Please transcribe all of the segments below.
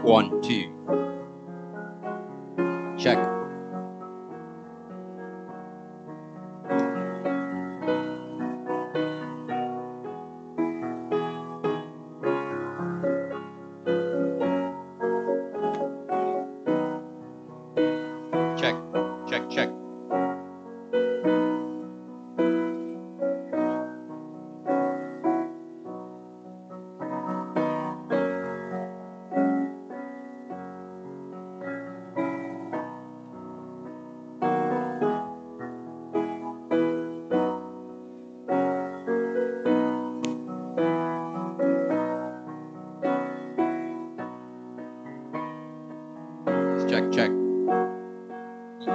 1, 2. Check. Check, check, check. Check, check.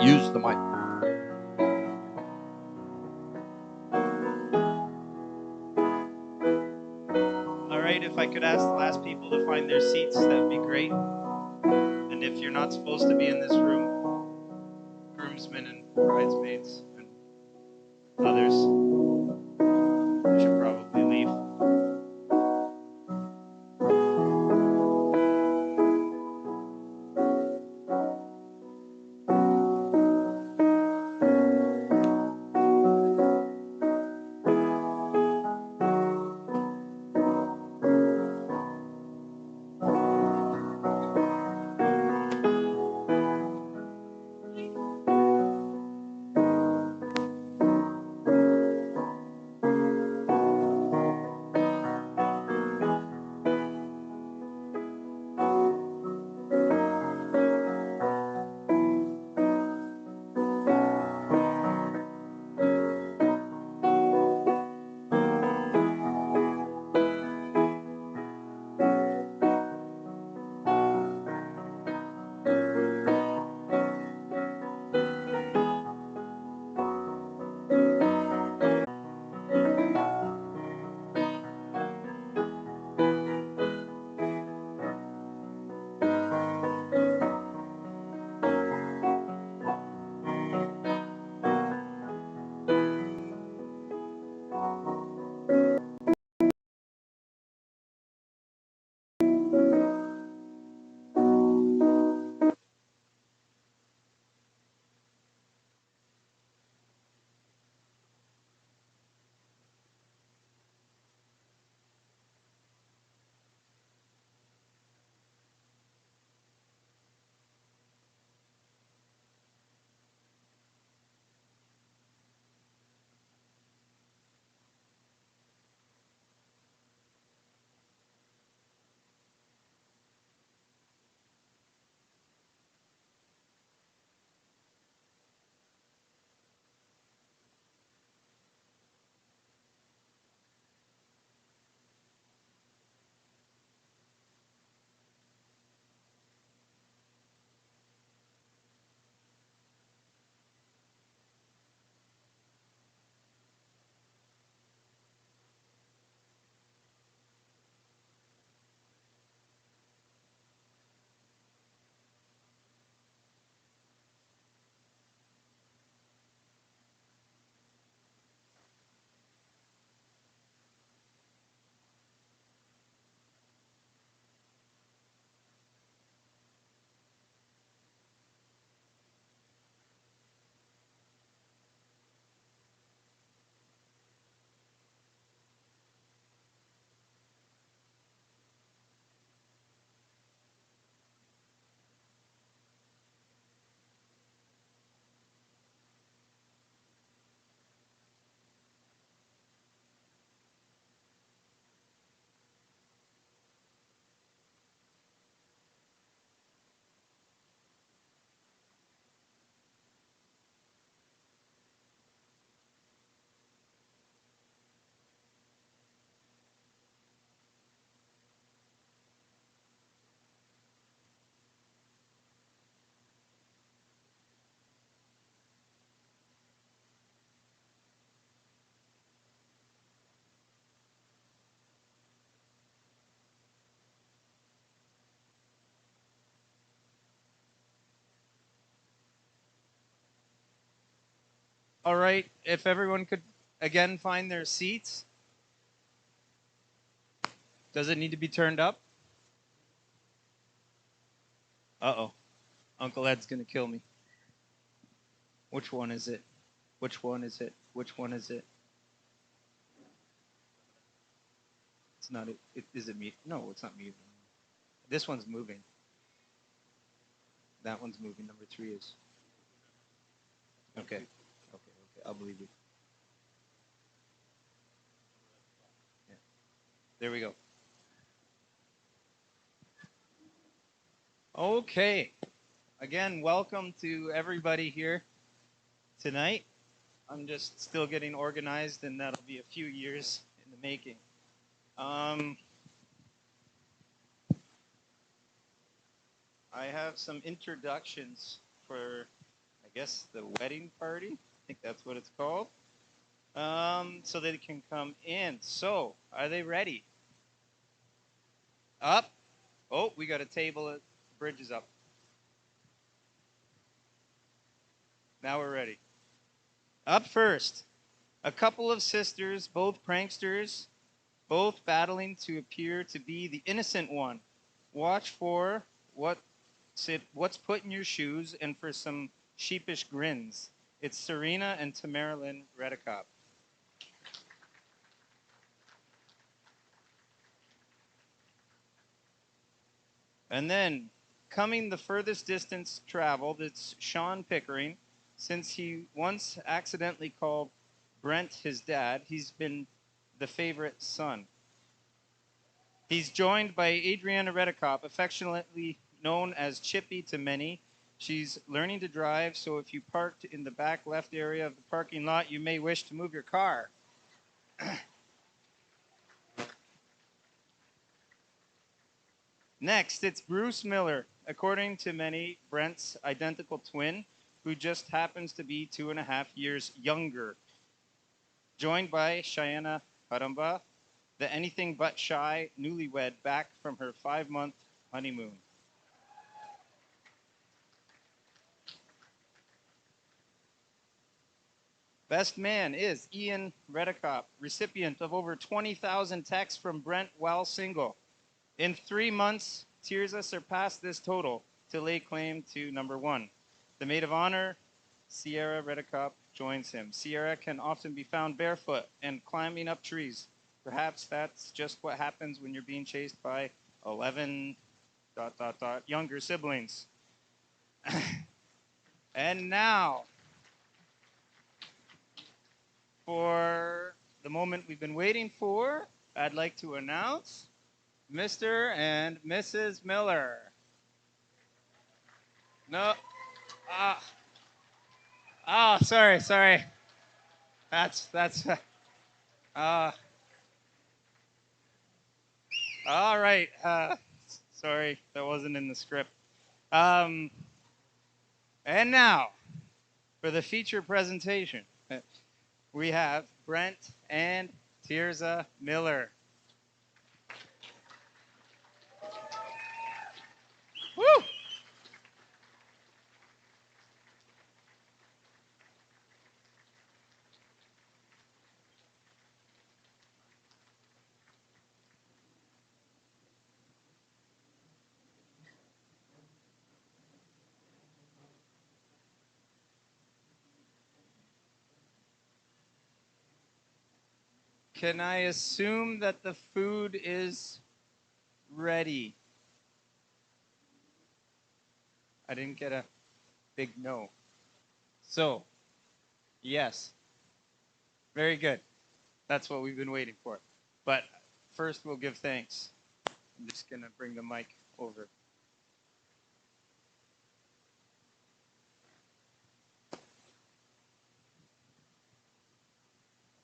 Use the mic. All right, if I could ask the last people to find their seats, that would be great. And if you're not supposed to be in this room, groomsmen and bridesmaids and others, you should probably leave. All right, if everyone could again find their seats. Does it need to be turned up? Uh-oh. Uncle Ed's going to kill me. Which one is it? Which one is it? Which one is it? It's not it. Is it mute? No, it's not mute. This one's moving. That one's moving. Number 3 is. Okay. I'll believe you. Yeah. There we go. Okay. Again, welcome to everybody here tonight. I'm just still getting organized, and that'll be a few years in the making. I have some introductions for, I guess, the wedding party. I think that's what it's called. So they can come in. So, are they ready? Up. Oh, we got a table. The bridge is up. Now we're ready. Up first, a couple of sisters, both pranksters, both battling to appear to be the innocent one. Watch for what's put in your shoes and for some sheepish grins. It's Serena and Tamerlyn Redicop. And then, coming the furthest distance traveled, it's Sean Pickering. Since he once accidentally called Brent his dad, he's been the favorite son. He's joined by Adriana Redicop, affectionately known as Chippy to many. She's learning to drive, so if you parked in the back left area of the parking lot, you may wish to move your car. Next, it's Bruce Miller, according to many, Brent's identical twin, who just happens to be 2.5 years younger. Joined by Cheyenne Haramba, the anything but shy newlywed back from her 5-month honeymoon. Best man is Ian Redicop, recipient of over 20,000 texts from Brent while single. In 3 months, Tirzah surpassed this total to lay claim to number 1. The maid of honor, Sierra Redicop, joins him. Sierra can often be found barefoot and climbing up trees. Perhaps that's just what happens when you're being chased by 11 ... younger siblings. And now, for the moment we've been waiting for, I'd like to announce Mr. and Mrs. Miller. No. Sorry. That's all right. Sorry, that wasn't in the script. And now, for the feature presentation, we have Brent and Tirzah Miller. Woo! Can I assume that the food is ready? I didn't get a big no. So, yes. Very good. That's what we've been waiting for. But first, we'll give thanks. I'm just going to bring the mic over.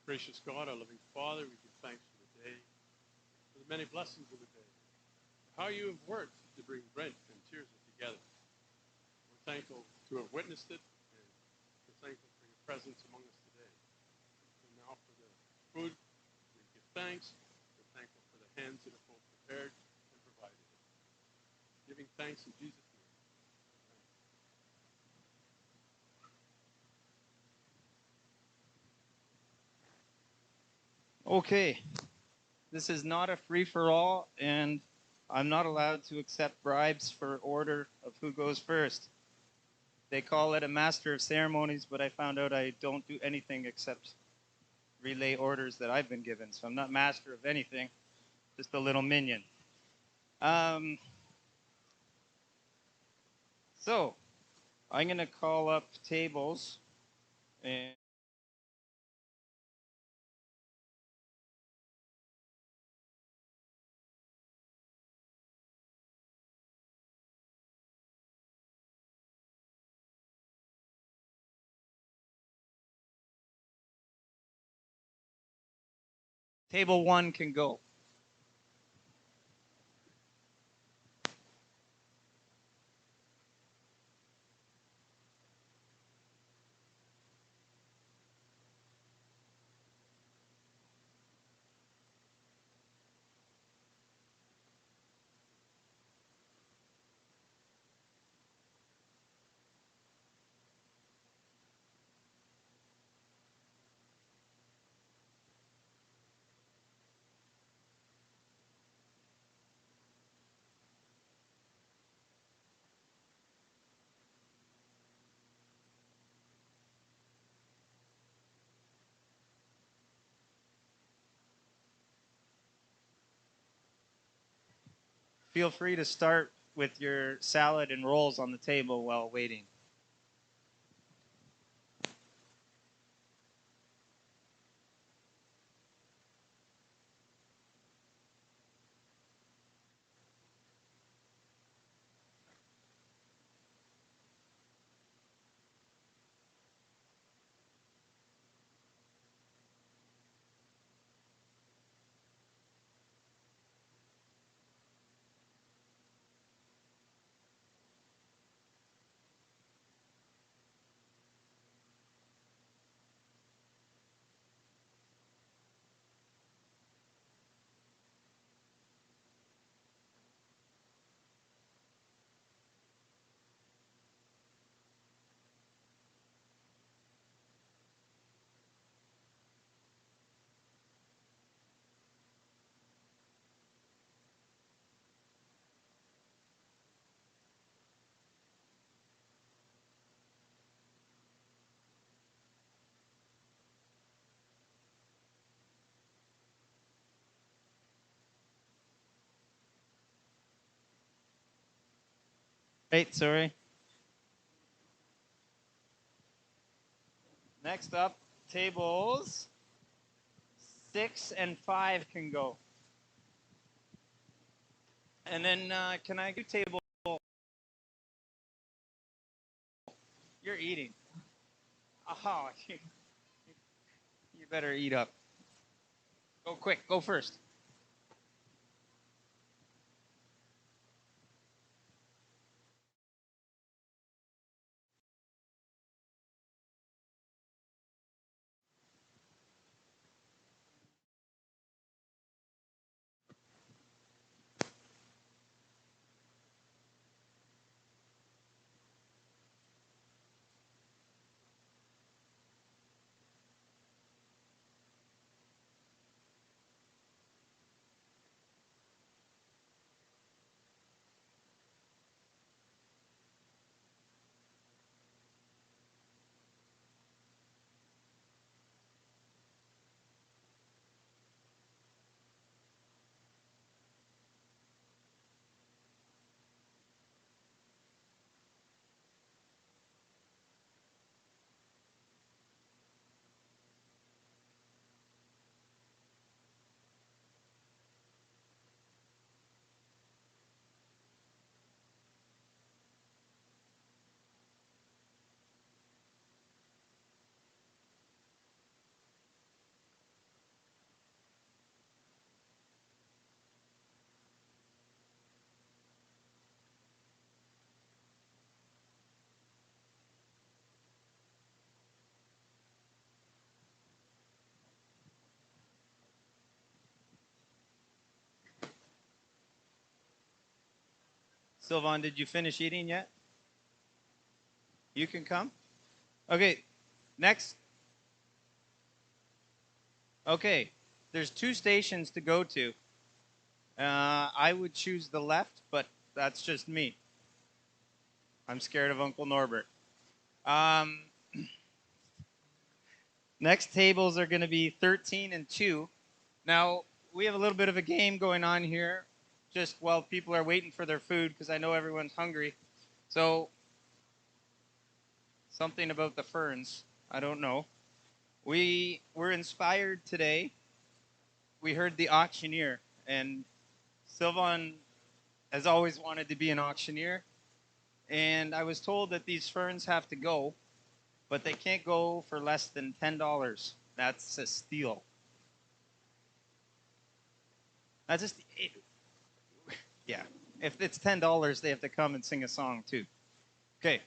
Gracious God, our loving Father, we give thanks for the day, for the many blessings of the day, how you have worked to bring Brent and Tirzah together. We're thankful to have witnessed it, and we're thankful for your presence among us today. And now for the food, we give thanks. We're thankful for the hands that have both prepared and provided it. Giving thanks in Jesus' name. Okay. This is not a free-for-all, and I'm not allowed to accept bribes for order of who goes first. They call it a master of ceremonies, but I found out I don't do anything except relay orders that I've been given. So I'm not master of anything, just a little minion. So I'm going to call up tables and table 1 can go. Feel free to start with your salad and rolls on the table while waiting. Right, sorry. Next up, tables 6 and 5 can go. And then can I do table? You're eating. Oh, you better eat up. Go quick. Go first. Sylvan, did you finish eating yet? You can come. Okay, next. Okay, there's 2 stations to go to. I would choose the left, but that's just me. I'm scared of Uncle Norbert. Next tables are going to be 13 and 2. Now, we have a little bit of a game going on here, just while people are waiting for their food, because I know everyone's hungry. So, something about the ferns. I don't know. We were inspired today. We heard the auctioneer, and Sylvan has always wanted to be an auctioneer. And I was told that these ferns have to go, but they can't go for less than $10. That's a steal. That's just, yeah. If it's $10, they have to come and sing a song too. Okay,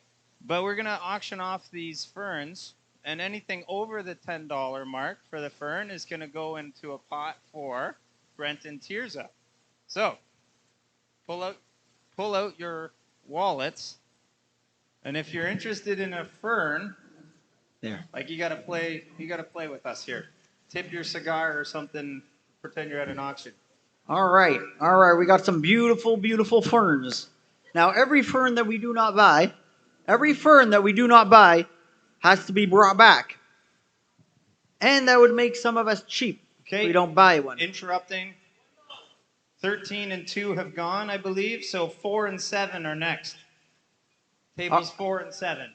but we're gonna auction off these ferns, and anything over the $10 mark for the fern is gonna go into a pot for Brent and Tirzah. So, pull out your wallets, and if you're interested in a fern, like you gotta play with us here. Tip your cigar or something. Pretend you're at an auction. All right. We got some beautiful, beautiful ferns. Now, every fern that we do not buy has to be brought back. And that would make some of us cheap Okay. if we don't buy one. Interrupting. 13 and 2 have gone, I believe. So 4 and 7 are next. Tables 4 and 7.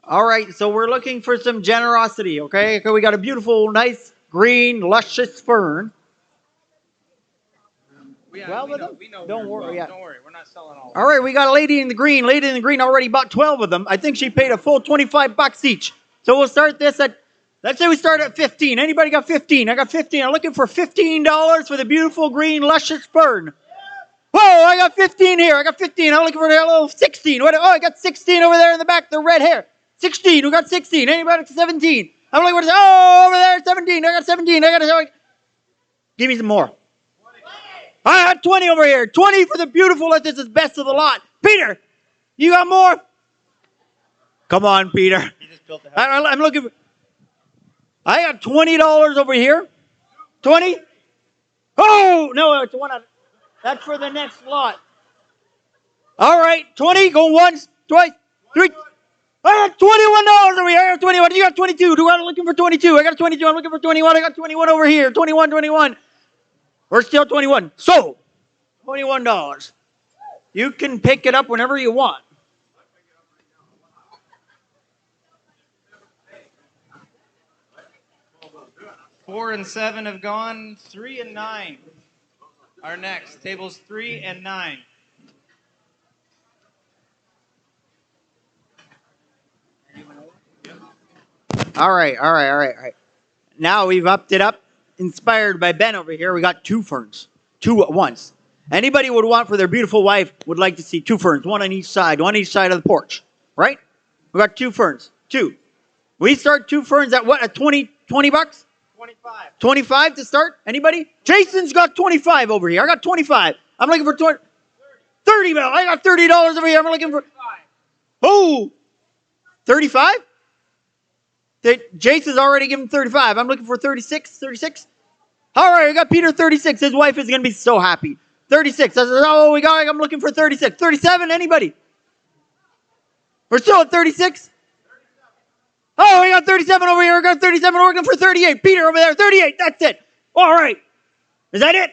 All right, so we're looking for some generosity, okay? We got a beautiful, nice, green, luscious fern. We know Don't worry, yeah. Don't worry, we're not selling all. All right, we got a lady in the green. Lady in the green already bought 12 of them. I think she paid a full $25 each. So we'll start this at, let's say we start at 15. Anybody got 15? I got 15. I'm looking for $15 for the beautiful green, luscious fern. Whoa, I got 15 here. I got 15. I'm looking for a little 16. Oh, I got 16 over there in the back, the red hair. 16. We got 16. Anybody got 17? I'm looking for, over there, 17. I got 17. Give me some more. I got 20 over here. 20 for the beautiful. This is best of the lot. Peter, you got more? Come on, Peter. He just built the house. I'm looking for, I got $20 over here. 20? Oh, no, it's one. That's for the next lot. All right, 20. Go once, twice, three. I got $21 over here. I got 21. You got 22. I'm looking for 22. I got 22. I'm looking for 21. I got 21 over here. 21. We're still 21. So, $21. You can pick it up whenever you want. Four and 7 have gone. 3 and 9 are next. Tables 3 and 9. All right. Now we've upped it up. Inspired by Ben over here, we got 2 ferns. 2 at once. Anybody would want for their beautiful wife would like to see 2 ferns, one on each side of the porch. Right? We got 2 ferns. 2. We start 2 ferns at what? At 20 bucks? 25. 25 to start? Anybody? Jason's got 25 over here. I got 25. I'm looking for 30. I got $30 over here. I'm looking for... Oh! 35? Jason's already given 35. I'm looking for 36. All right, we got Peter 36. His wife is going to be so happy. 36. That's all we got. I'm looking for 36. 37, anybody? We're still at 36? Oh, we got 37 over here. We got 37. We're looking for 38. Peter over there. 38. That's it. All right. Is that it?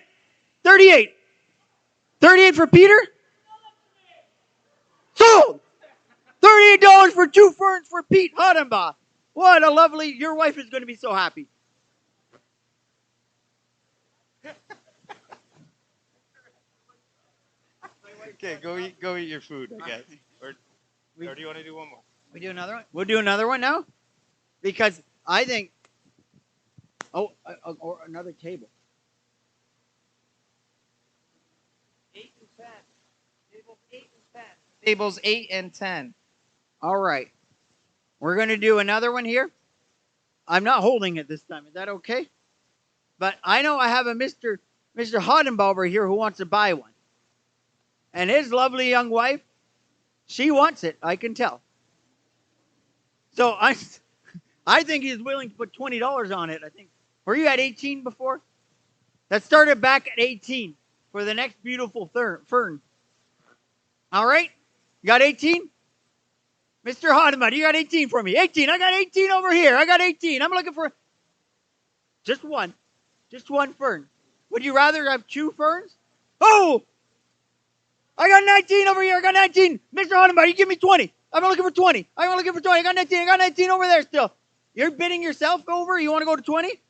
38. 38 for Peter? Sold. $38 for 2 ferns for Pete Hodenbach. What a lovely, your wife is going to be so happy. Okay, go eat your food, I guess. Or do you want to do one more? We do another one? We'll do another one now? Because I think, or another table. 8 and 10. Tables 8 and 10. Tables 8 and 10. All right. We're going to do another one here. I'm not holding it this time. Is that okay? But I know I have a Mr. Hodenbach over here who wants to buy one. And his lovely young wife, she wants it. I can tell. So I think he's willing to put $20 on it. I think. Were you at 18 before? that started back at 18 for the next beautiful fern. All right? You got 18? Mr. Hodemud, you got 18 for me. 18. I got 18 over here. I got 18. I'm looking for just one. Just one fern. Would you rather have two ferns? Oh! I got 19 over here. I got 19. Mr. Hodemud, you give me 20. I'm looking for 20. I'm looking for 20. I got 19. I got 19 over there still. You're bidding yourself over? You want to go to 20?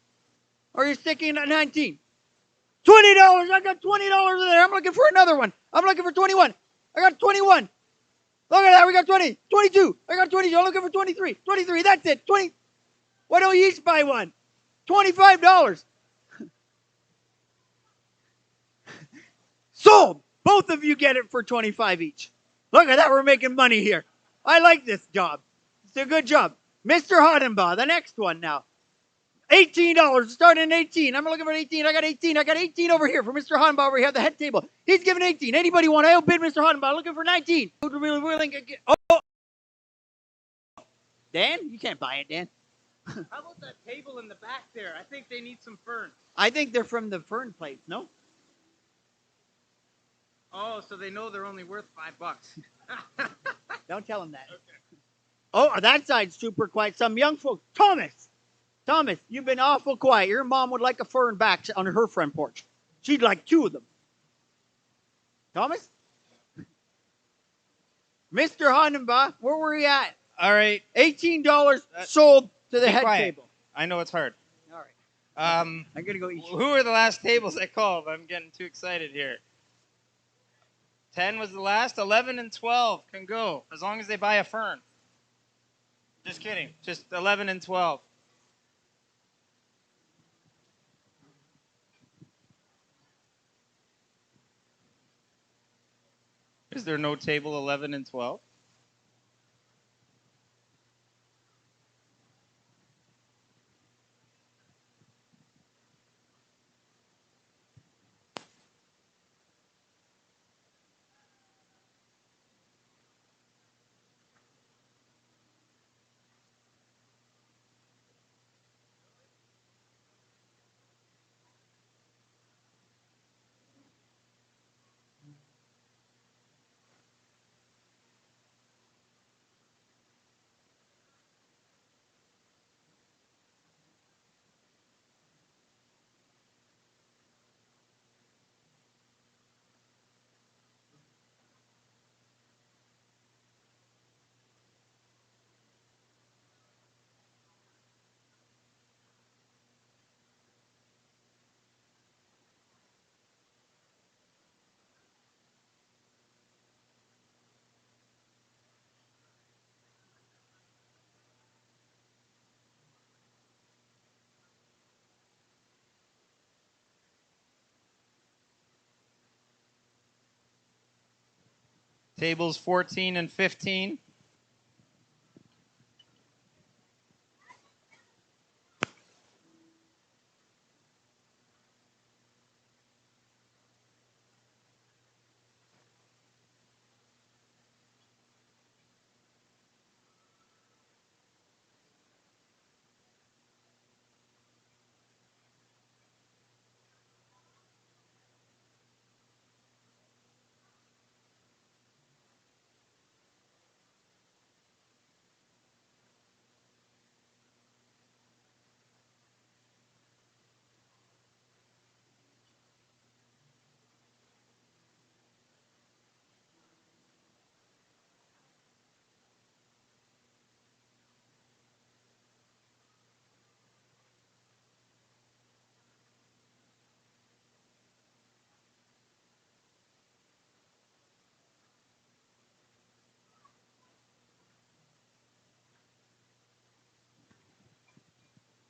Or you're sticking at 19? $20. I got $20 there. I'm looking for another one. I'm looking for 21. I got 21. Look at that. We got 20. 22. I got 22. I'm looking for 23. 23. That's it. 20. Why don't you each buy one? $25. Sold. Both of you get it for 25 each. Look at that. We're making money here. I like this job. It's a good job. Mr. Hodenbaugh, the next one now. $18. Starting at 18. I'm looking for 18. I got 18. I got 18 over here for Mr. Hodenbaugh over here at the head table. He's giving 18. Anybody want to outbid Mr. Hodenbaugh? Looking for 19. Oh, Dan? You can't buy it, Dan. How about that table in the back there? I think they need some ferns. I think they're from the fern place, no? Oh, so they know they're only worth $5. Don't tell them that. Okay. Oh, that side's super quiet. Some young folks. Thomas, you've been awful quiet. Your mom would like a fern back on her front porch. She'd like 2 of them. Thomas? Mr. Hondenbaugh, where were you at? All right. $18 sold to the head table. I know it's hard. All right. I'm going to go eat. Who are the last tables I called? I'm getting too excited here. 10 was the last. 11 and 12 can go as long as they buy a fern. Just kidding. Just 11 and 12. Is there no table 11 and 12? Tables 14 and 15.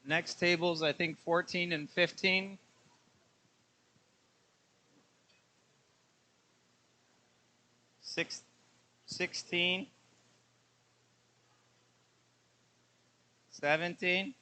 Next tables, I think 14 and 15. 16. 17.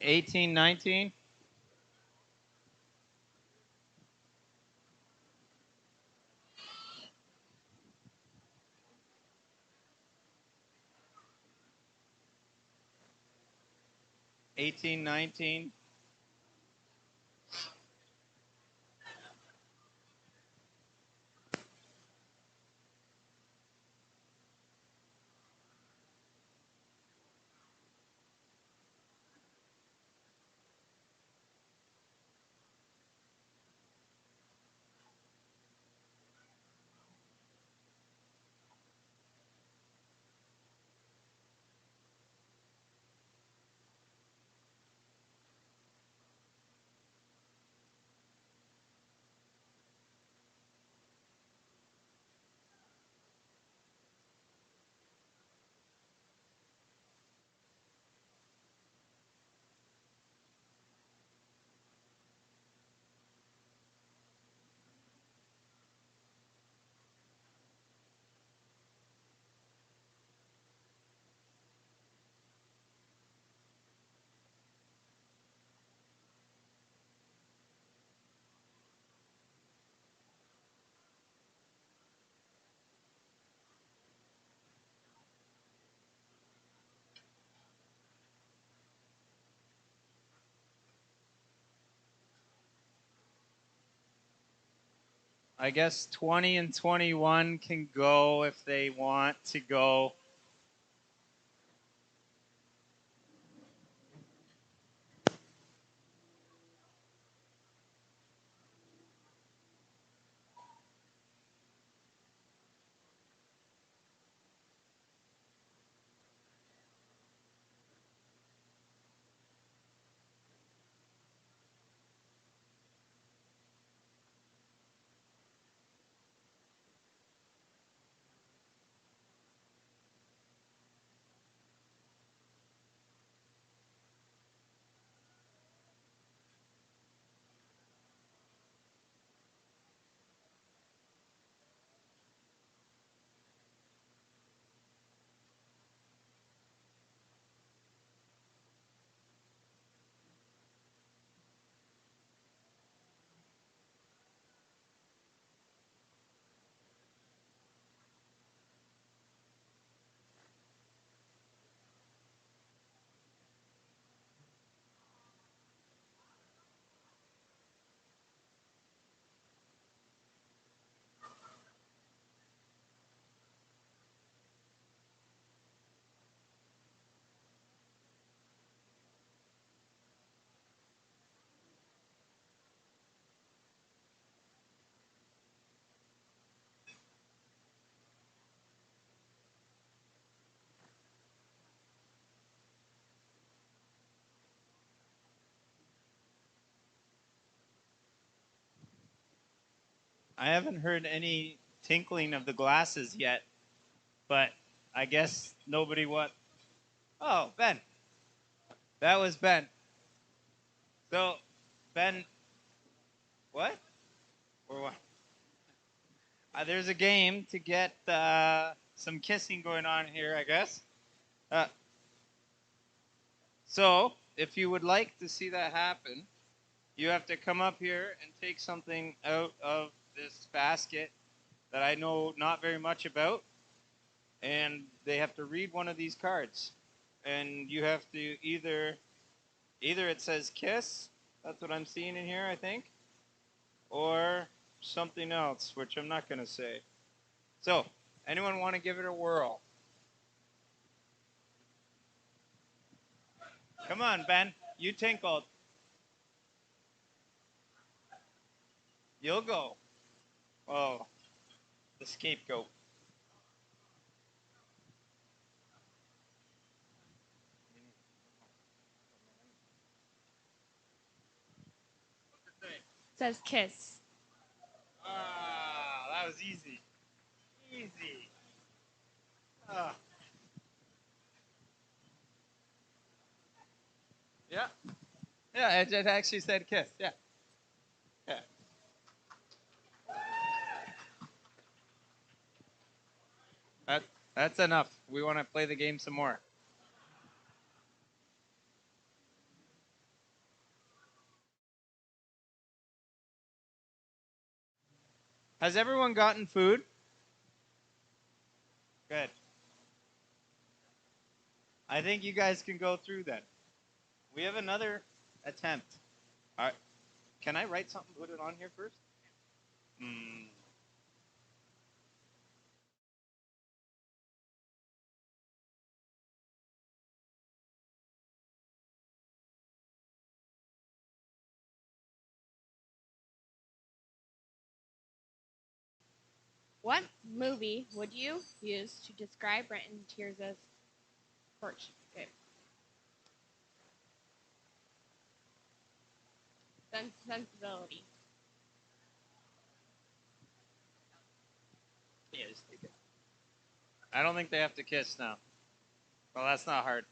18, 19. $18, 19. I guess 20 and 21 can go if they want to go. I haven't heard any tinkling of the glasses yet, but I guess nobody what. Oh, Ben. That was Ben. So, Ben, what? Or what? There's a game to get some kissing going on here, I guess. Uh, so, if you would like to see that happen, you have to come up here and take something out of this basket that I know not very much about, and they have to read one of these cards, and you have to either it says kiss, that's what I'm seeing in here, I think, or something else, which I'm not going to say. So, anyone want to give it a whirl? Come on, Ben. You tinkled. You'll go. Oh, the scapegoat. Says kiss. Ah, that was easy. Easy. Ah. Yeah. Yeah, it actually said kiss. Yeah. Yeah. That, that's enough. We want to play the game some more. Has everyone gotten food? Good. I think you guys can go through then. We have another attempt. All right. Can I write something, put it on here first? What movie would you use to describe Brent and Tirzah's courtship? Sensibility. Yeah, just take it. I don't think they have to kiss now. Well, that's not hard.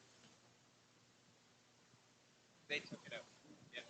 They took it out. Yeah.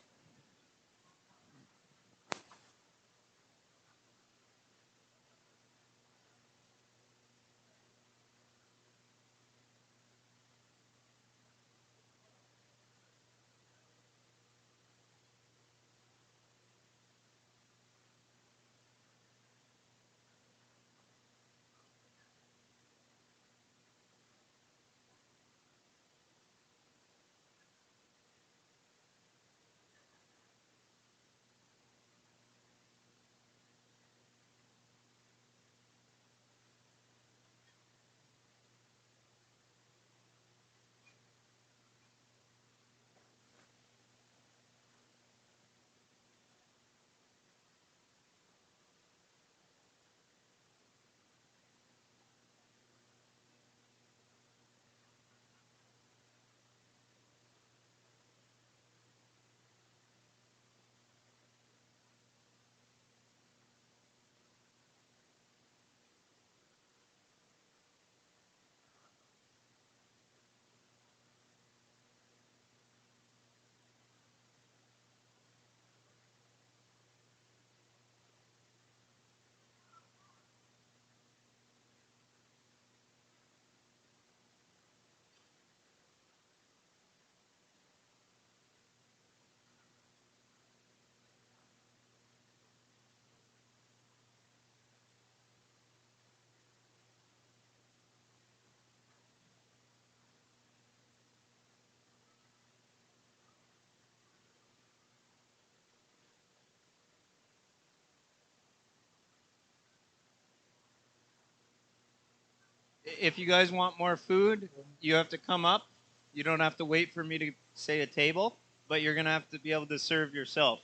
If you guys want more food, you have to come up. You don't have to wait for me to say a table, but you're going to have to be able to serve yourself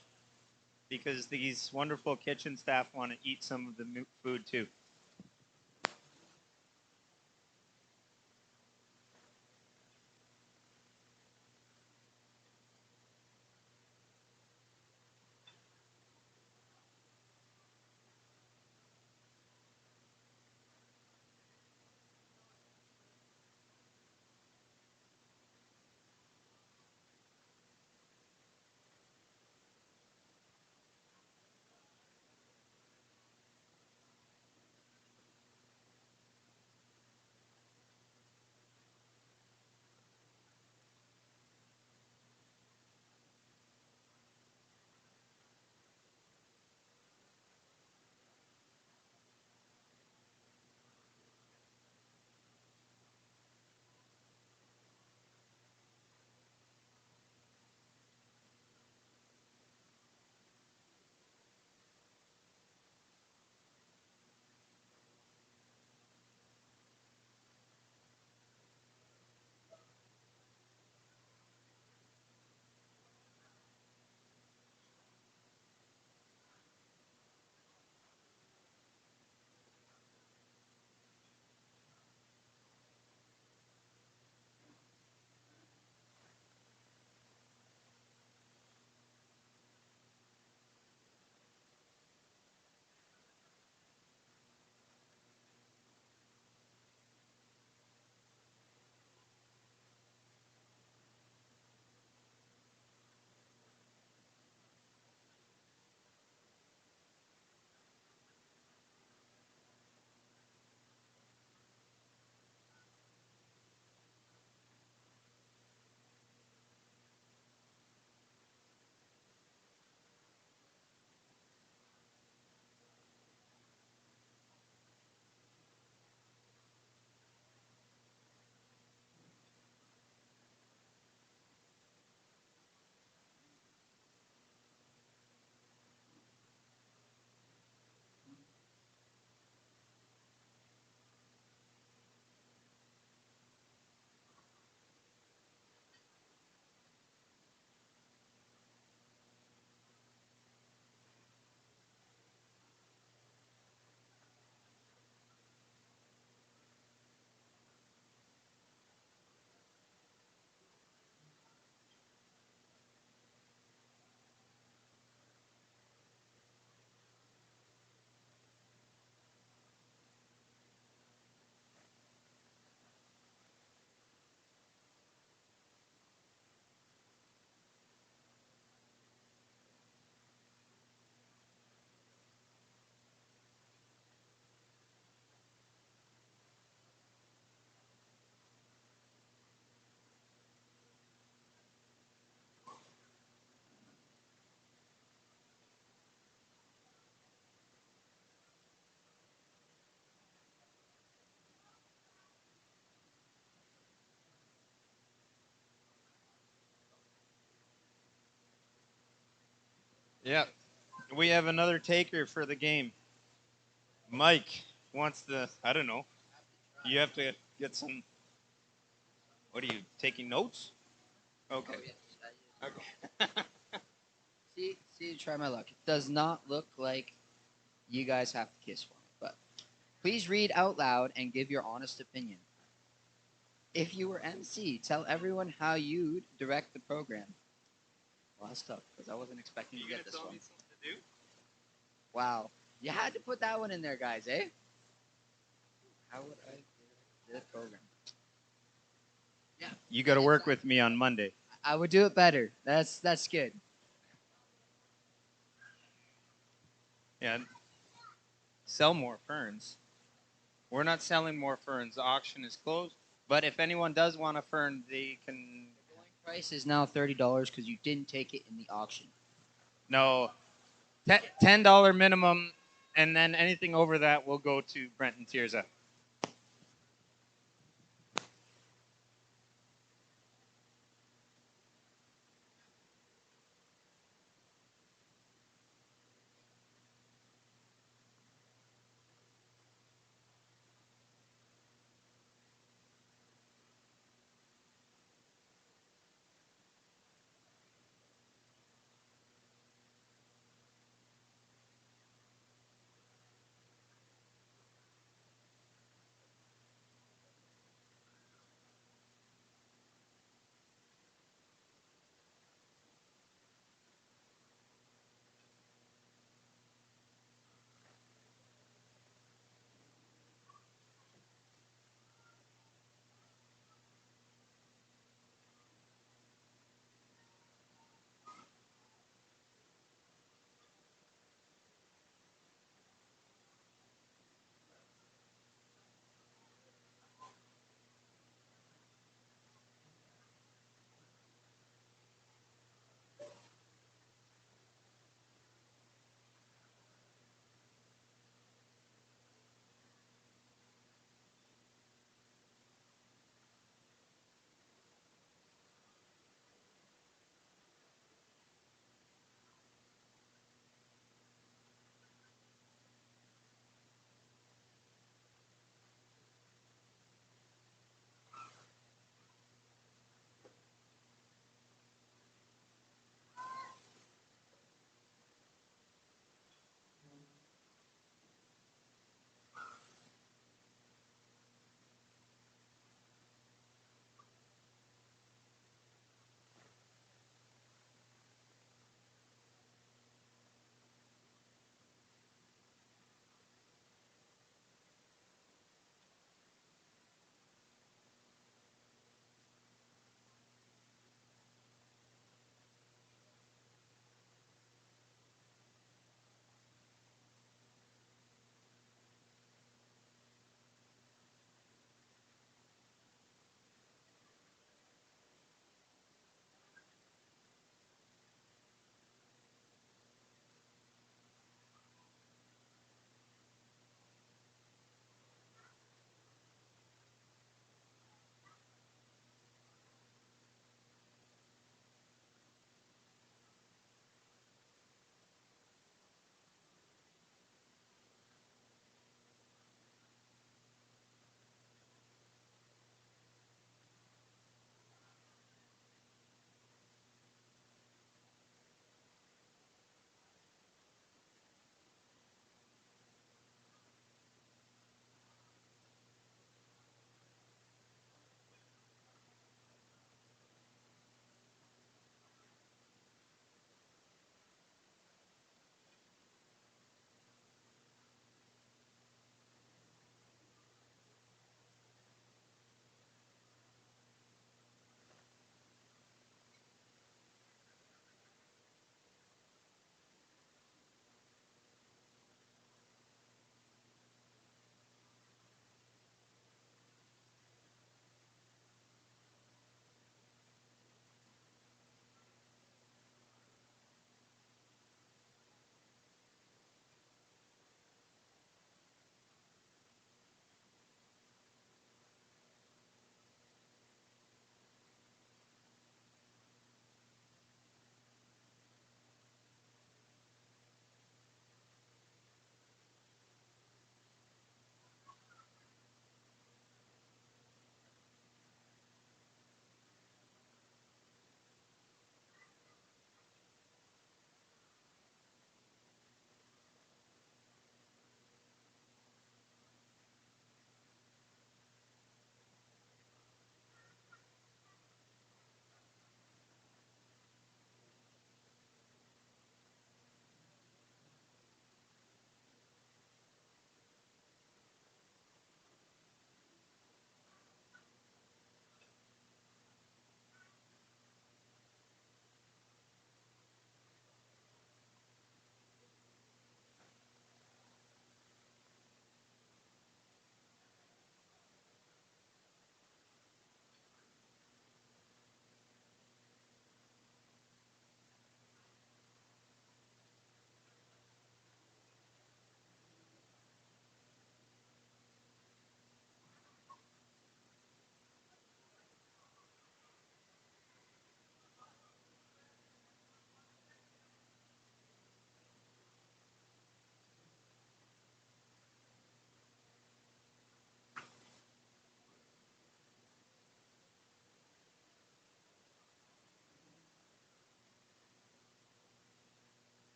because these wonderful kitchen staff want to eat some of the food too. Yeah. We have another taker for the game. Mike wants the, I don't know. You have to get some. What are you taking notes? Okay. Okay. See, try my luck. It does not look like you guys have to kiss for me, but please read out loud and give your honest opinion. If you were MC, tell everyone how you'd direct the program. Well, that's tough because I wasn't expecting to get this one. Wow, you had to put that one in there, guys, eh? How would I do the program? Yeah, You got to work with me on Monday. I would do it better. That's good. Yeah. Sell more ferns. We're not selling more ferns. The auction is closed. But if anyone does want a fern, they can. The going price is now $30 because you didn't take it in the auction. No. $10 minimum, and then anything over that will go to Brent and Tirzah.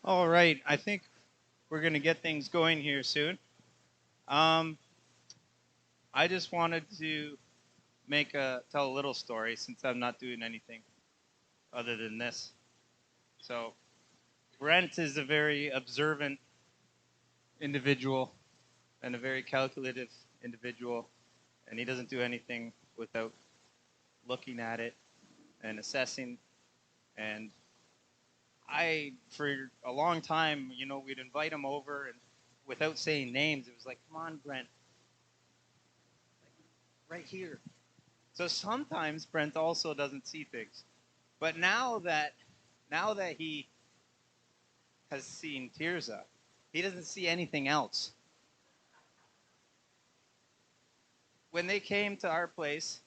All right, I think we're gonna get things going here soon. I just wanted to tell a little story since I'm not doing anything other than this. So, Brent is a very observant individual and a very calculative individual, and he doesn't do anything without looking at it and assessing. And for a long time, we'd invite him over, and without saying names, it was like, "Come on, Brent, right here." So sometimes Brent also doesn't see things, but now that he has seen Tirzah, he doesn't see anything else. When they came to our place,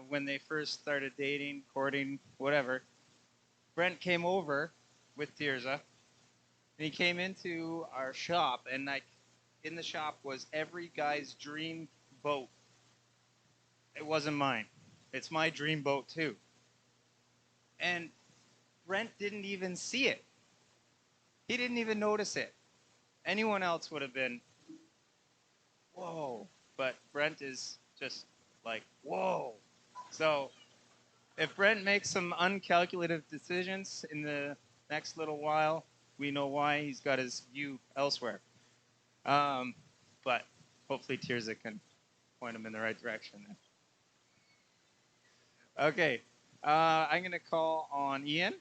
when they first started dating, courting, whatever, Brent came over with Tirzah, and he came into our shop, and like in the shop was every guy's dream boat. It wasn't mine. It's my dream boat too. And Brent didn't even see it. He didn't even notice it. Anyone else would have been, whoa. But Brent is just like, whoa. So if Brent makes some uncalculated decisions in the next little while, we know why. He's got his view elsewhere. But hopefully Tirzah can point him in the right direction. Okay. I'm going to call on Ian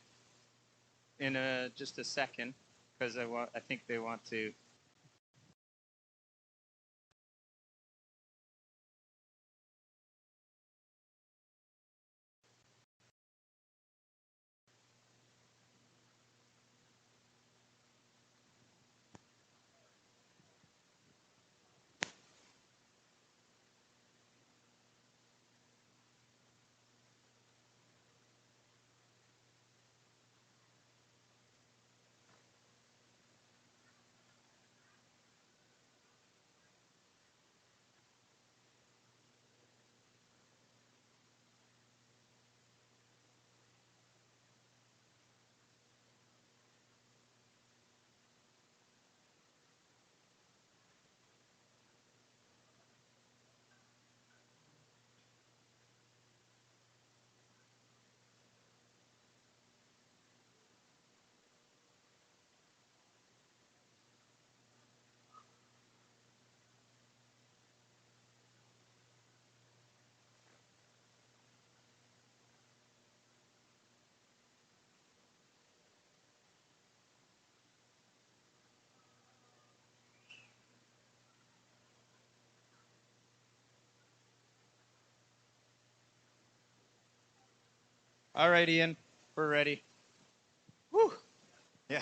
in just a second because I think they want to. All right, Ian, we're ready. Woo! Yeah.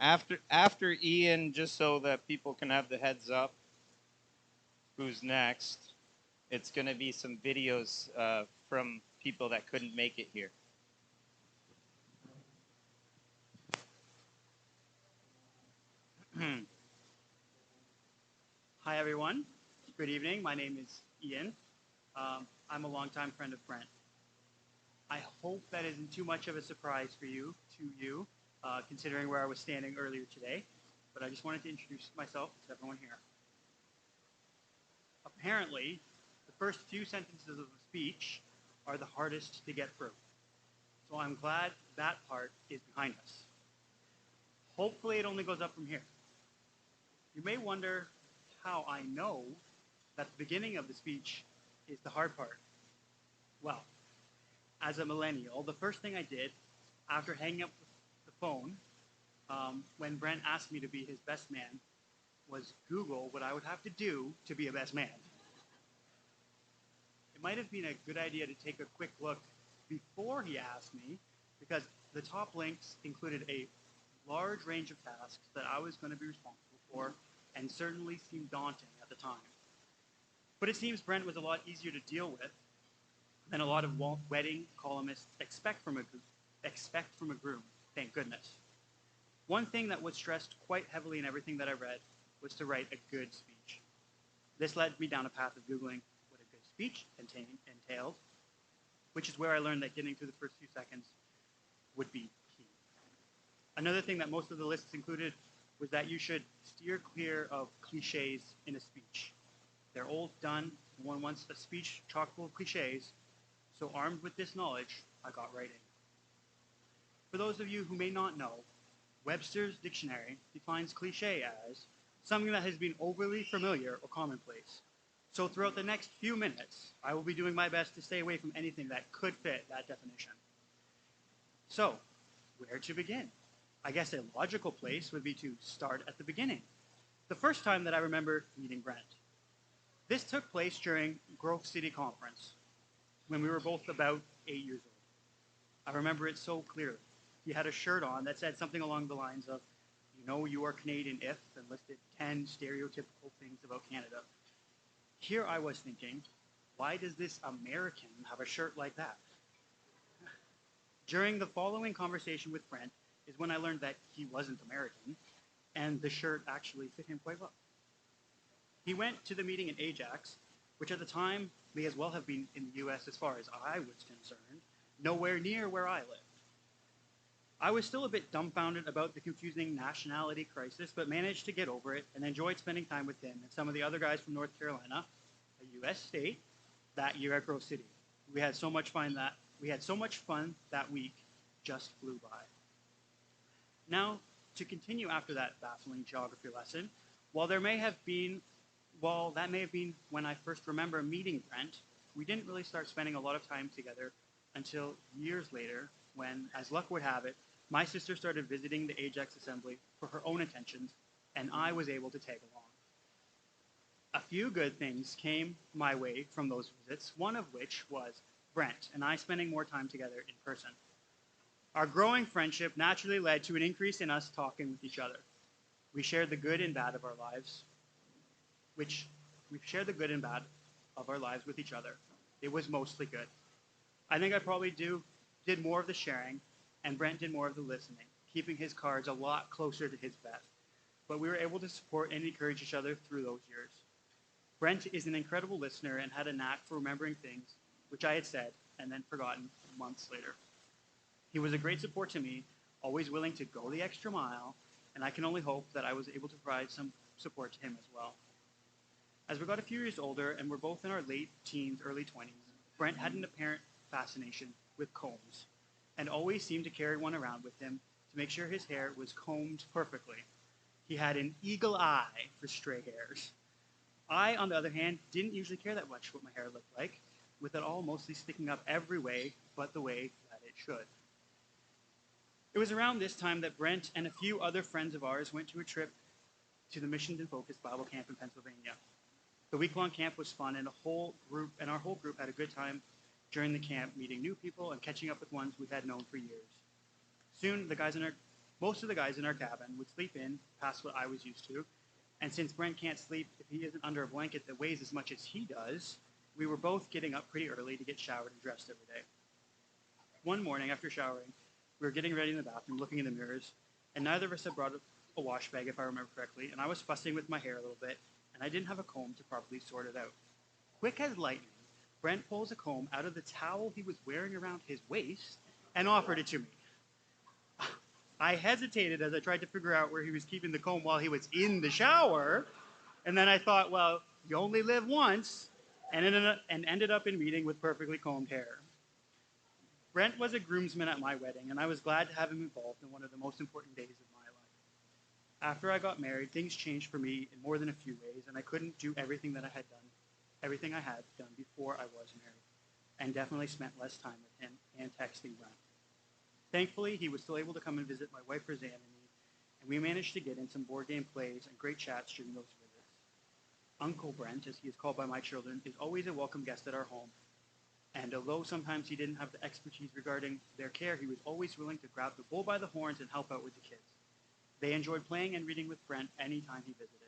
After Ian, just so that people can have the heads up, who's next? It's going to be some videos from people that couldn't make it here. Hi, everyone. Good evening. My name is Ian. I'm a longtime friend of Brent. I hope that isn't too much of a surprise for you, considering where I was standing earlier today. But I just wanted to introduce myself to everyone here. Apparently, the first few sentences of a speech are the hardest to get through. So I'm glad that part is behind us. Hopefully, it only goes up from here. You may wonder how I know that the beginning of the speech is the hard part. Well, as a millennial, the first thing I did after hanging up the phone when Brent asked me to be his best man was Google what I would have to do to be a best man. It might have been a good idea to take a quick look before he asked me because the top links included a large range of tasks that I was going to be responsible for and certainly seemed daunting at the time. But it seems Brent was a lot easier to deal with than a lot of wedding columnists expect from a groom, thank goodness. One thing that was stressed quite heavily in everything that I read was to write a good speech. This led me down a path of Googling what a speech entailed, which is where I learned that getting through the first few seconds would be key. Another thing that most of the lists included was that you should steer clear of cliches in a speech. They're old, done. One wants a speech chock full of cliches. So armed with this knowledge, I got writing. For those of you who may not know, Webster's dictionary defines cliche as something that has been overly familiar or commonplace. So throughout the next few minutes, I will be doing my best to stay away from anything that could fit that definition. So, where to begin? I guess a logical place would be to start at the beginning. The first time that I remember meeting Brent. This took place during Grove City Conference, when we were both about 8 years old. I remember it so clearly. He had a shirt on that said something along the lines of, "You know you are Canadian if," and listed 10 stereotypical things about Canada. Here I was thinking, why does this American have a shirt like that? During the following conversation with Brent is when I learned that he wasn't American, and the shirt actually fit him quite well. He went to the meeting in Ajax, which at the time may as well have been in the US as far as I was concerned, nowhere near where I lived. I was still a bit dumbfounded about the confusing nationality crisis, but managed to get over it and enjoyed spending time with him and some of the other guys from North Carolina, a US state, that year at Grove City. We had so much fun that week just flew by. Now, to continue after that baffling geography lesson, while that may have been when I first remember meeting Brent, we didn't really start spending a lot of time together until years later when, as luck would have it, my sister started visiting the Ajax Assembly for her own attentions, and I was able to tag along. A few good things came my way from those visits, one of which was Brent and I spending more time together in person. Our growing friendship naturally led to an increase in us talking with each other. We shared the good and bad of our lives, with each other. It was mostly good. I think I probably did more of the sharing, and Brent did more of the listening, keeping his cards a lot closer to his vest. But we were able to support and encourage each other through those years. Brent is an incredible listener and had a knack for remembering things which I had said and then forgotten months later. He was a great support to me, always willing to go the extra mile, and I can only hope that I was able to provide some support to him as well. As we got a few years older and were both in our late teens, early 20s, Brent had an apparent fascination with combs and always seemed to carry one around with him to make sure his hair was combed perfectly. He had an eagle eye for stray hairs. I, on the other hand, didn't usually care that much what my hair looked like, with it all mostly sticking up every way but the way that it should. It was around this time that Brent and a few other friends of ours went to a trip to the Missions and Focus Bible Camp in Pennsylvania. The week-long camp was fun, and our whole group had a good time during the camp, meeting new people and catching up with ones we had known for years. Soon, most of the guys in our cabin would sleep in past what I was used to, and since Brent can't sleep if he isn't under a blanket that weighs as much as he does, we were both getting up pretty early to get showered and dressed every day. One morning after showering, we were getting ready in the bathroom, looking in the mirrors, and neither of us had brought a wash bag, if I remember correctly, and I was fussing with my hair a little bit, and I didn't have a comb to properly sort it out. Quick as lightning, Brent pulls a comb out of the towel he was wearing around his waist and offered it to me. I hesitated as I tried to figure out where he was keeping the comb while he was in the shower, and then I thought, well, you only live once, and ended up in meeting with perfectly combed hair. Brent was a groomsman at my wedding, and I was glad to have him involved in one of the most important days of my life. After I got married, things changed for me in more than a few ways, and I couldn't do everything I had done before I was married, and definitely spent less time with him and texting Brent. Thankfully, he was still able to come and visit my wife Tirzah and me, and we managed to get in some board game plays and great chats during those visits. Uncle Brent, as he is called by my children, is always a welcome guest at our home, and although sometimes he didn't have the expertise regarding their care, he was always willing to grab the bull by the horns and help out with the kids. They enjoyed playing and reading with Brent anytime he visited.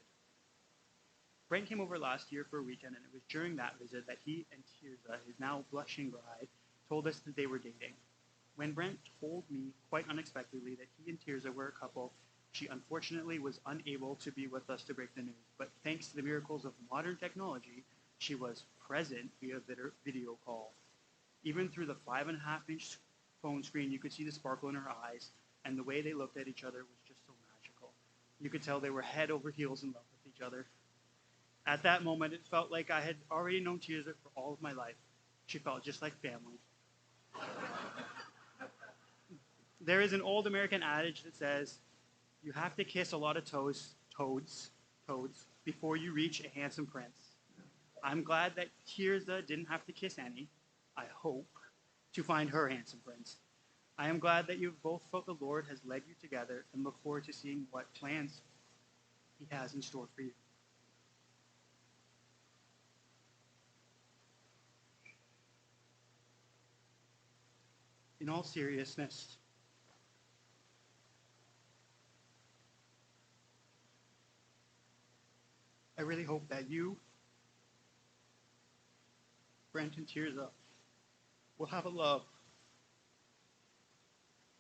Brent came over last year for a weekend, and it was during that visit that he and Tirzah, his now blushing bride, told us that they were dating. When Brent told me, quite unexpectedly, that he and Tirzah were a couple, she unfortunately was unable to be with us to break the news, but thanks to the miracles of modern technology, She was present via video call. Even through the 5.5-inch phone screen, you could see the sparkle in her eyes, and the way they looked at each other was just so magical. You could tell they were head over heels in love with each other. At that moment, it felt like I had already known Tirzah for all of my life. She felt just like family. There is an old American adage that says, you have to kiss a lot of toads, before you reach a handsome prince. I'm glad that Tirzah didn't have to kiss any, I hope, to find her handsome prince. I am glad that you've both felt the Lord has led you together and look forward to seeing what plans he has in store for you. In all seriousness, I really hope that you, Brent and Tirzah, will have a love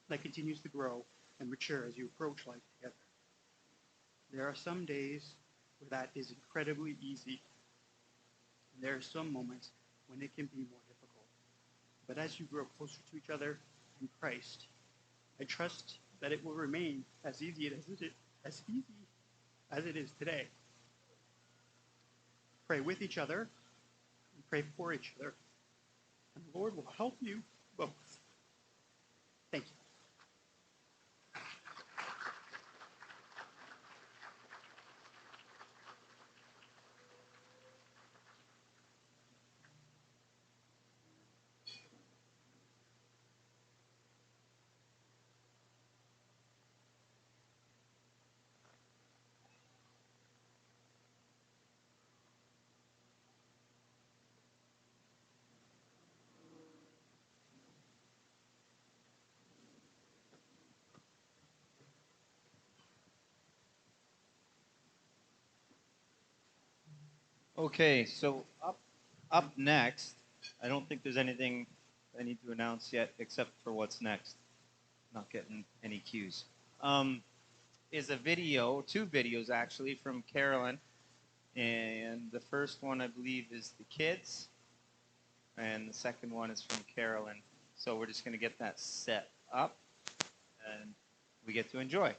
that continues to grow and mature as you approach life together. There are some days where that is incredibly easy, and there are some moments when it can be more difficult. But as you grow closer to each other in Christ, I trust that it will remain as easy as it is today. Pray with each other and pray for each other, and the Lord will help you both. Thank you. Okay, so up next, I don't think there's anything I need to announce yet except for what's next. Not getting any cues. Is a video, 2 videos actually, from Carolyn. And the first one, I believe, is the kids. And the second one is from Carolyn. So we're just going to get that set up. And we get to enjoy.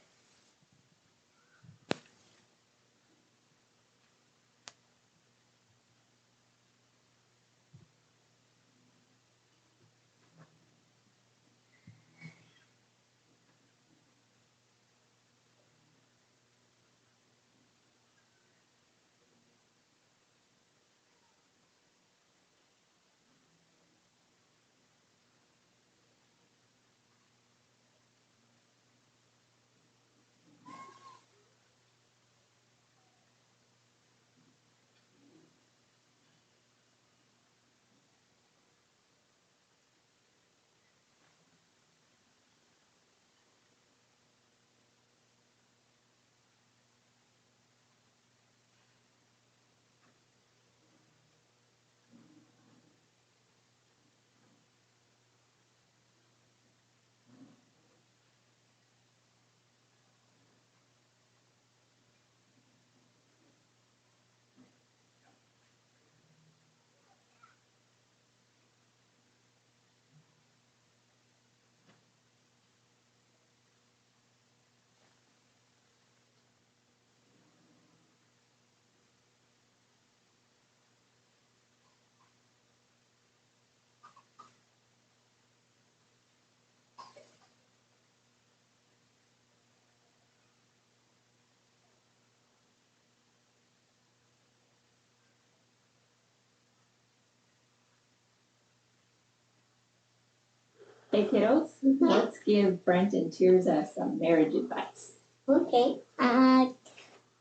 Hey kiddos, let's give Brent and Tirzah some marriage advice. Okay. I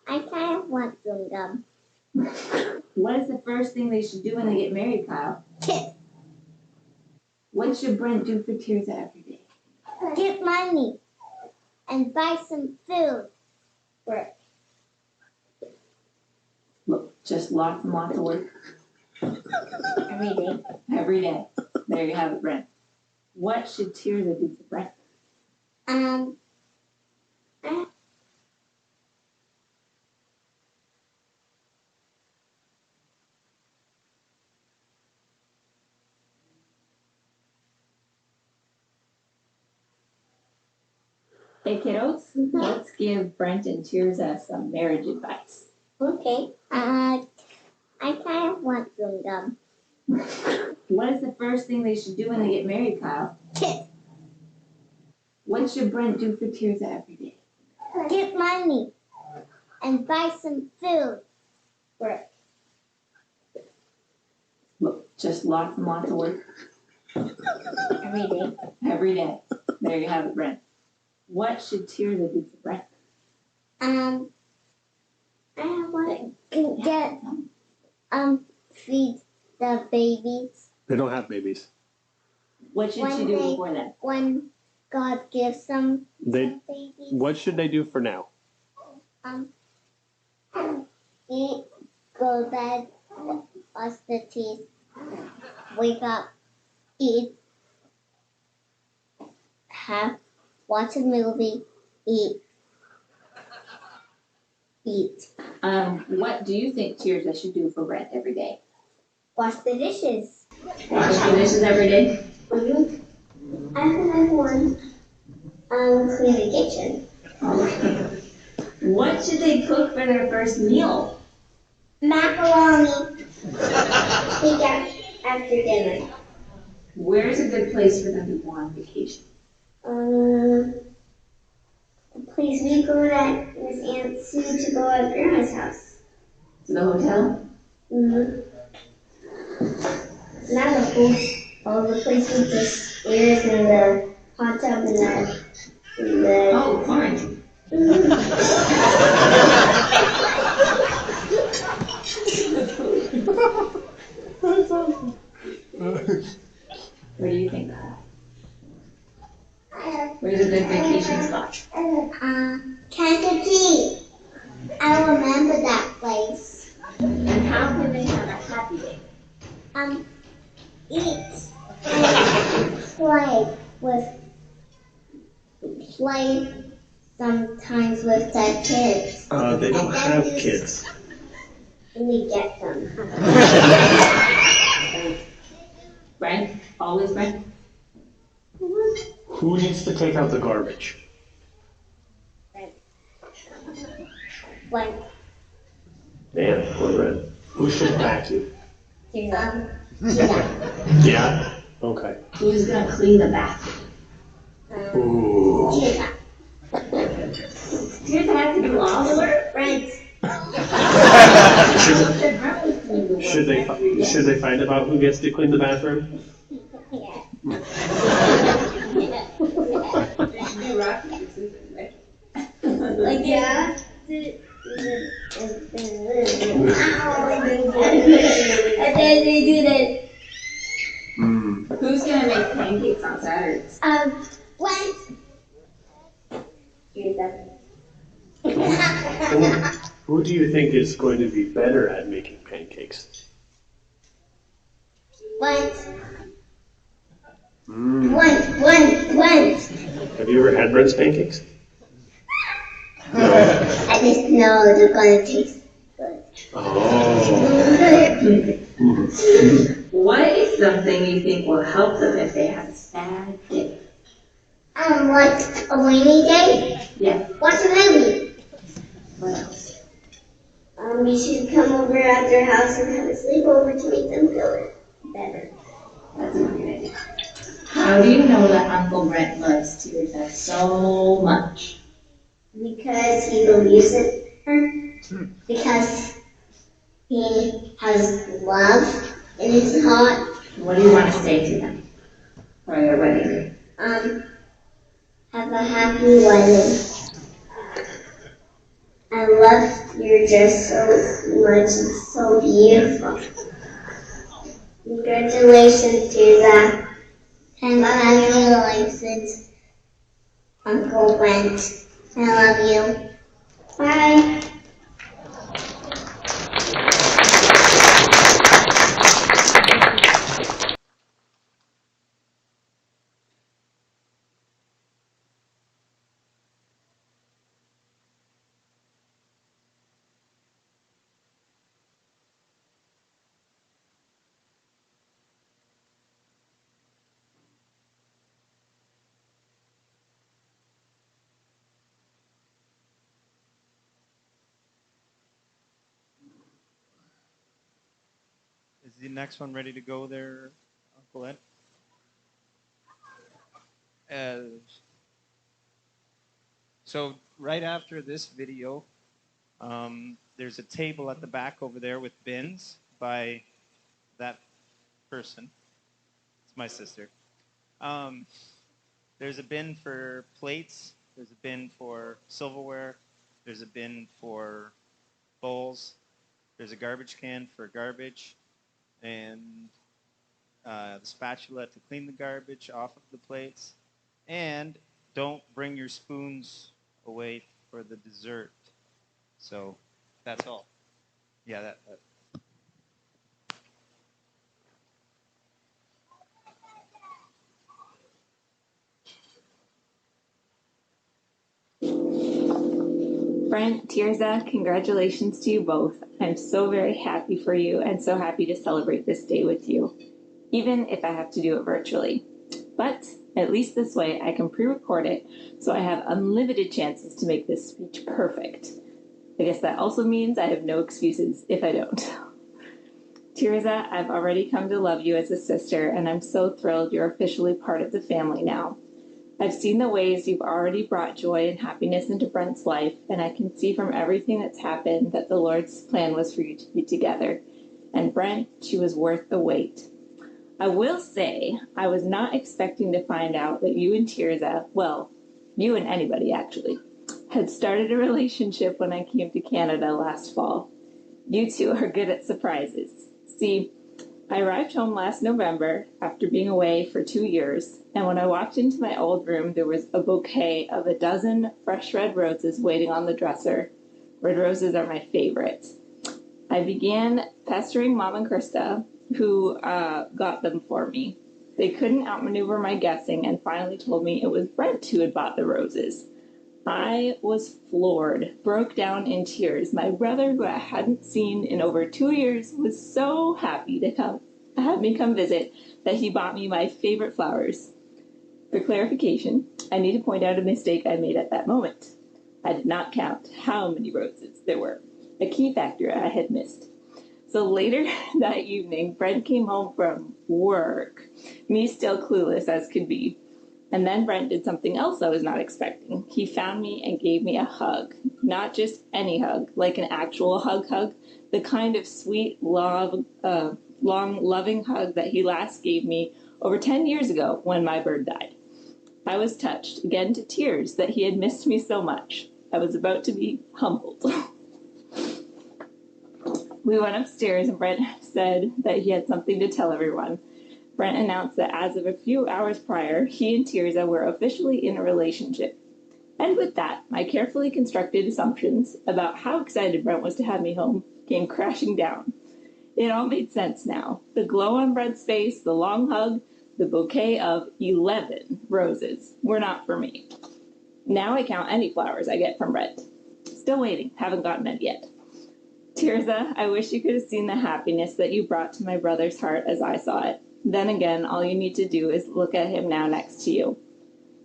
kind of want some gum. What is the first thing they should do when they get married, Kyle? Kiss. What should Brent do for Tirzah every day? Get money and buy some food for it. Look, just lots and lots of work. Every day. Every day. There you have it, Brent. What should Tirzah do for Brent? Hey kiddos, let's give Brent and Tirzah some marriage advice. Okay. I kind of want some gum. What is the first thing they should do when they get married, Kyle? Kiss. What should Brent do for Tirzah every day? Get money and buy some food. Work. Look, just lots and lots of work. Every day. Every day. There you have it, Brent. What should Tirzah do for Brent? I want to get feed the babies. They don't have babies. What should she do before that? When God gives them They. some babies. What should they do for now? Eat, go to bed, brush the teeth, wake up, eat, watch a movie, eat. What do you think Tirzah should do for Brent every day? Wash the dishes. Wash the dishes every day? Mm-hmm. After that one, clean the kitchen. Okay. What should they cook for their first meal? Macaroni. Take out after dinner. Where's a good place for them to go on vacation? Please, we go to Miss Aunt Sue to go at Grandma's house. To the hotel? Mm-hmm. Not the pool. Oh, the place with the stairs and the hot tub and the Oh, quarantine. That's awesome. What do you think? Where's a good vacation spot? Kankakee. I remember that place. And how can they have a happy day? Eat and play sometimes with the kids. They don't have kids. We get them. Brent? Always Brent? Who needs to take out the garbage? When Dan or Brent? Who should vacuum? yeah. Yeah? Okay. Who's gonna clean the bathroom? Ooh. Tirzah has to do all the work? Brent. Should they find out who gets to clean the bathroom? Yeah. Do rock, paper, scissors, right? Yeah. And then they do this. Who's gonna make pancakes on Saturdays? What? Who do you think is going to be better at making pancakes? What? What? Have you ever had Brent's pancakes? I just know they're gonna taste good. Oh. What is something you think will help them if they have a sad day? Like a rainy day? Yeah. Watch a movie. What else? You should come over at their house and have a sleepover to make them feel better. That's a good idea. How do you know that Uncle Brent loves Tirzah so much? Because he believes in her. Because he has love in his heart. What do you want to say to them for their wedding? Have a happy wedding. I love your dress so much. It's so beautiful. Congratulations, Tirzah. Congratulations, Uncle Brent. I love you. Bye. Is the next one ready to go there, Uncle Ed? So right after this video, there's a table at the back over there with bins by that person. It's my sister. There's a bin for plates. There's a bin for silverware. There's a bin for bowls. There's a garbage can for garbage. And the spatula to clean the garbage off of the plates. And don't bring your spoons away for the dessert. So that's all. Yeah, that. Brent, Tirzah, congratulations to you both. I'm so very happy for you and so happy to celebrate this day with you, even if I have to do it virtually. But at least this way I can pre-record it so I have unlimited chances to make this speech perfect. I guess that also means I have no excuses if I don't. Tirzah, I've already come to love you as a sister, and I'm so thrilled you're officially part of the family now. I've seen the ways you've already brought joy and happiness into Brent's life, and I can see from everything that's happened that the Lord's plan was for you to be together. And Brent, she was worth the wait. I will say, I was not expecting to find out that you and Tirzah, well, you and anybody actually, had started a relationship when I came to Canada last fall. You two are good at surprises. See, I arrived home last November after being away for 2 years, and when I walked into my old room, there was a bouquet of a dozen fresh red roses waiting on the dresser. Red roses are my favorite. I began pestering Mom and Krista, who got them for me. They couldn't outmaneuver my guessing and finally told me it was Brent who had bought the roses. I was floored, broke down in tears. My brother, who I hadn't seen in over 2 years, was so happy to have me come visit that he bought me my favorite flowers. For clarification, I need to point out a mistake I made at that moment. I did not count how many roses there were, a key factor I had missed. So later that evening, Brent came home from work, me still clueless as could be. And then Brent did something else I was not expecting. He found me and gave me a hug. Not just any hug, like an actual hug, the kind of sweet, long, loving hug that he last gave me over 10 years ago when my bird died. I was touched, again to tears, that he had missed me so much. I was about to be humbled. We went upstairs and Brent said that he had something to tell everyone. Brent announced that as of a few hours prior, he and Tirzah were officially in a relationship. And with that, my carefully constructed assumptions about how excited Brent was to have me home came crashing down. It all made sense now. The glow on Brent's face, the long hug, the bouquet of 11 roses were not for me. Now I count any flowers I get from Brent. Still waiting, haven't gotten it yet. Tirzah, I wish you could have seen the happiness that you brought to my brother's heart as I saw it. Then again, all you need to do is look at him now next to you.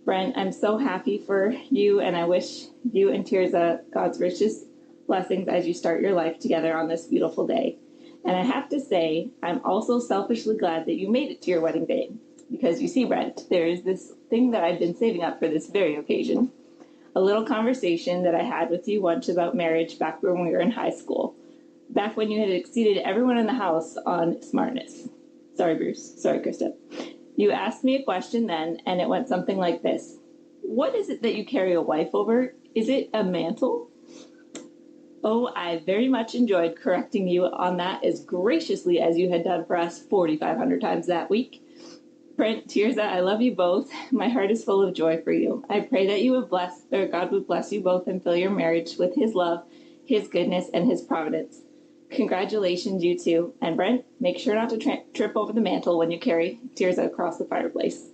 Brent, I'm so happy for you, and I wish you and Tirzah God's richest blessings as you start your life together on this beautiful day. And I have to say, I'm also selfishly glad that you made it to your wedding day. Because you see, Brent, there is this thing that I've been saving up for this very occasion. A little conversation that I had with you once about marriage back when we were in high school. Back when you had exceeded everyone in the house on smartness. Sorry, Bruce. Sorry, Krista. You asked me a question then, and it went something like this. What is it that you carry a wife over? Is it a mantle? Oh, I very much enjoyed correcting you on that as graciously as you had done for us 4,500 times that week. Brent, Tirzah, I love you both. My heart is full of joy for you. I pray that God would bless you both and fill your marriage with his love, his goodness, and his providence. Congratulations, you two. And Brent, make sure not to trip over the mantle when you carry Tirzah across the fireplace.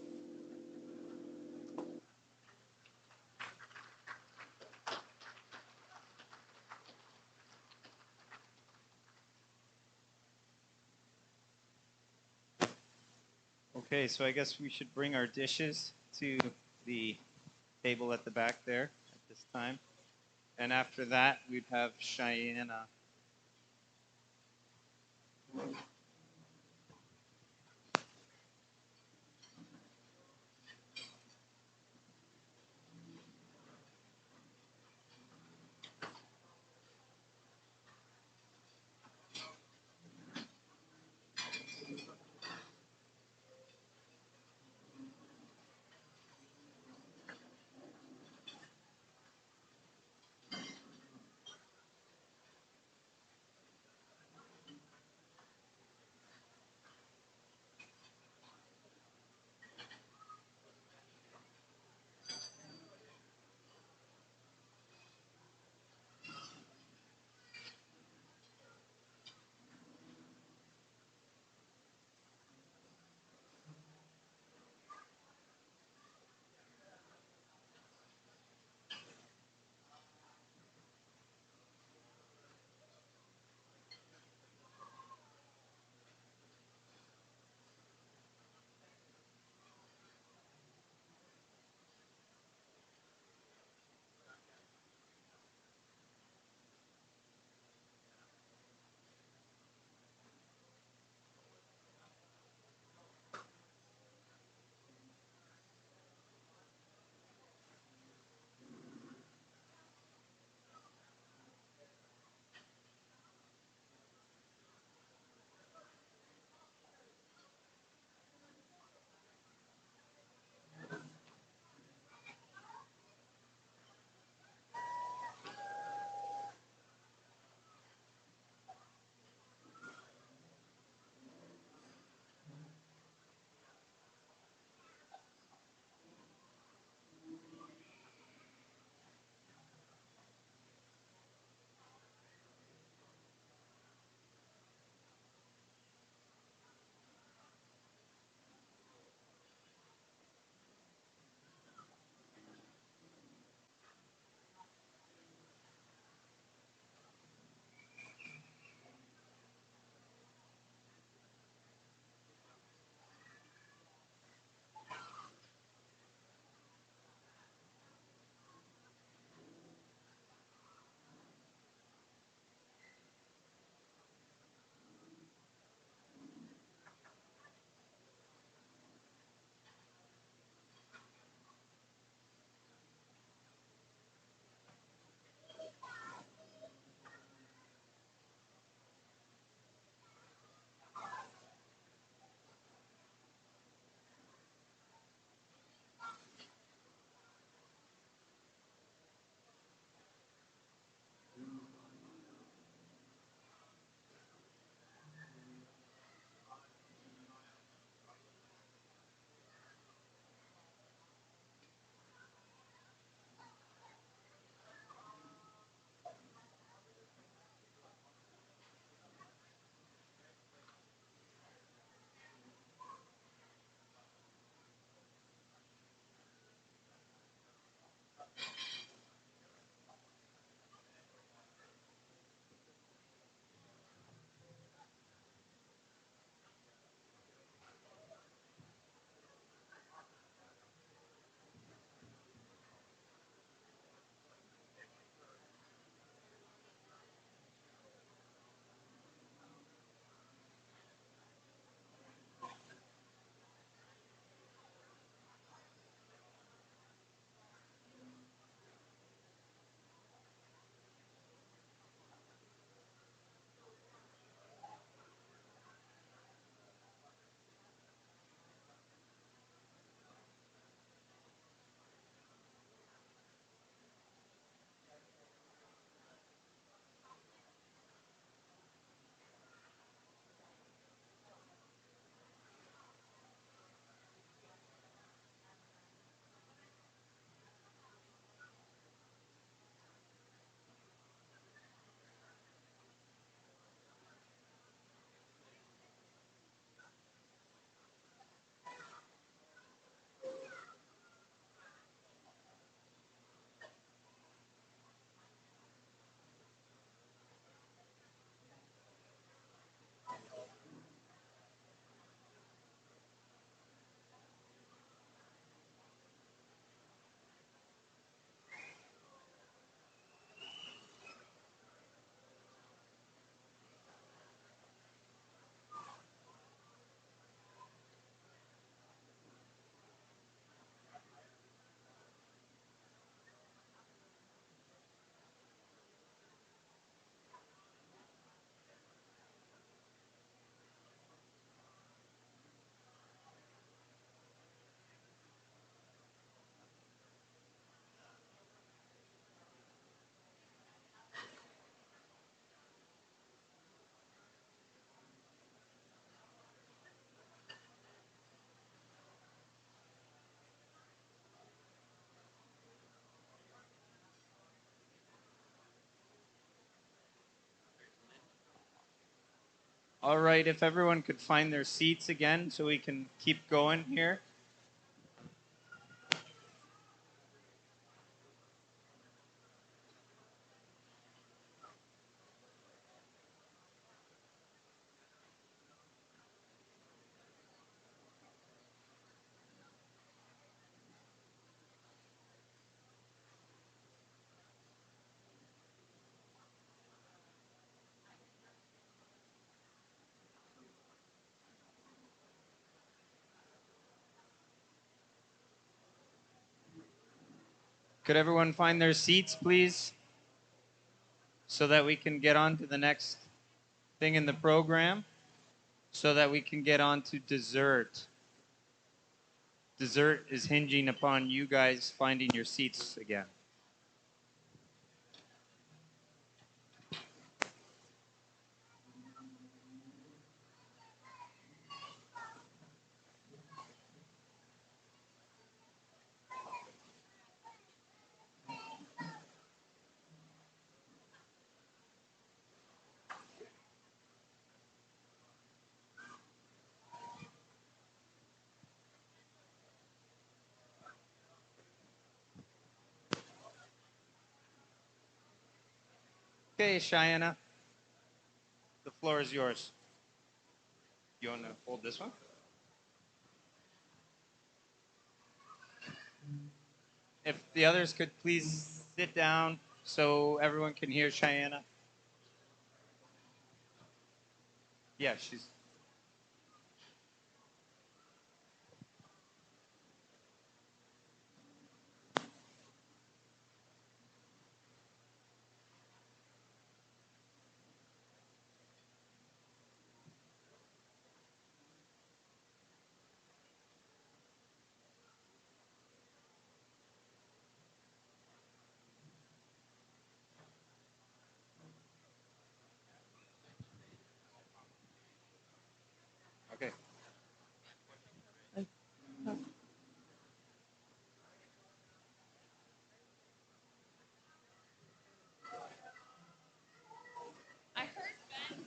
Okay, so I guess we should bring our dishes to the table at the back there at this time. And after that, we'd have Cheyenne All right, if everyone could find their seats again so we can keep going here. Could everyone find their seats, please? So that we can get on to the next thing in the program. So that we can get on to dessert. Dessert is hinging upon you guys finding your seats again. Okay, Cheyenne, the floor is yours. You want to hold this one? If the others could please sit down so everyone can hear Cheyenne. Yeah, she's. Okay. I heard Ben.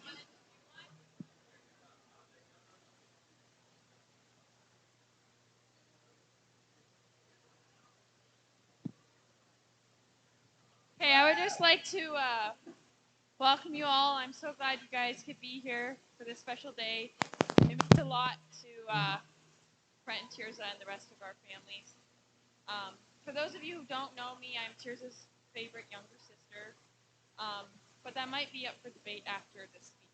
Hey, I would just like to welcome you all. I'm so glad you guys could be here for this special day. It means a lot to Brent and Tirzah and the rest of our families. For those of you who don't know me, I'm Tirzah's favorite younger sister, but that might be up for debate after the speeches.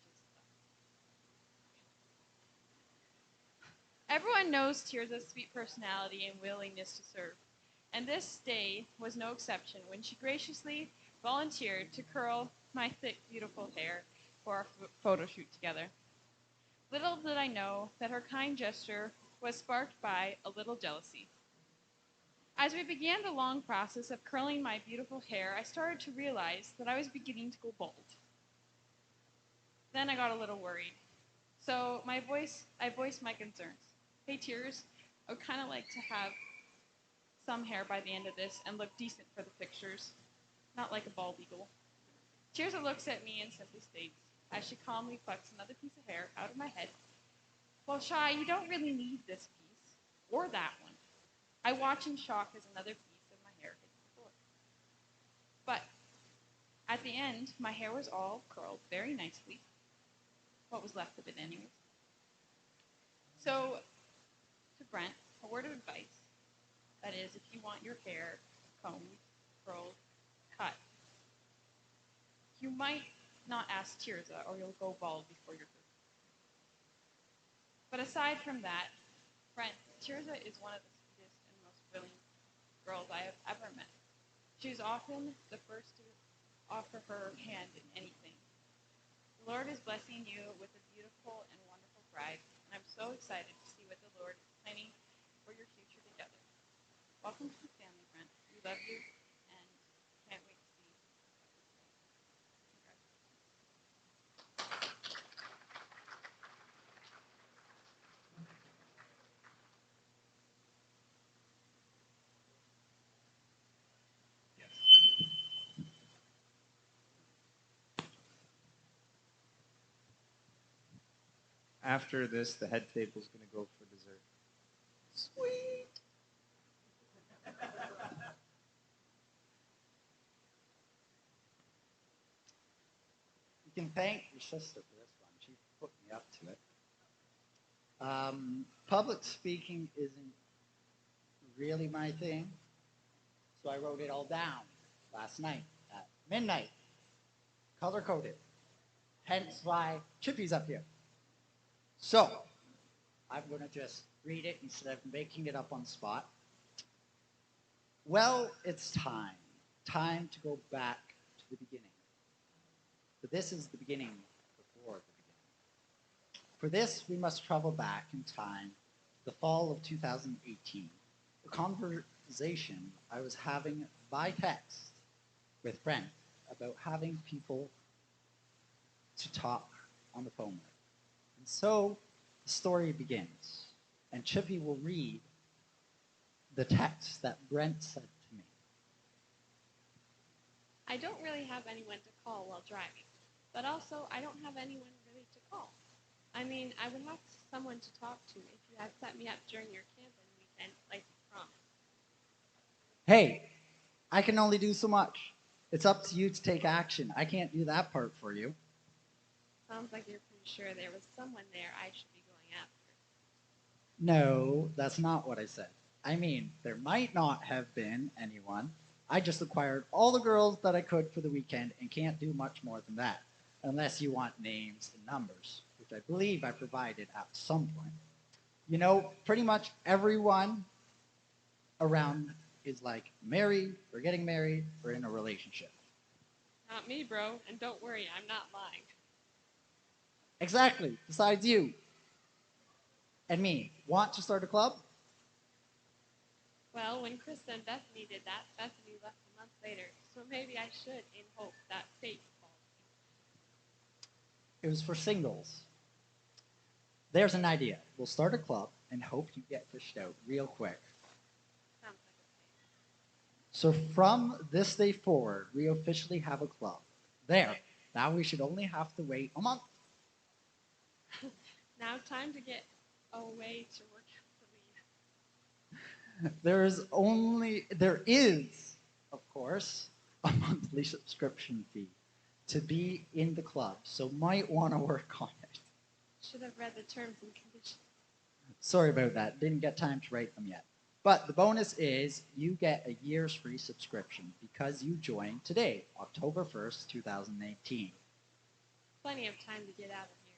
Everyone knows Tirzah's sweet personality and willingness to serve, and this day was no exception when she graciously volunteered to curl my thick, beautiful hair for our photo shoot together. Little did I know that her kind gesture was sparked by a little jealousy. As we began the long process of curling my beautiful hair, I started to realize that I was beginning to go bald. Then I got a little worried. So I voiced my concerns. Hey, Tears, I would kind of like to have some hair by the end of this and look decent for the pictures, not like a bald eagle. Tirzah looks at me and simply states, as she calmly plucks another piece of hair out of my head, "Well, Shy, you don't really need this piece, or that one." I watch in shock as another piece of my hair hits the floor. But at the end, my hair was all curled very nicely. What was left of it, anyways. So, to Brent, a word of advice. That is, if you want your hair combed, curled, cut, you might not ask Tirzah or you'll go bald before you're 30. But aside from that, Brent, Tirzah is one of the sweetest and most willing girls I have ever met. She's often the first to offer her hand in anything. The Lord is blessing you with a beautiful and wonderful bride, and I'm so excited to see what the Lord is planning for your future together. Welcome to the family, Brent. We love you and can't wait to see you. After this, the head table's going to go for dessert. Sweet. You can thank your sister for this one. She put me up to it. Public speaking isn't really my thing, so I wrote it all down last night at midnight, color coded. Hence why Chippy's up here. So, I'm going to just read it instead of making it up on the spot. Well, it's time. Time to go back to the beginning. But this is the beginning before the beginning. For this, we must travel back in time to the fall of 2018. A conversation I was having by text with Brent about having people to talk on the phone with. And so the story begins, and Chippy will read the text that Brent said to me. I don't really have anyone to call while driving, but also I don't have anyone really to call. I mean, I would have someone to talk to if you had set me up during your camping weekend like you promised. Hey, I can only do so much. It's up to you to take action. I can't do that part for you. Sounds like you're pretty sure there was someone there I should be going after. No, that's not what I said. I mean, there might not have been anyone. I just acquired all the girls that I could for the weekend and can't do much more than that, unless you want names and numbers, which I believe I provided at some point. You know, pretty much everyone around is like married, or getting married, or in a relationship. Not me, bro, and don't worry, I'm not lying. Exactly, besides you. And me, want to start a club? Well, when Krista and Bethany did that, Bethany left a month later, so maybe I should in hope that fate falls. It was for singles. There's an idea. We'll start a club and hope you get fished out real quick. Sounds like a So from this day forward, we officially have a club. There. Now we should only have to wait a month. plan. Now time to get away to work out the lead. There is, of course, a monthly subscription fee to be in the club. So might want to work on it. Should have read the terms and conditions. Sorry about that. Didn't get time to write them yet. But the bonus is you get a year's free subscription because you joined today, October 1st, 2018. Plenty of time to get out of here.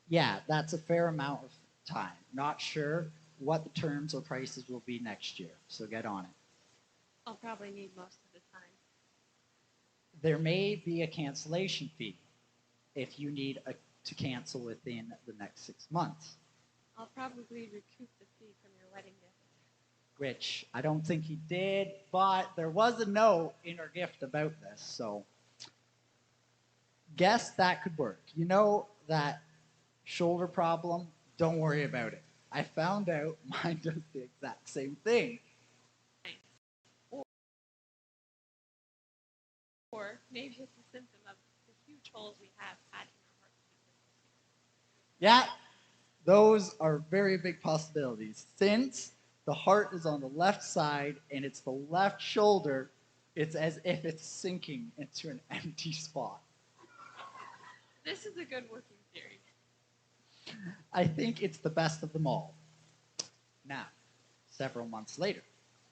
Yeah, that's a fair amount of time. Not sure what the terms or prices will be next year, so get on it. I'll probably need most of the time. There may be a cancellation fee if you need to cancel within the next 6 months, I'll probably recoup the fee from your wedding gift. which I don't think he did, but there was a note in our gift about this, so guess that could work. You know that shoulder problem? Don't worry about it. I found out mine does the exact same thing. Or maybe it's a symptom of the huge holes we have had in our hearts. Yeah, those are very big possibilities. Since the heart is on the left side and it's the left shoulder, it's as if it's sinking into an empty spot. This is a good working theory. I think it's the best of them all. Now, several months later.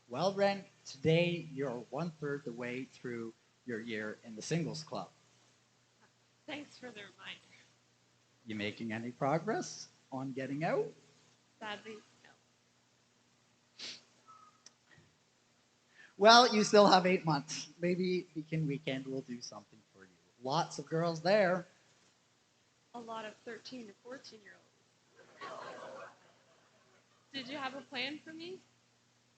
Well, Brent, today you're 1/3 the way through your year in the singles club. Thanks for the reminder. You making any progress on getting out? Sadly, no. Well, you still have 8 months. Maybe weekend will do something for you. Lots of girls there. A lot of 13 to 14-year-olds. Did you have a plan for me?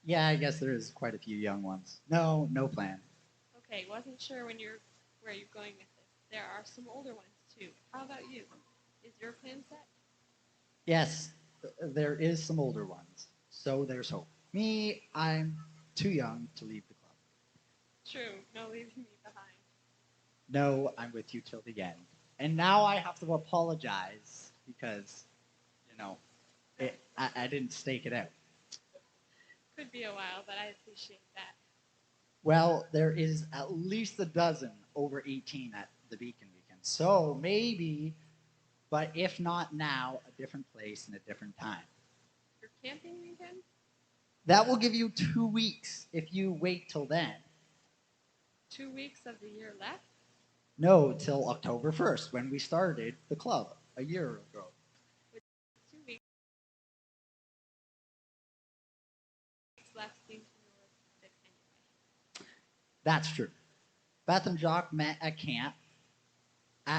Yeah, I guess there is quite a few young ones. No plan. Okay, wasn't sure where you're going with this. There are some older ones too. How about you? Is your plan set? Yes, there is some older ones. So there's hope. Me, I'm too young to leave the club. True, no leaving me behind. No, I'm with you till the end. And now I have to apologize because, you know, I didn't stake it out. Could be a while, but I appreciate that. Well, there is at least a dozen over 18 at the Beacon weekend. So maybe, but if not now, a different place and a different time. Your camping weekend? That will give you 2 weeks if you wait till then. 2 weeks of the year left? No, till October 1st, when we started the club a year ago. 2 weeks left seems more fit anyway. That's true. Beth and Jock met at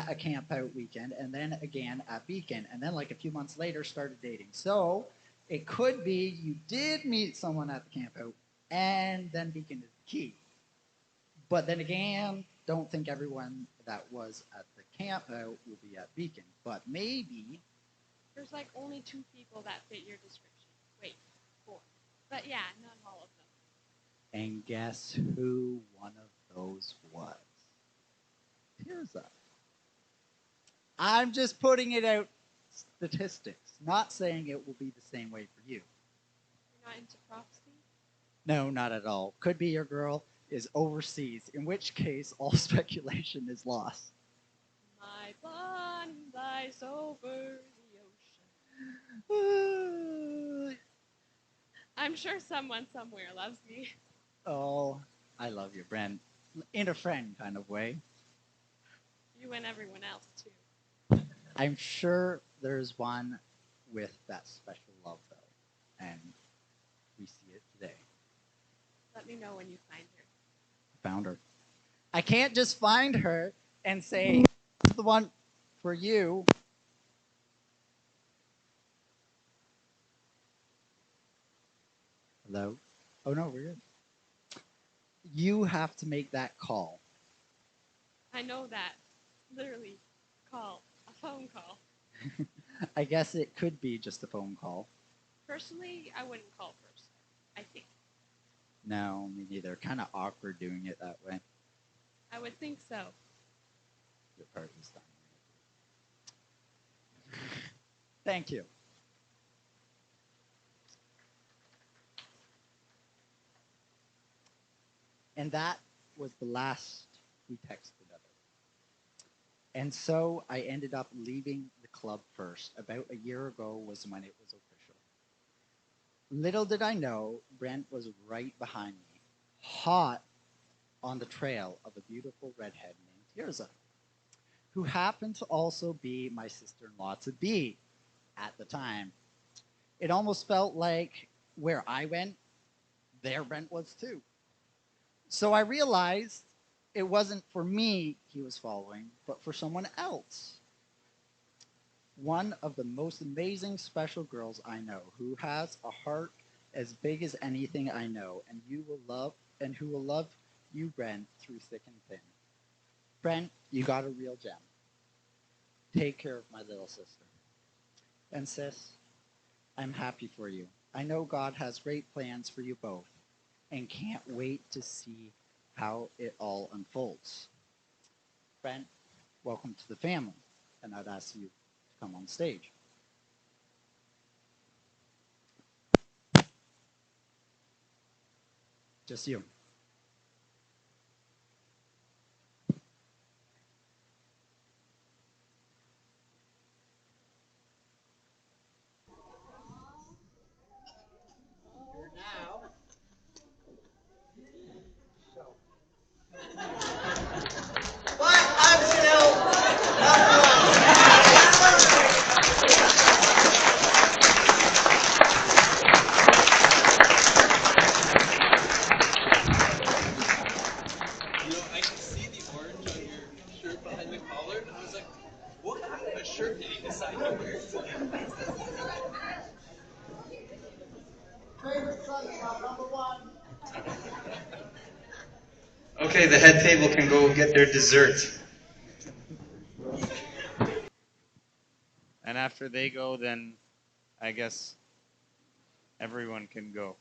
a camp out weekend, and then again at Beacon, and then like a few months later started dating. So it could be you did meet someone at the camp out, and then Beacon is the key. But then again, don't think everyone that was at the camp out will be at Beacon. But maybe. There's like only 2 people that fit your description. Wait, 4. But yeah, not all of them. And guess who one of those was? Tirzah. I'm just putting it out statistics, not saying it will be the same way for you. You're not into prophecy? No, not at all. Could be your girl is overseas, in which case all speculation is lost. My bunny lies over the ocean. I'm sure someone somewhere loves me. Oh, I love you, Brent. In a friend kind of way. You and everyone else, too. I'm sure there's one with that special love, though, and we see it today. Let me know when you find her. Found her. I can't just find her and say, "This is the one for you." Hello? Oh, no, we're good. You have to make that call. I know that. Literally, call. A phone call. I guess it could be just a phone call. Personally, I wouldn't call first. I think. No, me neither. Kind of awkward doing it that way. I would think so. Your part is done. Thank you. And that was the last we texted of it. And so I ended up leaving the club first. About a year ago was when it was official. Little did I know, Brent was right behind me, hot on the trail of a beautiful redhead named Tirzah, who happened to also be my sister-in-law to be at the time. It almost felt like where I went, there Brent was too. So I realized it wasn't for me he was following, but for someone else. One of the most amazing special girls I know, who has a heart as big as anything I know, and who will love you, Brent, through thick and thin. Brent, you got a real gem. Take care of my little sister. And sis, I'm happy for you. I know God has great plans for you both, and can't wait to see how it all unfolds. Brent, welcome to the family, and I'd ask you to come on stage. Just you. I can see the orange on your shirt behind the collar, and I was like, what kind of a shirt did he decide to wear today? Favorite son, number one. Okay, the head table can go get their dessert. And after they go, then I guess everyone can go.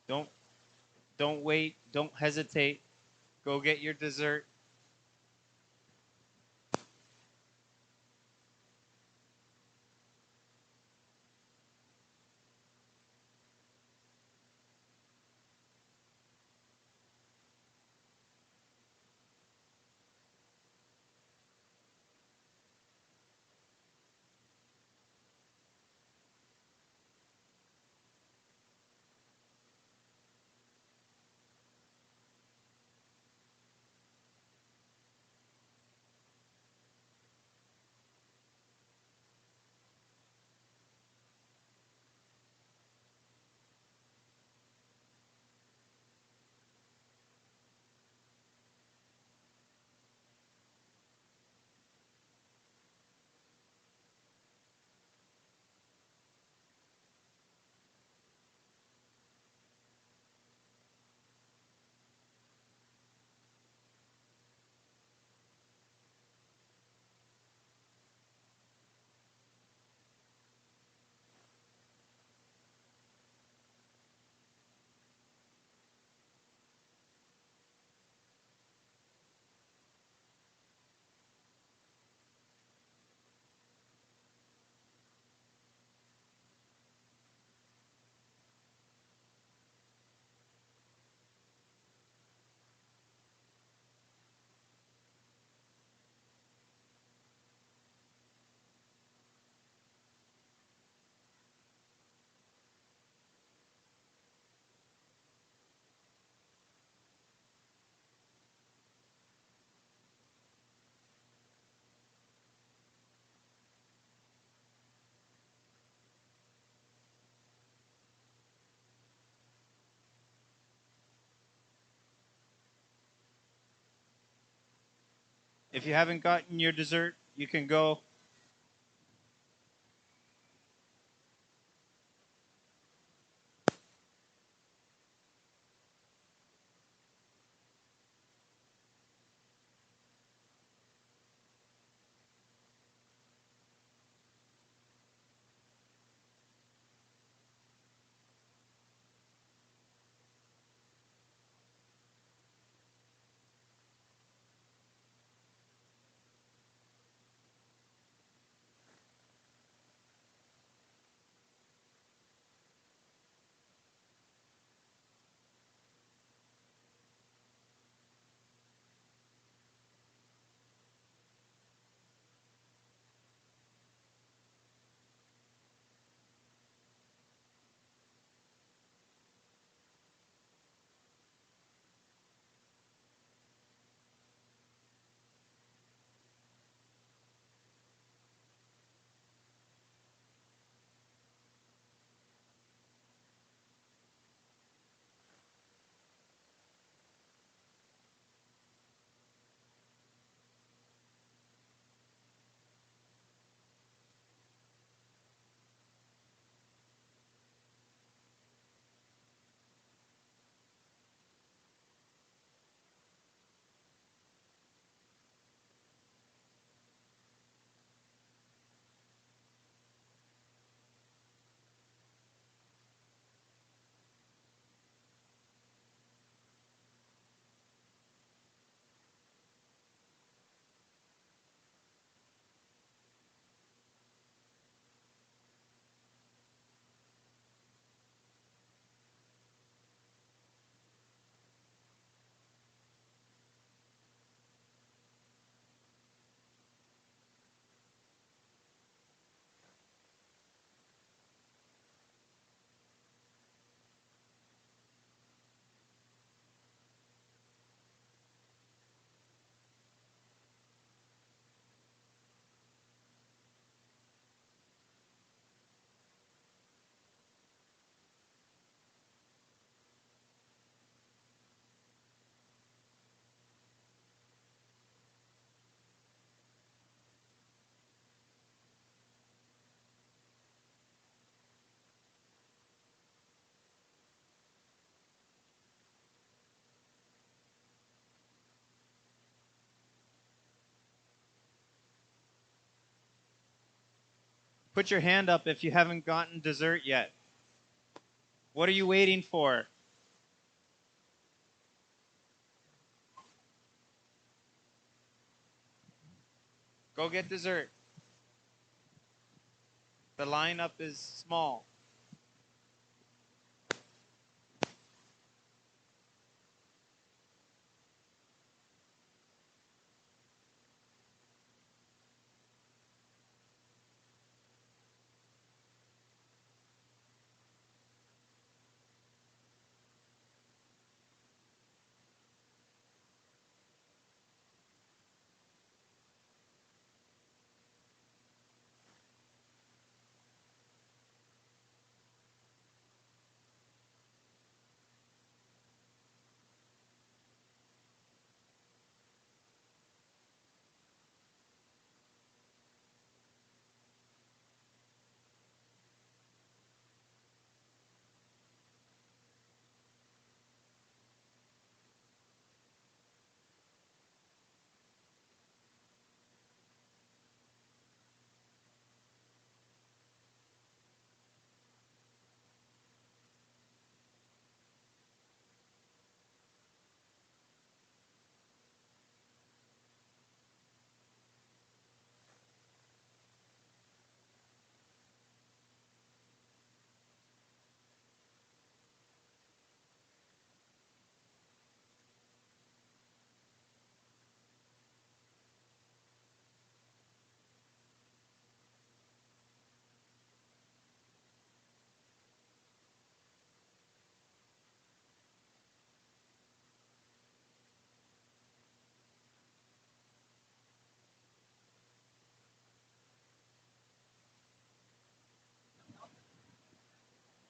Don't don't wait. Don't hesitate. Go get your dessert. If you haven't gotten your dessert, you can go. Put your hand up if you haven't gotten dessert yet. What are you waiting for? Go get dessert. The lineup is small.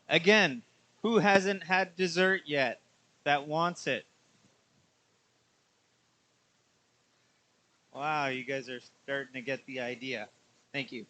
Again, who hasn't had dessert yet that wants it? Wow, you guys are starting to get the idea. Thank you.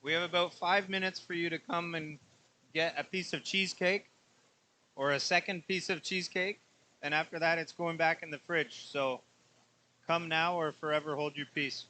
We have about 5 minutes for you to come and get a piece of cheesecake or a second piece of cheesecake. And after that, it's going back in the fridge. So come now or forever hold your peace.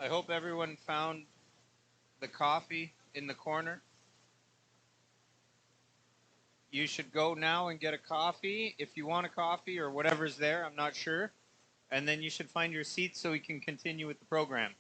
I hope everyone found the coffee in the corner. You should go now and get a coffee if you want a coffee or whatever's there. I'm not sure. And then you should find your seat so we can continue with the program.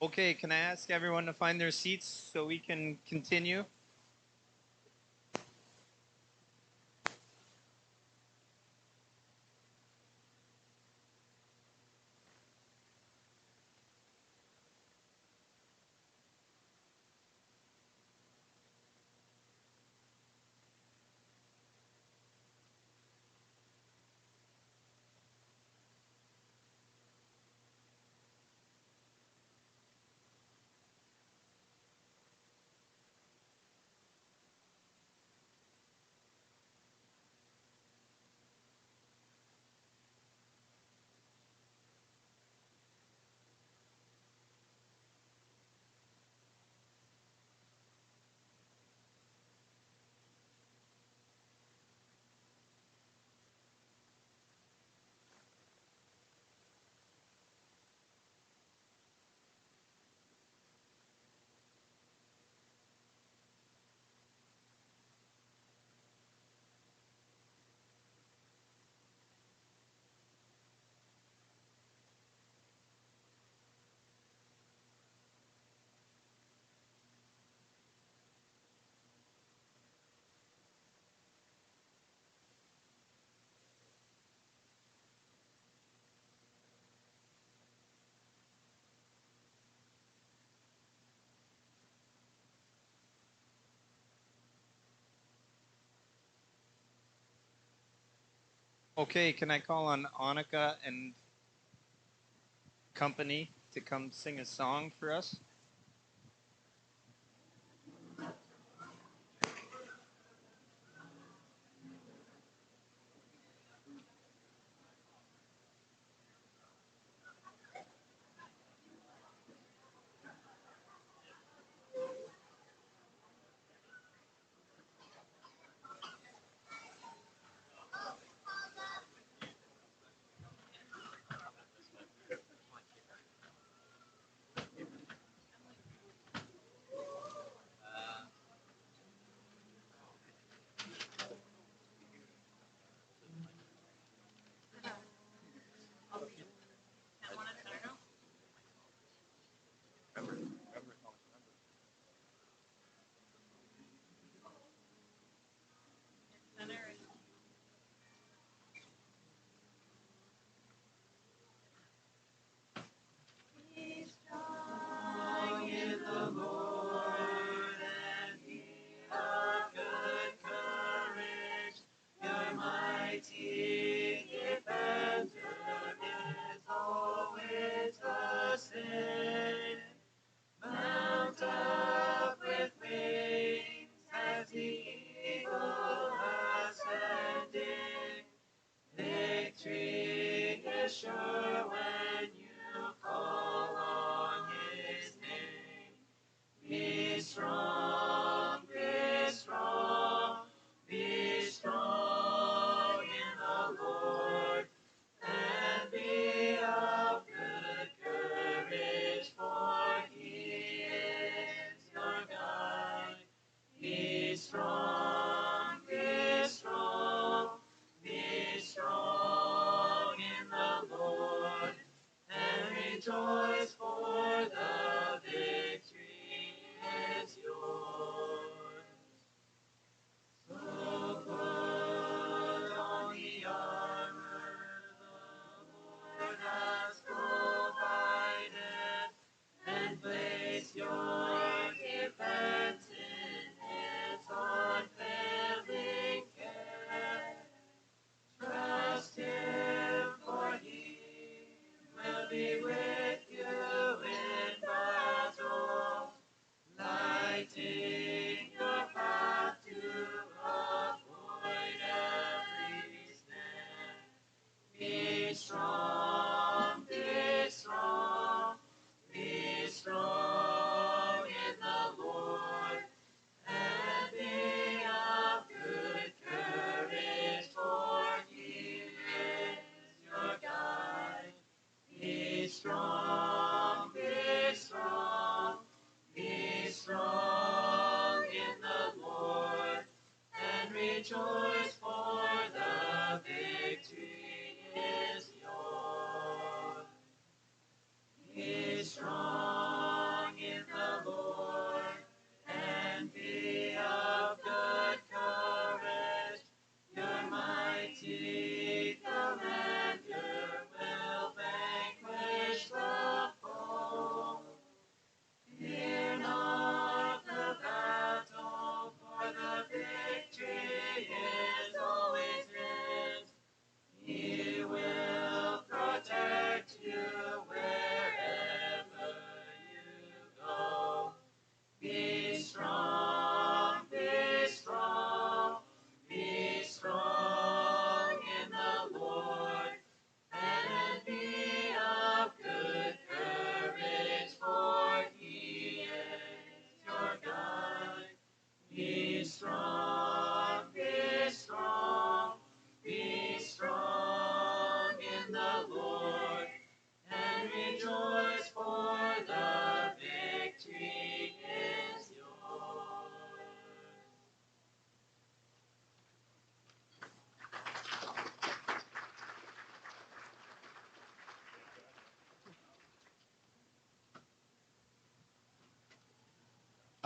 Okay, can I ask everyone to find their seats so we can continue? Okay, can I call on Annika and company to come sing a song for us?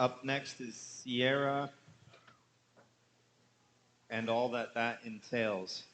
Up next is Sierra and all that that entails.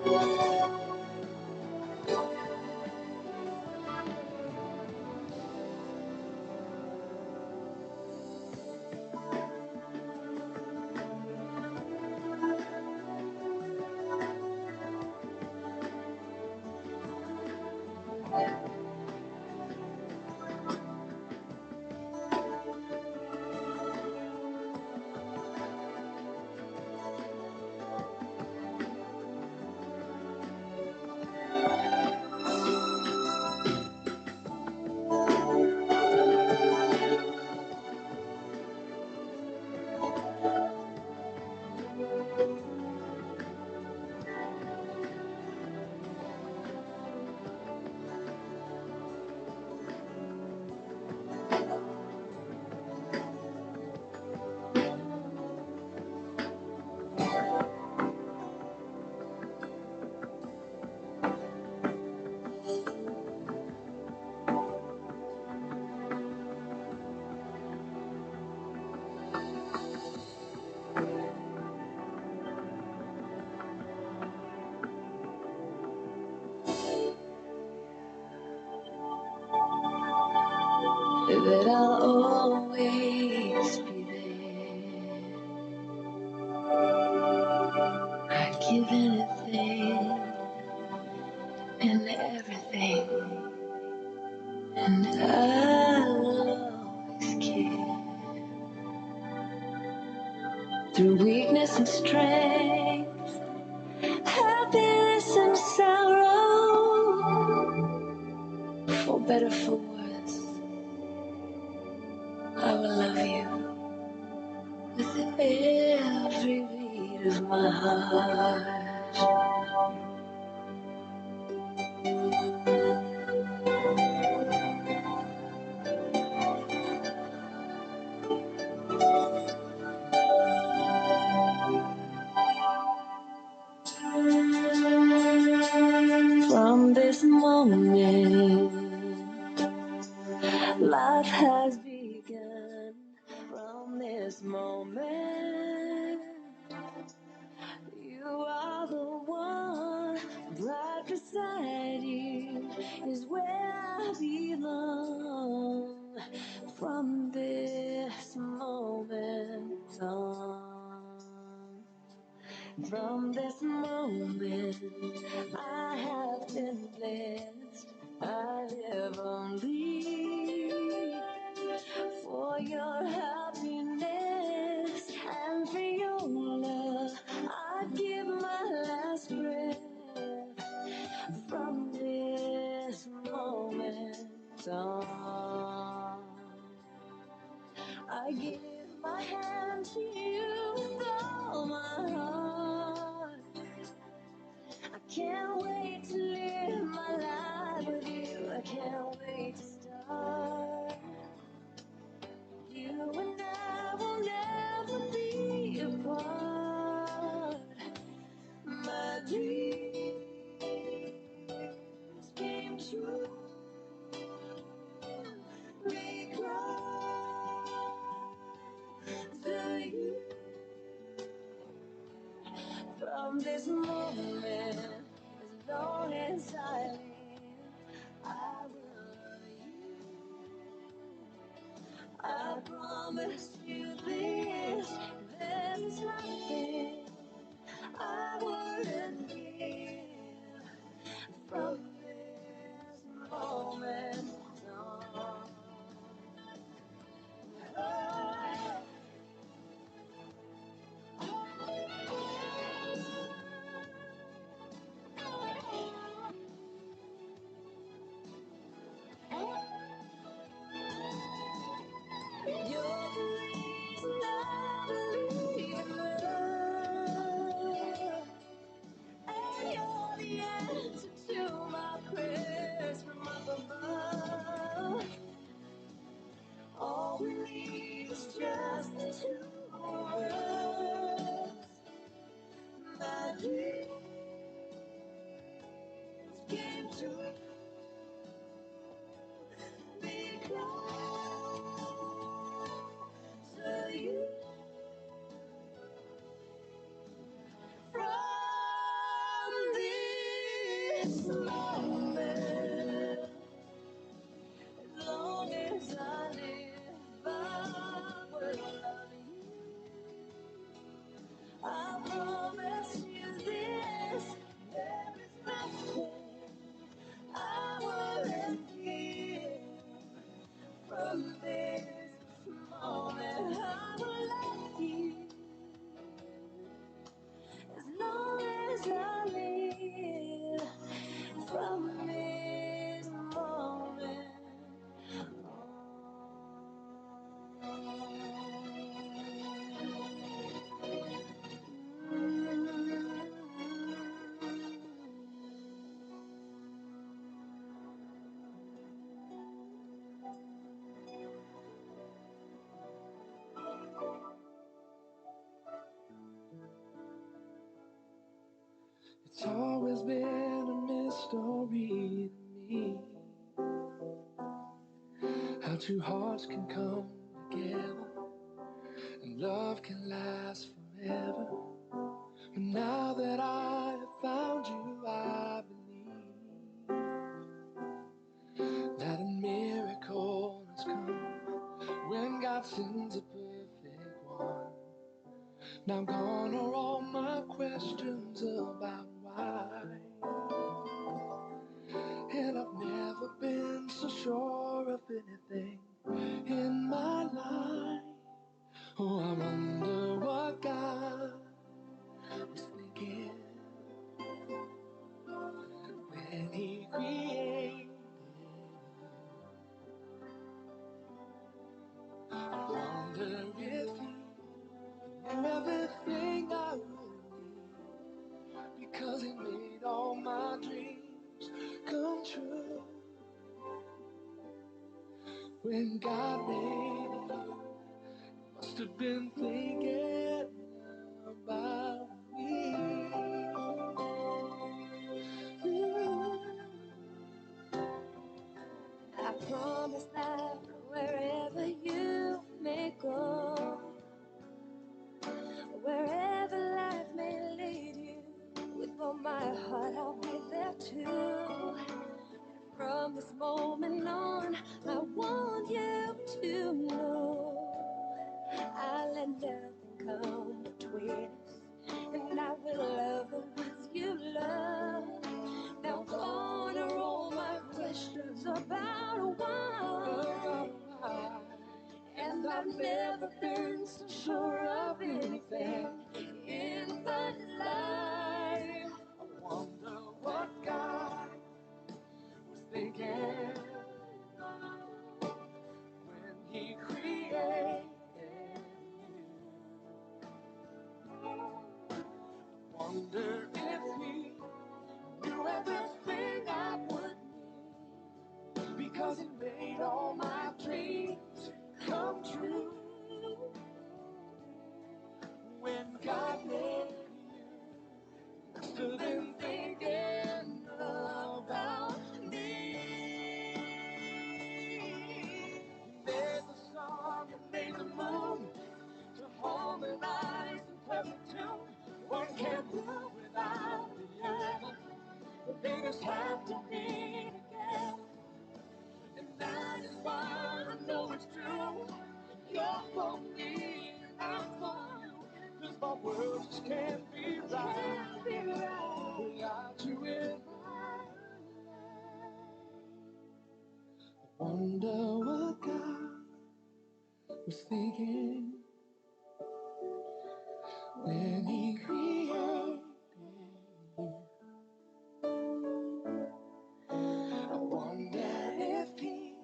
That I'll always be there. I'd give anything and everything, and I'll always care. Through weakness and strength, happiness and sorrow, for better, for worse, I will love you with every beat of my heart. From this moment, life has begun. From this moment, you are the one. Right beside you is where I belong. From this moment on, from this moment, I have been blessed. I live only for your happiness and for your love. I give my last breath. From this moment on, I give my hand to you with all my heart. I can't wait to live my life with you. I can't wait to start. You and I will never be apart. My dreams came true because of you. From this moment, as long as I live, I will love you. I promise you this, there's nothing I wouldn't give. From this moment on. You're the reason I believe in love, and you're the answer to my prayers from up above. All we need is just the two of us. My dreams came true because of you. From this It's always been a mystery to me how two hearts can come together and love can last forever. But now that I have found you, I believe that a miracle has come when God sends a perfect one. Now gone are all my questions about why, and I've never been so sure of anything in my life. Oh, I wonder what God was thinking when He created. I wonder if He knew everything I would need, because He made all my dreams come true. When God made you, He must have been thinking about me. I promise that wherever you may go, wherever life may lead you, with all my heart I'll be there too. From this moment on, I want you to know I'll let nothing come between us, and I will love the ones you love. Now gone are all my questions about why, and I've never been so sure of anything in my life. I wonder what God was thinking when He created you. I wonder if He knew everything I would need, because He made all my dreams come true. When God made you, must have been thinking about me. He made the sun and made the moon to harmonize in perfect tune. One can't move without the other. They just have to be together. And that is why I know it's true. You're for me and I'm for you. 'Cause my world just can't be right without you in my life. I wonder what God was thinking when He created you. I wonder if He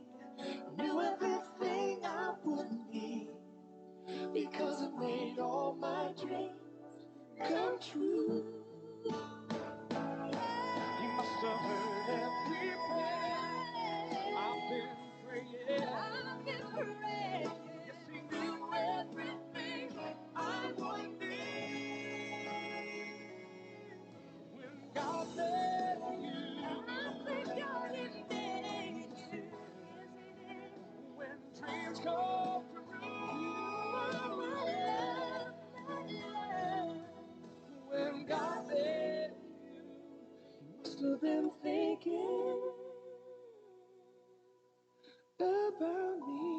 knew everything I would need, because it made all my dreams come true. He must have heard every prayer I've been praying. Yes, He knew everything I would need. When God made you, I think God made you. When dreams come true, my love. When God made you, must have been thinking about me.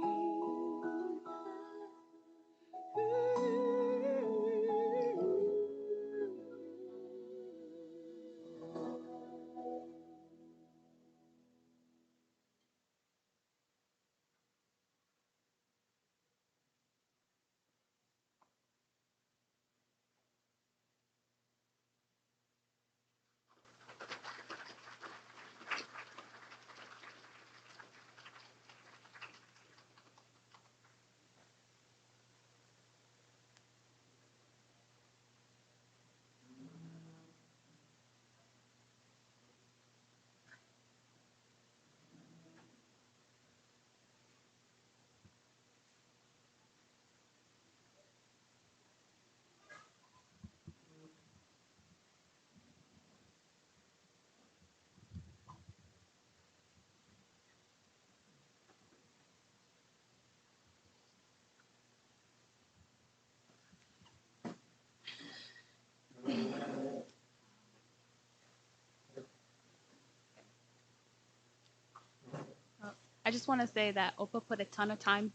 I just want to say that Opa put a ton of time.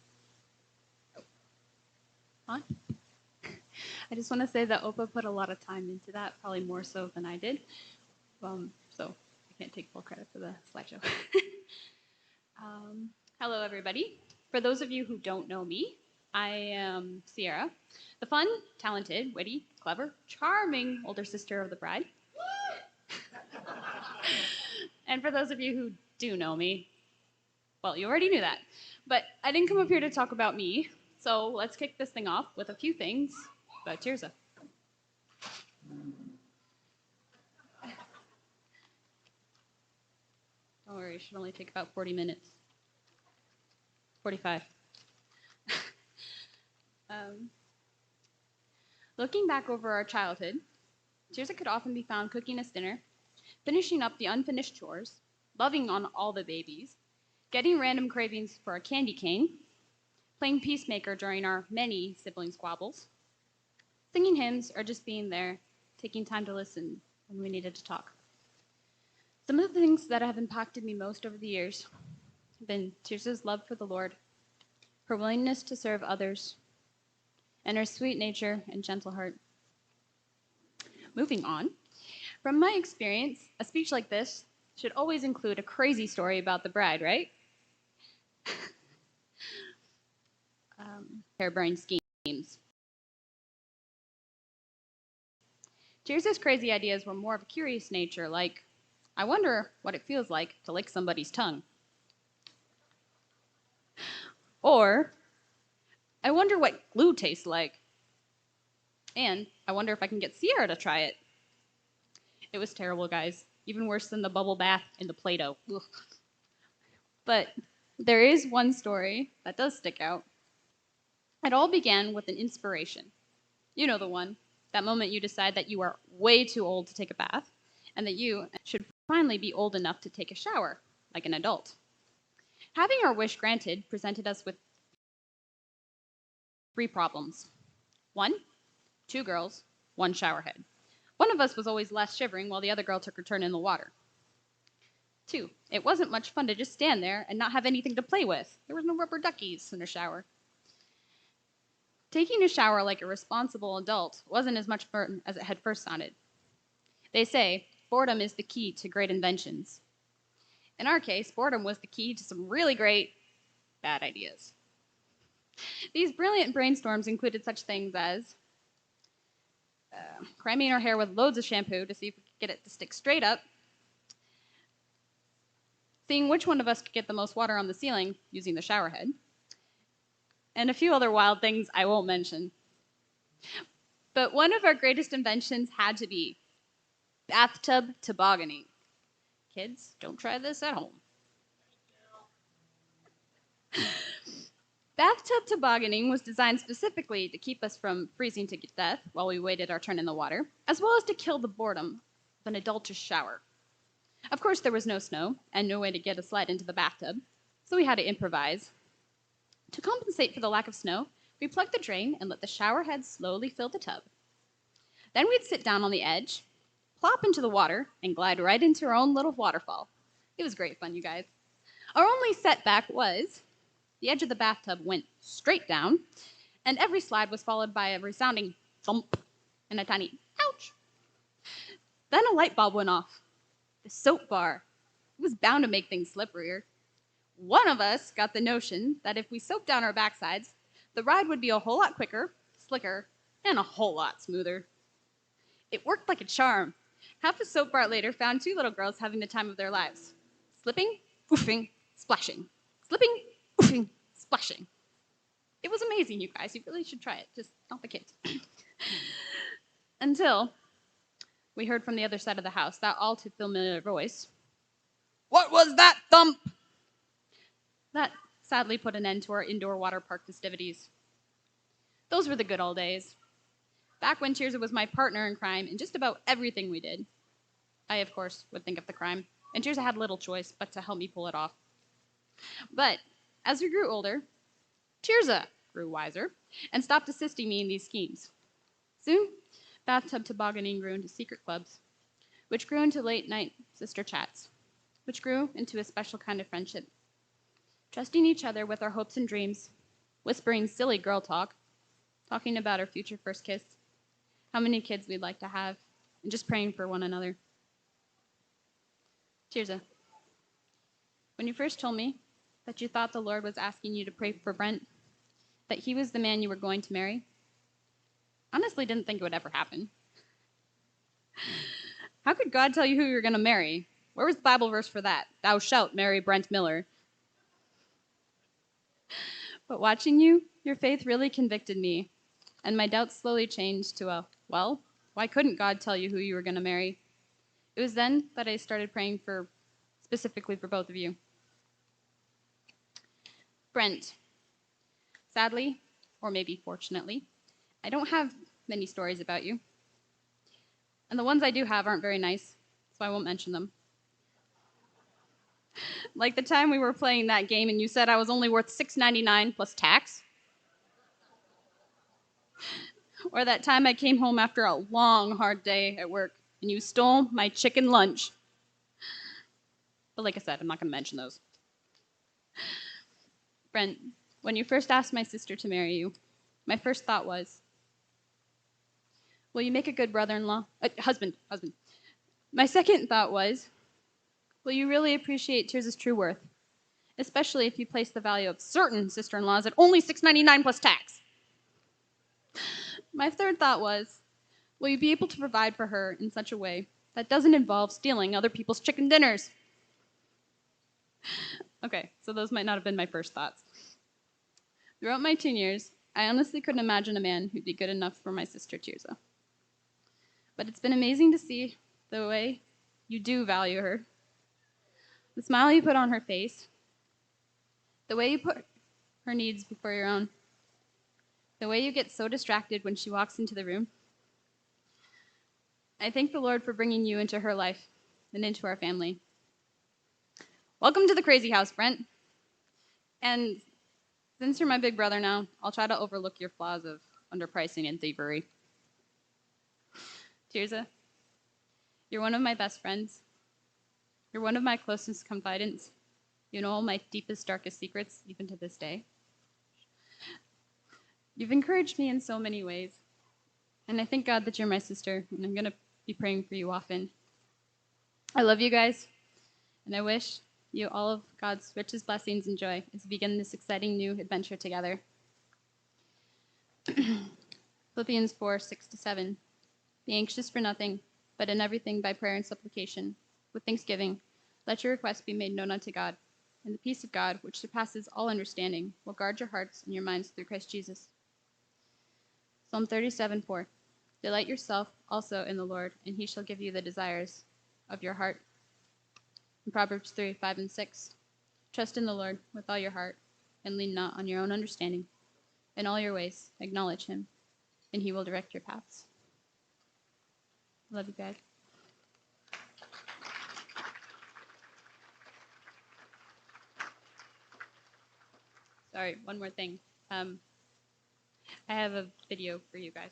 Huh? I just want to say that Opa put a lot of time into that, probably more so than I did. So I can't take full credit for the slideshow. Hello, everybody. For those of you who don't know me, I am Sierra, the fun, talented, witty, clever, charming older sister of the bride. And for those of you who do know me, well, you already knew that. But I didn't come up here to talk about me, so let's kick this thing off with a few things about Tirzah. Don't worry, it should only take about 40 minutes. 45. Looking back over our childhood, Tirzah could often be found cooking us dinner, finishing up the unfinished chores, loving on all the babies, getting random cravings for a candy cane, playing peacemaker during our many sibling squabbles, singing hymns, or just being there, taking time to listen when we needed to talk. Some of the things that have impacted me most over the years have been Tirzah's love for the Lord, her willingness to serve others, and her sweet nature and gentle heart. Moving on, from my experience, a speech like this should always include a crazy story about the bride, right? Harebrained schemes. Tirzah's crazy ideas were more of a curious nature, like, I wonder what it feels like to lick somebody's tongue. Or, I wonder what glue tastes like. And I wonder if I can get Sierra to try it. It was terrible, guys. Even worse than the bubble bath in the Play-Doh. Ugh. But there is one story that does stick out. It all began with an inspiration. You know the one. That moment you decide that you are way too old to take a bath, and that you should finally be old enough to take a shower, like an adult. Having our wish granted presented us with 3 problems. 1, 2 girls, 1 showerhead. One of us was always left shivering while the other girl took her turn in the water. 2, it wasn't much fun to just stand there and not have anything to play with. There was no rubber duckies in a shower. Taking a shower like a responsible adult wasn't as much fun as it had first sounded. They say boredom is the key to great inventions. In our case, boredom was the key to some really great bad ideas. These brilliant brainstorms included such things as cramming our hair with loads of shampoo to see if we could get it to stick straight up, seeing which one of us could get the most water on the ceiling using the shower head, and a few other wild things I won't mention. But one of our greatest inventions had to be bathtub tobogganing. Kids, don't try this at home. Bathtub tobogganing was designed specifically to keep us from freezing to death while we waited our turn in the water, as well as to kill the boredom of an adultish shower. Of course, there was no snow and no way to get a slide into the bathtub, so we had to improvise. To compensate for the lack of snow, we plugged the drain and let the shower head slowly fill the tub. Then we'd sit down on the edge, plop into the water, and glide right into our own little waterfall. It was great fun, you guys. Our only setback was the edge of the bathtub went straight down, and every slide was followed by a resounding thump and a tiny ouch. Then a light bulb went off. The soap bar. It was bound to make things slipperier. One of us got the notion that if we soaped down our backsides, the ride would be a whole lot quicker, slicker, and a whole lot smoother. It worked like a charm. Half a soap bar later found 2 little girls having the time of their lives. Slipping, oofing, splashing. Slipping, oofing, splashing. It was amazing, you guys. You really should try it. Just not the kids. Until we heard from the other side of the house that all too familiar voice. What was that thump? That sadly put an end to our indoor water park festivities. Those were the good old days. Back when Tirzah was my partner in crime in just about everything we did. I, of course, would think of the crime, and Tirzah had little choice but to help me pull it off. But as we grew older, Tirzah grew wiser and stopped assisting me in these schemes. Soon, bathtub tobogganing grew into secret clubs, which grew into late-night sister chats, which grew into a special kind of friendship. trusting each other with our hopes and dreams, whispering silly girl talk, talking about our future first kiss, how many kids we'd like to have, and just praying for one another. Tirzah, when you first told me that you thought the Lord was asking you to pray for Brent, that he was the man you were going to marry, I honestly didn't think it would ever happen. How could God tell you who you're going to marry? Where was the Bible verse for that? Thou shalt marry Brent Miller. But watching you, your faith really convicted me, and my doubts slowly changed to well, why couldn't God tell you who you were going to marry? It was then that I started praying specifically for both of you. Brent, sadly, or maybe fortunately, I don't have many stories about you. And the ones I do have aren't very nice, so I won't mention them. Like the time we were playing that game and you said I was only worth $6.99 plus tax. Or that time I came home after a long, hard day at work and you stole my chicken lunch. But like I said, I'm not going to mention those. Brent, when you first asked my sister to marry you, my first thought was, will you make a good brother-in-law? Husband. My second thought was, will you really appreciate Tirzah's true worth? Especially if you place the value of certain sister-in-laws at only $6.99 plus tax. My third thought was, will you be able to provide for her in such a way that doesn't involve stealing other people's chicken dinners? Okay, so those might not have been my first thoughts. Throughout my teen years, I honestly couldn't imagine a man who'd be good enough for my sister Tirzah. But it's been amazing to see the way you do value her, the smile you put on her face, the way you put her needs before your own, the way you get so distracted when she walks into the room. I thank the Lord for bringing you into her life and into our family. Welcome to the crazy house, Brent. And since you're my big brother now, I'll try to overlook your flaws of underpricing and thievery. Tirzah, you're one of my best friends. You're one of my closest confidants. You know all my deepest, darkest secrets, even to this day. You've encouraged me in so many ways. And I thank God that you're my sister, and I'm going to be praying for you often. I love you guys, and I wish you all of God's richest blessings and joy as we begin this exciting new adventure together. Philippians 4:6-7. Be anxious for nothing, but in everything by prayer and supplication, with thanksgiving, let your requests be made known unto God, and the peace of God, which surpasses all understanding, will guard your hearts and your minds through Christ Jesus. Psalm 37:4. Delight yourself also in the Lord, and he shall give you the desires of your heart. And Proverbs 3:5-6. Trust in the Lord with all your heart, and lean not on your own understanding. In all your ways, acknowledge him, and he will direct your paths. Love you guys. Sorry, one more thing. I have a video for you guys.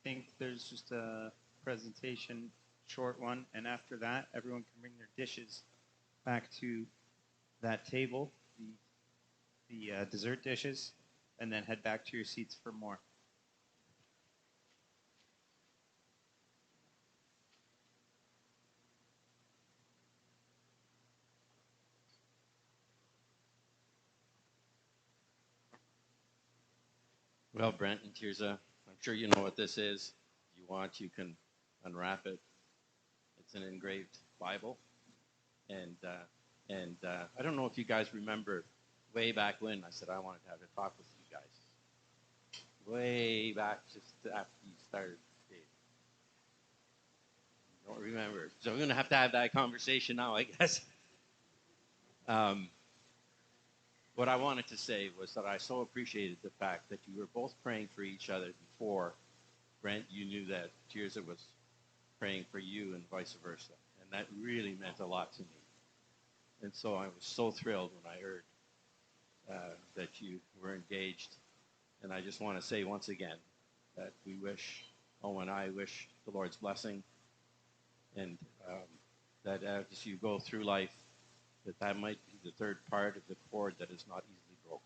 think there's just a presentation, short one, and after that, everyone can bring their dishes back to that table, the dessert dishes, and then head back to your seats for more. Well, Brent and Tirzah, I'm sure you know what this is. If you want, you can unwrap it. It's an engraved Bible. And I don't know if you guys remember way back when I said I wanted to have a talk with you guys. Way back just after you started dating. Don't remember. So we're going to have that conversation now, I guess. What I wanted to say was that I so appreciated the fact that you were both praying for each other before. Brent, you knew that Tirzah was praying for you and vice versa. And that really meant a lot to me. And so I was so thrilled when I heard that you were engaged. And I just want to say once again that we wish, Owen and I wish the Lord's blessing. And that as you go through life, that might be the third part of the cord that is not easily broken.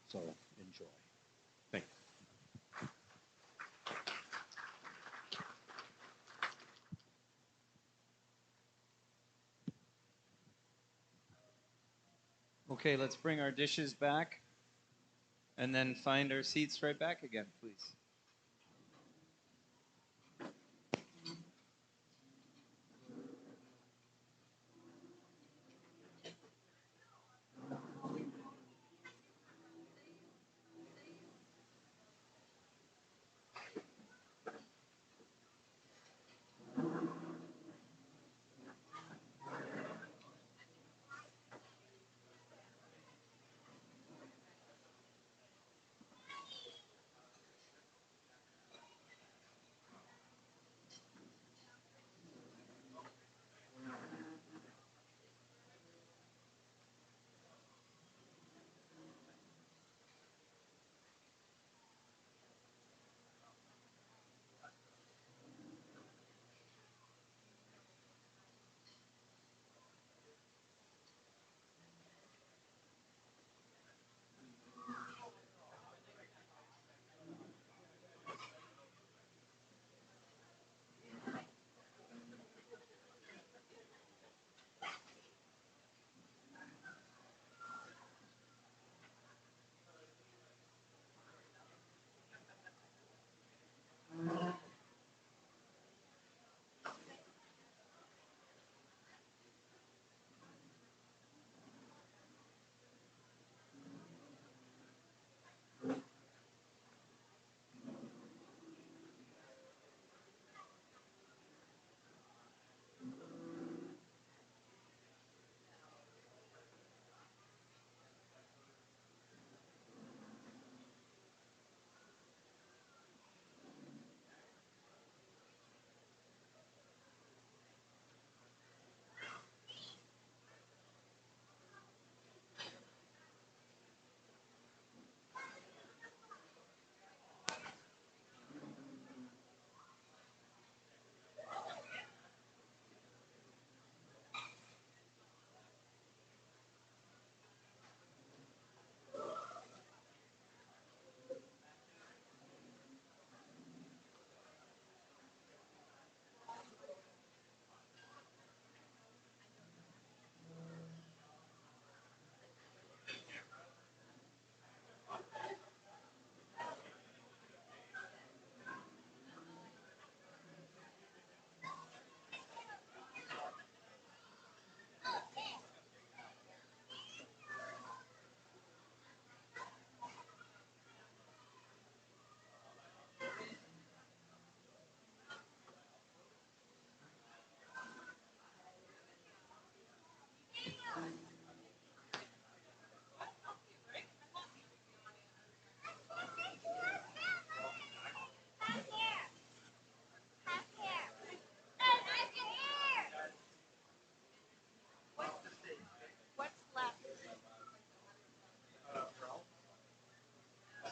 So enjoy. Thank you. Okay, let's bring our dishes back and then find our seats right back again, please.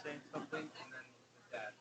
Saying something, and then the dad.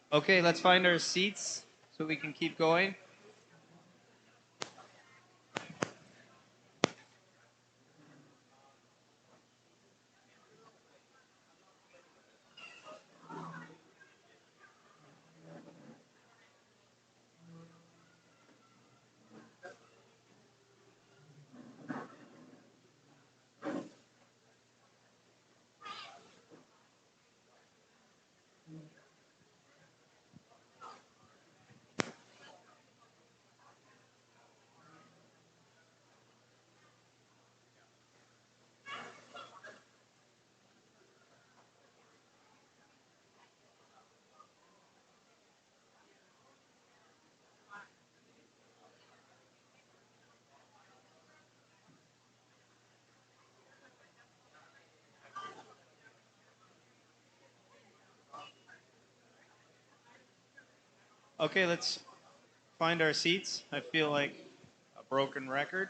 Okay, let's find our seats so we can keep going. Okay, let's find our seats. I feel like a broken record.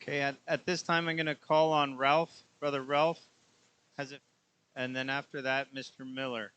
Okay, at this time, I'm going to call on Ralph, Brother Ralph, has it, and then after that, Mr. Miller.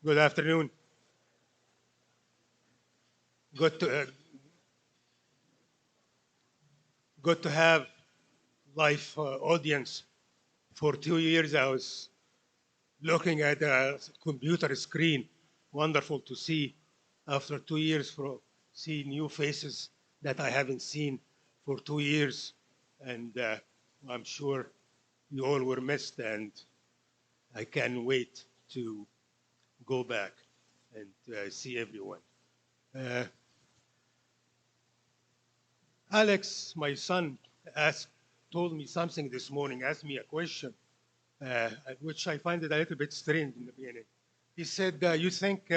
Good afternoon. Good to, uh, good to have live audience. For 2 years, I was looking at a computer screen. Wonderful to see after 2 years see new faces that I haven't seen for 2 years. And I'm sure you all were missed, and I can't wait to go back and see everyone. Uh, Alex, my son, told me something this morning, asked me a question, which I find it a little bit strange in the beginning. He said, you think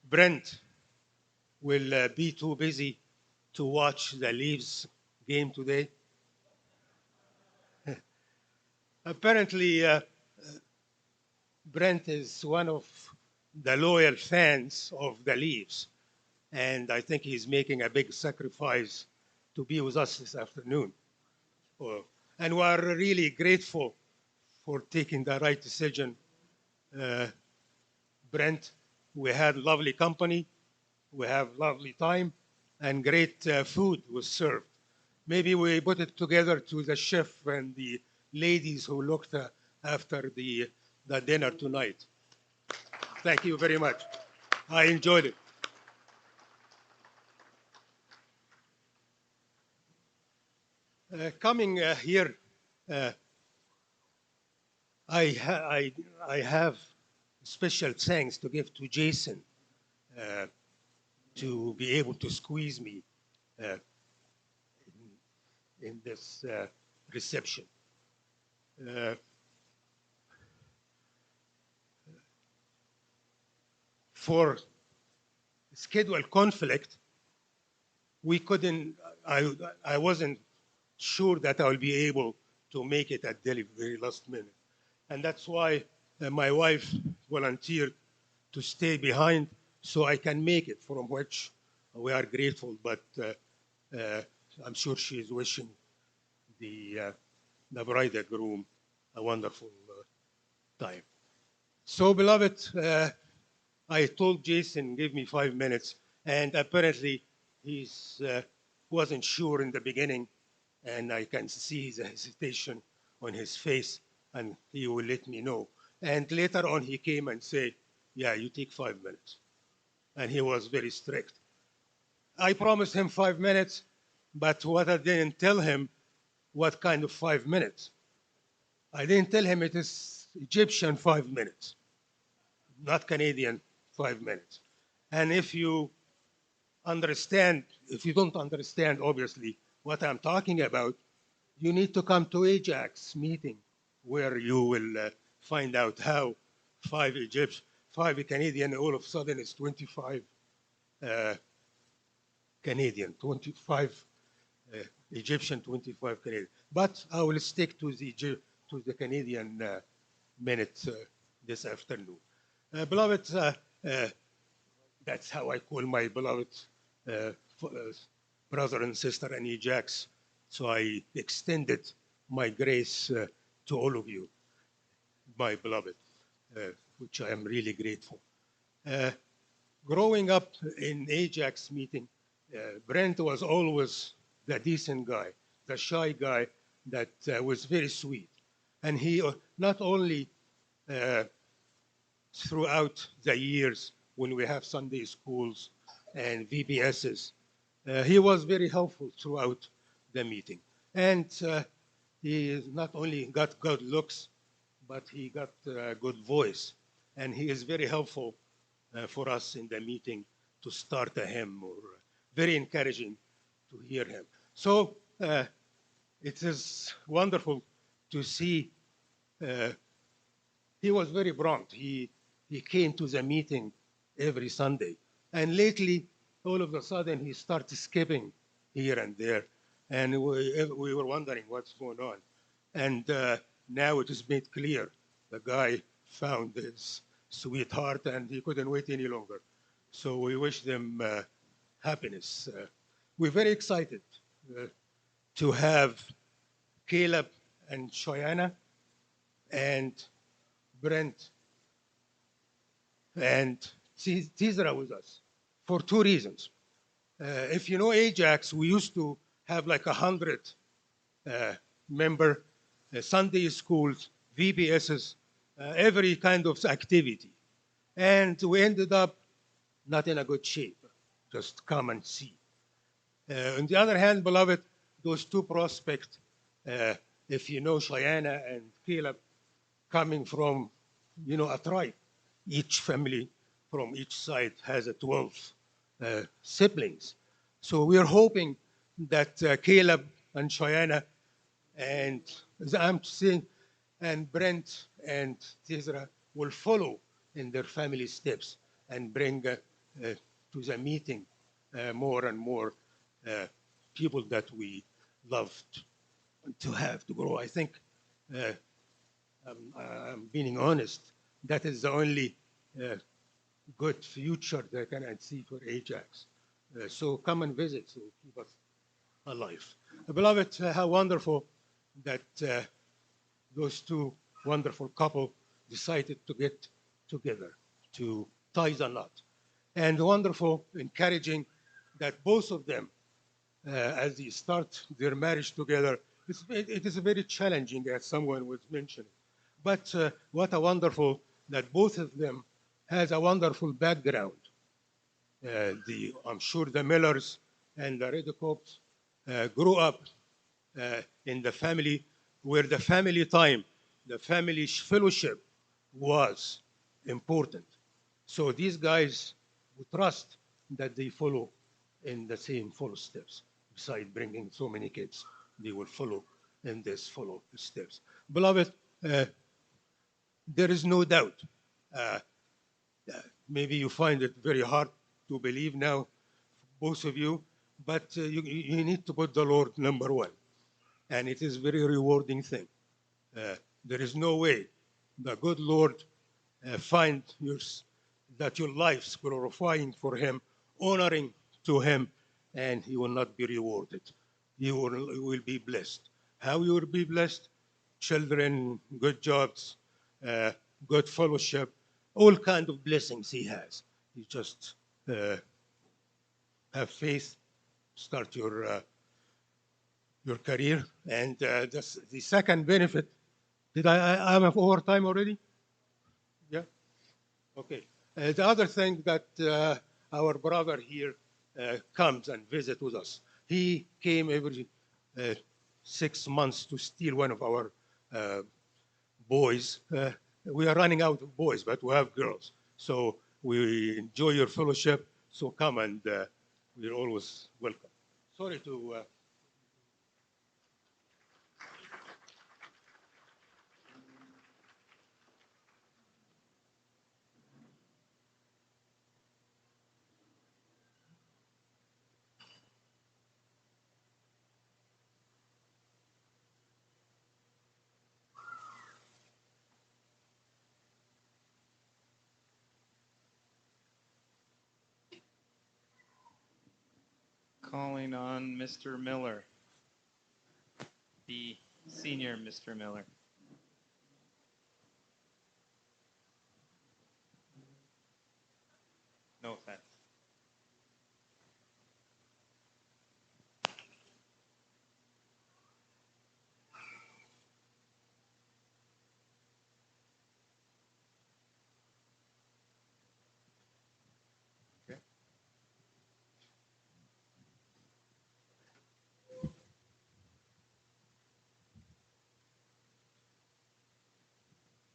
Brent will be too busy to watch the Leafs game today? Apparently, Brent is one of the loyal fans of the Leafs, and I think he's making a big sacrifice to be with us this afternoon. And we are really grateful for taking the right decision. Brent, we had lovely company, we have lovely time, and great food was served. Maybe we put it together to the chef and the ladies who looked after the dinner tonight. Thank you very much. I enjoyed it. Coming here, I have special thanks to give to Jason to be able to squeeze me uh, in this reception. Uh, for schedule conflict, we couldn't, I wasn't sure that I will be able to make it at the very last minute. And that's why my wife volunteered to stay behind so I can make it, from which we are grateful. But I'm sure she is wishing the bride and groom a wonderful time. So, beloved, I told Jason, give me 5 minutes, and apparently he wasn't sure in the beginning, and I can see the hesitation on his face, and he will let me know. And later on, he came and said, yeah, you take 5 minutes. And he was very strict. I promised him 5 minutes, but what I didn't tell him, what kind of 5 minutes. I didn't tell him it is Egyptian 5 minutes, not Canadian 5 minutes. And if you understand, if you don't understand, obviously, what I'm talking about, you need to come to Ajax meeting where you will find out how 5 Canadian, all of a sudden it's 25 Canadian, 25 Egyptian, 25 Canadian. But I will stick to the Canadian minute this afternoon. Beloved, that's how I call my beloved brother and sister in Ajax. So I extended my grace to all of you, my beloved, which I am really grateful. Growing up in Ajax meeting, Brent was always the decent guy, the shy guy that was very sweet. And he not only throughout the years when we have Sunday schools and VBSs, he was very helpful throughout the meeting. And he not only got good looks, but he got a good voice. And he is very helpful for us in the meeting to start a hymn, or very encouraging to hear him. So it is wonderful to see. He was very prompt. He came to the meeting every Sunday. And lately, all of a sudden, he started skipping here and there. And we were wondering what's going on. And now it is made clear. The guy found his sweetheart and he couldn't wait any longer. So we wish them happiness. We're very excited to have Caleb and Shoyana and Brent and Tirzah with us for 2 reasons. If you know Ajax, we used to have like 100 member Sunday schools, VBSs, every kind of activity. And we ended up not in a good shape. Just come and see. On the other hand, beloved, those 2 prospects, if you know Shoyana and Caleb, coming from, a tribe. Each family from each side has 12 siblings. So we're hoping that Caleb and Shoyana and, as I'm saying, and Brent and Tirzah will follow in their family steps and bring to the meeting more and more people that we love to have to grow. I think, I'm being honest, that is the only good future that I can see for Ajax. So come and visit, so keep us alive. Beloved, how wonderful that those 2 wonderful couple decided to get together to tie the knot. And wonderful, encouraging that both of them, as they start their marriage together, it is very challenging, as someone was mentioning. But what a wonderful that both of them has a wonderful background. I'm sure the Millers and the Redcopes grew up in the family where the family time, the family fellowship was important. So these guys would trust that they follow in the same footsteps. Besides bringing so many kids, they will follow in this follow steps. Beloved, there is no doubt Maybe you find it very hard to believe now, both of you, but you need to put the Lord number one. And it is a very rewarding thing. There is no way the good Lord find that your life's glorifying for him, honoring to him, and he will not be rewarded. You will be blessed. How you will be blessed? Children, good jobs, good fellowship, all kind of blessings he has. You just have faith, start your career, and the second benefit. Did I'm of overtime already? Yeah. Okay. The other thing that our brother here comes and visit with us. He came every 6 months to steal one of our boys. We are running out of boys, but we have girls. So we enjoy your fellowship. So come and we're always welcome. Sorry to. Calling on Mr. Miller, the senior Mr. Miller. No offense.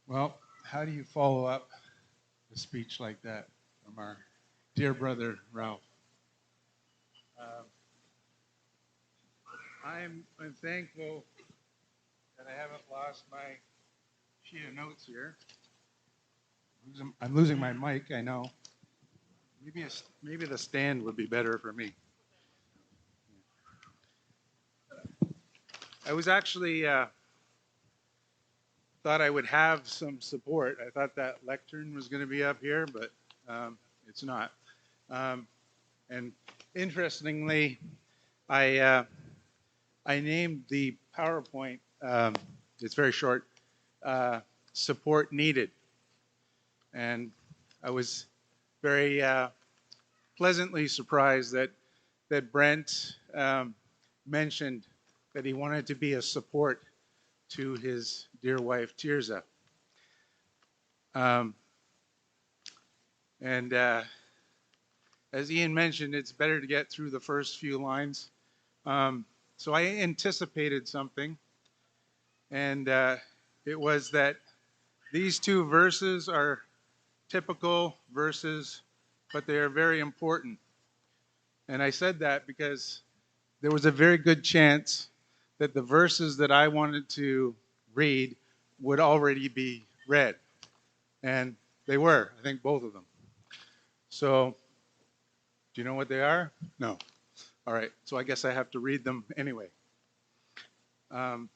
Well, how do you follow up a speech like that from our dear brother Ralph? I'm thankful that I haven't lost my sheet of notes here. I'm losing my mic, I know. Maybe the stand would be better for me. I was actually thought I would have some support. I thought that lectern was going to be up here, but it's not. And interestingly, I named the PowerPoint. It's very short. Support needed, and I was very pleasantly surprised that Brent mentioned that he wanted to be a support to his dear wife, Tirzah. And as Ian mentioned, it's better to get through the first few lines. So I anticipated something, and it was that these two verses are typical verses, but they are very important. And I said that because there was a very good chance that the verses that I wanted to read would already be read. And they were, I think both of them. So, do you know what they are? No. All right, so I guess I have to read them anyway. I'll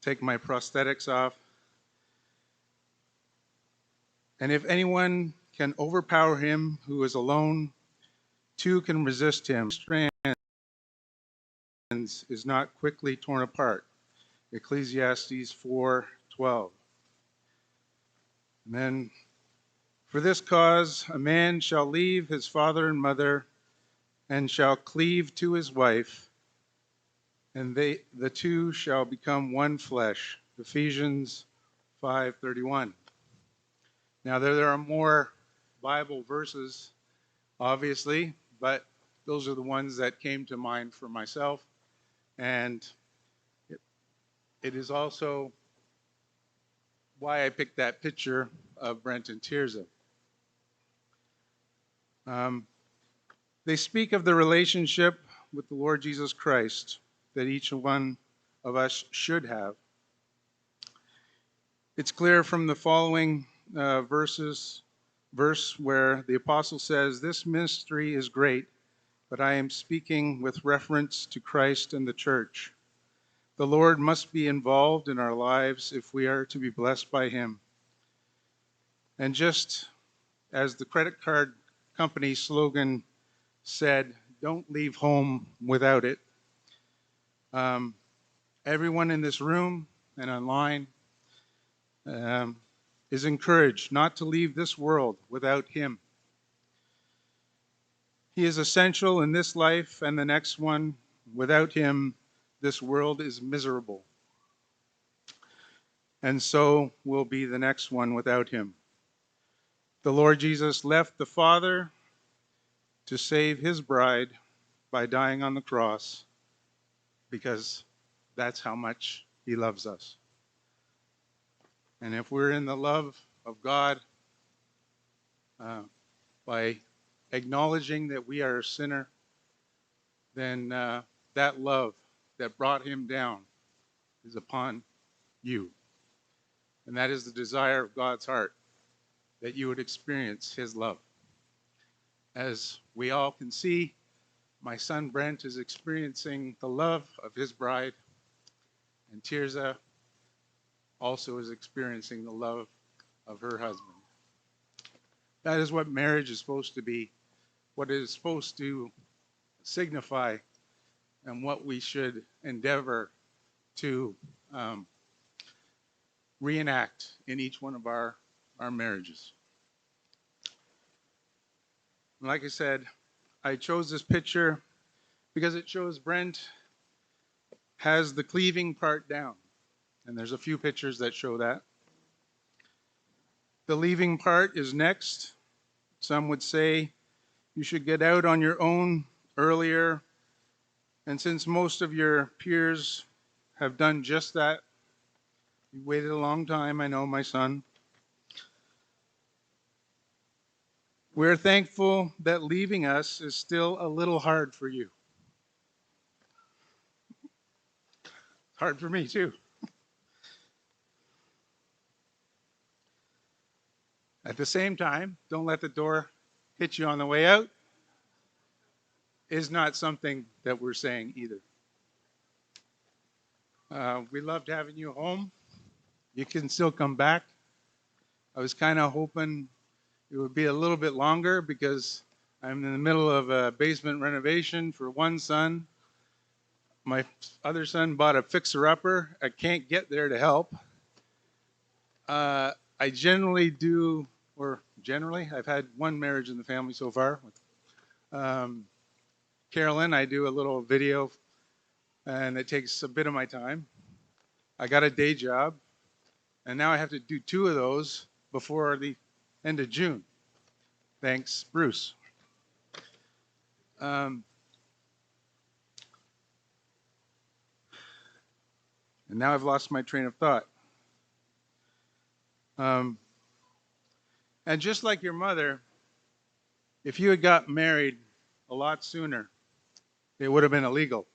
take my prosthetics off. And if anyone can overpower him who is alone, two can resist him. Strands is not quickly torn apart. Ecclesiastes 4:12. And then, for this cause a man shall leave his father and mother and shall cleave to his wife, and the two shall become one flesh. Ephesians 5:31. Now there are more Bible verses, obviously, but those are the ones that came to mind for myself. And it is also why I picked that picture of Brent and Tirzah. They speak of the relationship with the Lord Jesus Christ that each one of us should have. It's clear from the following verse where the apostle says, "This ministry is great, but I am speaking with reference to Christ and the church. The Lord must be involved in our lives if we are to be blessed by him." And just as the credit card company slogan said, "Don't leave home without it." Everyone in this room and online is encouraged not to leave this world without him. He is essential in this life and the next one. Without him, this world is miserable. And so will be the next one without him. The Lord Jesus left the Father to save his bride by dying on the cross, because that's how much he loves us. And if we're in the love of God, by acknowledging that we are a sinner, then that love that brought him down is upon you. And that is the desire of God's heart, that you would experience his love. As we all can see, my son Brent is experiencing the love of his bride, and Tirzah also is experiencing the love of her husband. That is what marriage is supposed to be, what it is supposed to signify, and what we should endeavor to reenact in each one of our marriages. Like I said, I chose this picture because it shows Brent has the cleaving part down. And there's a few pictures that show that. The leaving part is next. Some would say you should get out on your own earlier. And since most of your peers have done just that, you waited a long time, I know, my son. We're thankful that leaving us is still a little hard for you. It's hard for me too. At the same time, don't let the door hit you on the way out is not something that we're saying either. We loved having you home. You can still come back. I was kind of hoping it would be a little bit longer because I'm in the middle of a basement renovation for one son. My other son bought a fixer-upper. I can't get there to help. I generally do, or generally, I've had one marriage in the family so far. Carolyn, I do a little video, and it takes a bit of my time. I got a day job, and now I have to do 2 of those before the end of June. Thanks, Bruce. And now I've lost my train of thought. And just like your mother, if you had got married a lot sooner, it would have been illegal.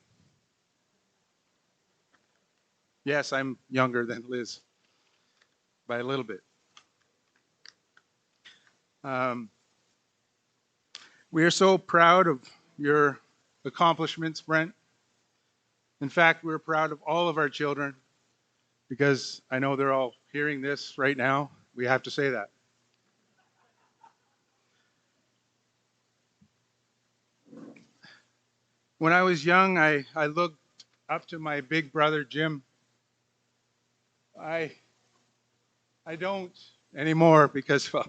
Yes, I'm younger than Liz by a little bit. We are so proud of your accomplishments, Brent. In fact, we're proud of all of our children because I know they're all hearing this right now. We have to say that. When I was young, I looked up to my big brother, Jim. I don't anymore because, well,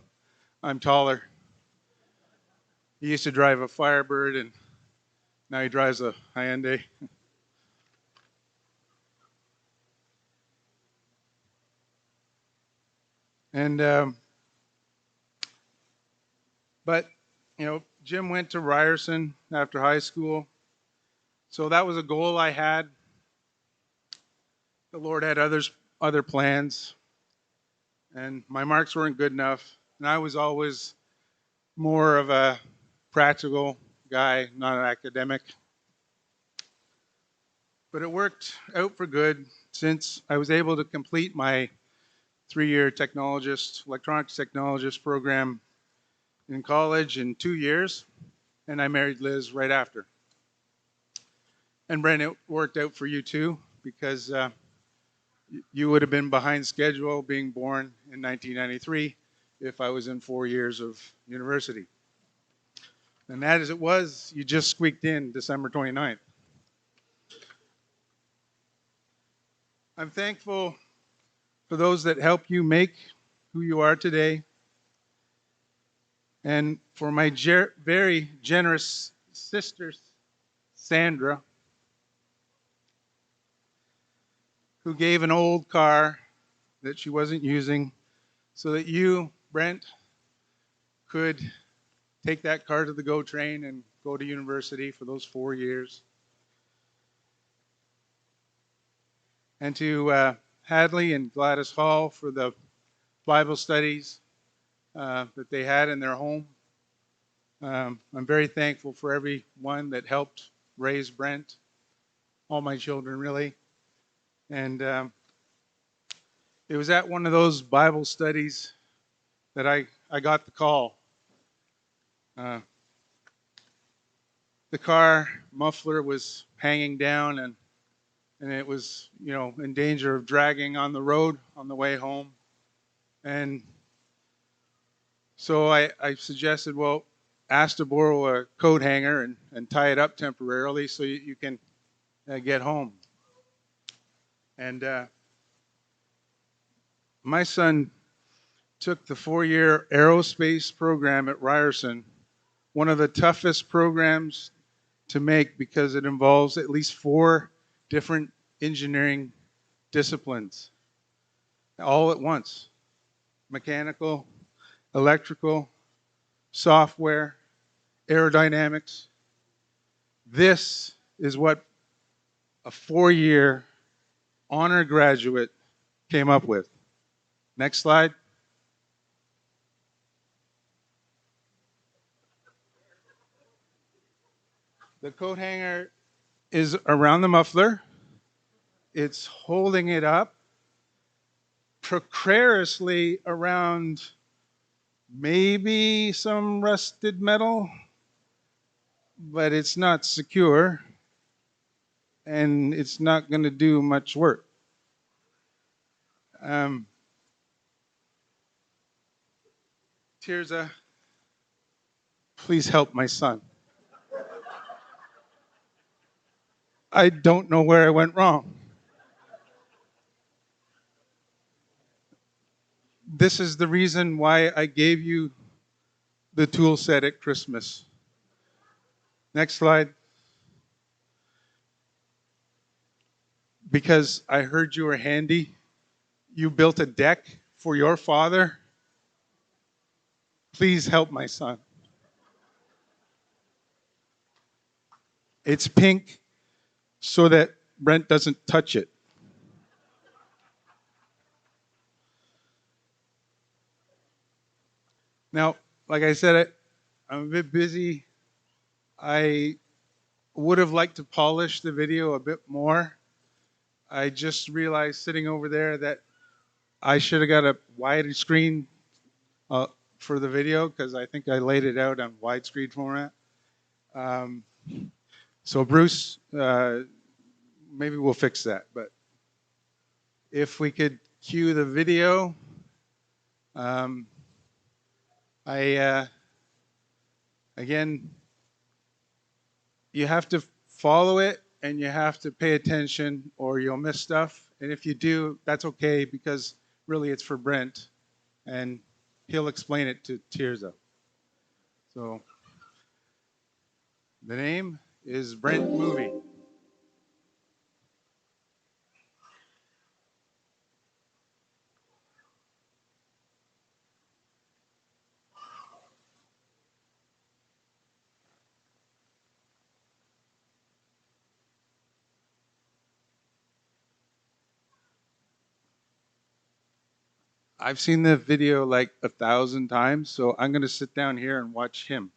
I'm taller. He used to drive a Firebird, and now he drives a Hyundai. And, but, you know, Jim went to Ryerson after high school. So that was a goal I had. The Lord had other plans, and my marks weren't good enough. And I was always more of a practical guy, not an academic. But it worked out for good since I was able to complete my 3-year technologist, electronics technologist program in college in 2 years, and I married Liz right after. And Brent, it worked out for you too, because you would have been behind schedule being born in 1993 if I was in 4 years of university. And that as it was, you just squeaked in December 29th. I'm thankful for those that help you make who you are today, and for my very generous sister, Sandra, who gave an old car that she wasn't using so that you, Brent, could take that car to the GO train and go to university for those 4 years. And to Hadley and Gladys Hall for the Bible studies that they had in their home. I'm very thankful for everyone that helped raise Brent, all my children really. And it was at one of those Bible studies that I got the call. The car muffler was hanging down, and it was, in danger of dragging on the road on the way home. And so I suggested, well, ask to borrow a coat hanger and tie it up temporarily so you can get home. And my son took the 4-year aerospace program at Ryerson, one of the toughest programs to make because it involves at least 4 different engineering disciplines all at once: mechanical, electrical, software, aerodynamics. This is what a 4-year honor graduate came up with. Next slide. The coat hanger is around the muffler. It's holding it up precariously around maybe some rusted metal, but it's not secure, and it's not going to do much work. Tirzah, please help my son. I don't know where I went wrong. This is the reason why I gave you the tool set at Christmas. Next slide. Because I heard you were handy. You built a deck for your father. Please help my son. It's pink so that Brent doesn't touch it. Now, like I said, I'm a bit busy. I would have liked to polish the video a bit more. I just realized sitting over there that I should have got a wide screen for the video because I think I laid it out on widescreen format. So Bruce, maybe we'll fix that. But if we could cue the video. Again, you have to follow it and you have to pay attention or you'll miss stuff. And if you do, that's okay because really it's for Brent and he'll explain it to Tirzah. So the name is Brent Movie. I've seen the video like 1,000 times, so I'm going to sit down here and watch him.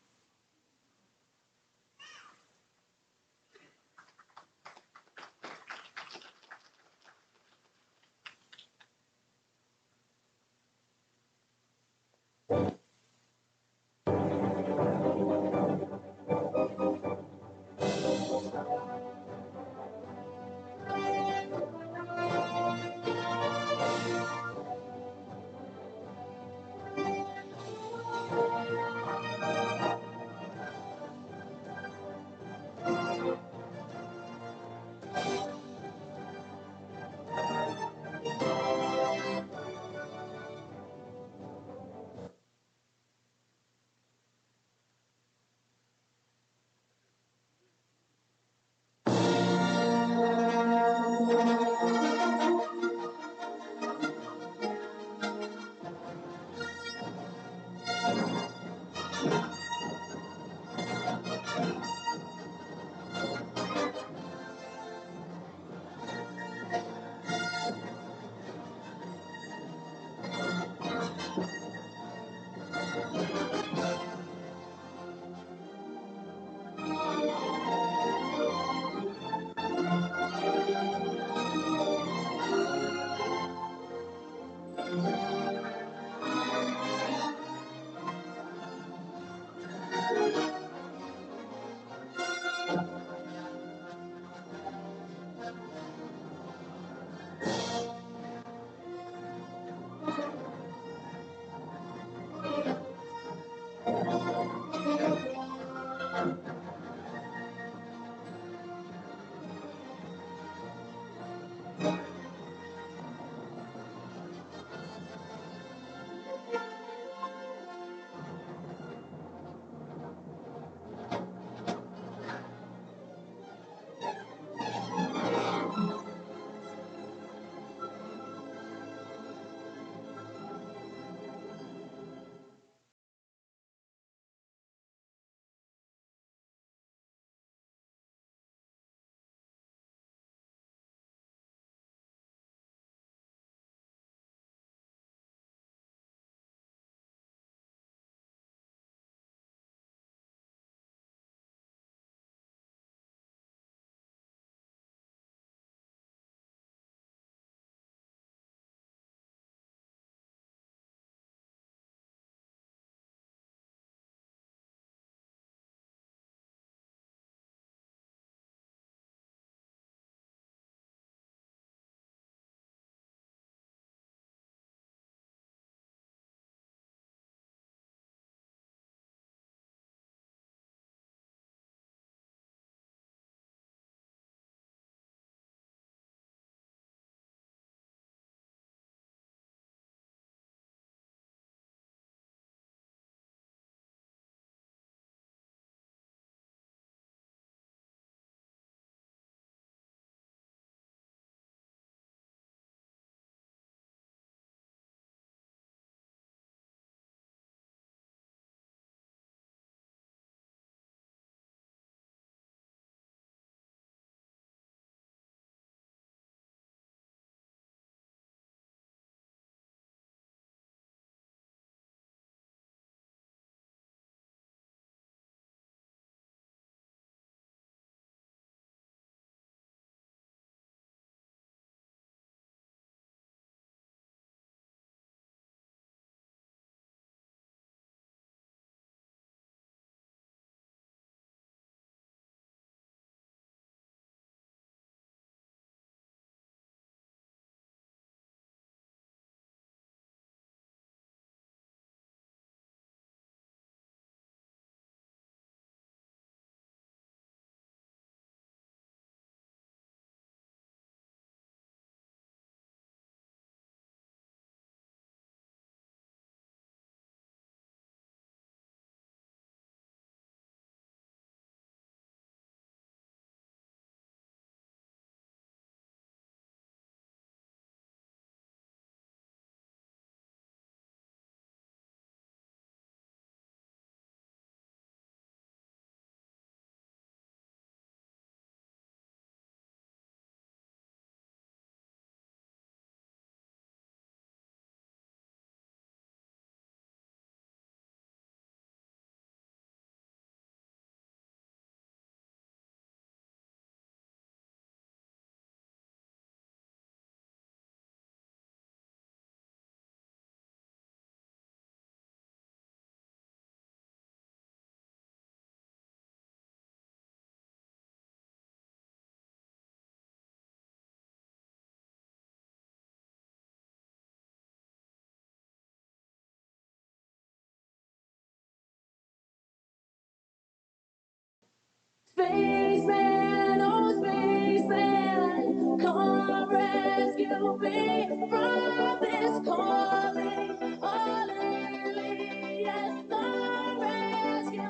Spaceman, oh spaceman, come rescue me from this calling. Oh, Lily, yes, come rescue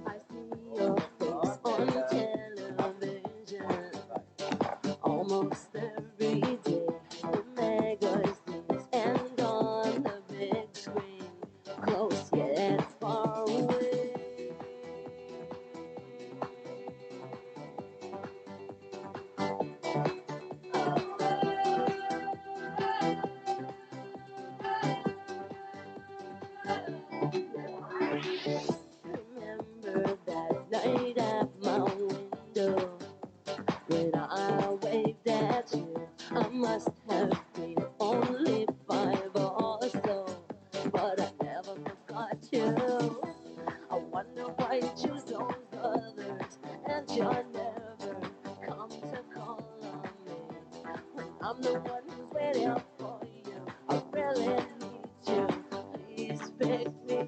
I see your face on television almost every day, in magazines and on the big screen, close yet far away. Remember that night at my window when I waved at you. I must have been only 5 or so, but I never forgot you. I wonder why you choose those others, and you never come to call on me when I'm the one who's waiting for you. I really need you. Please pick me.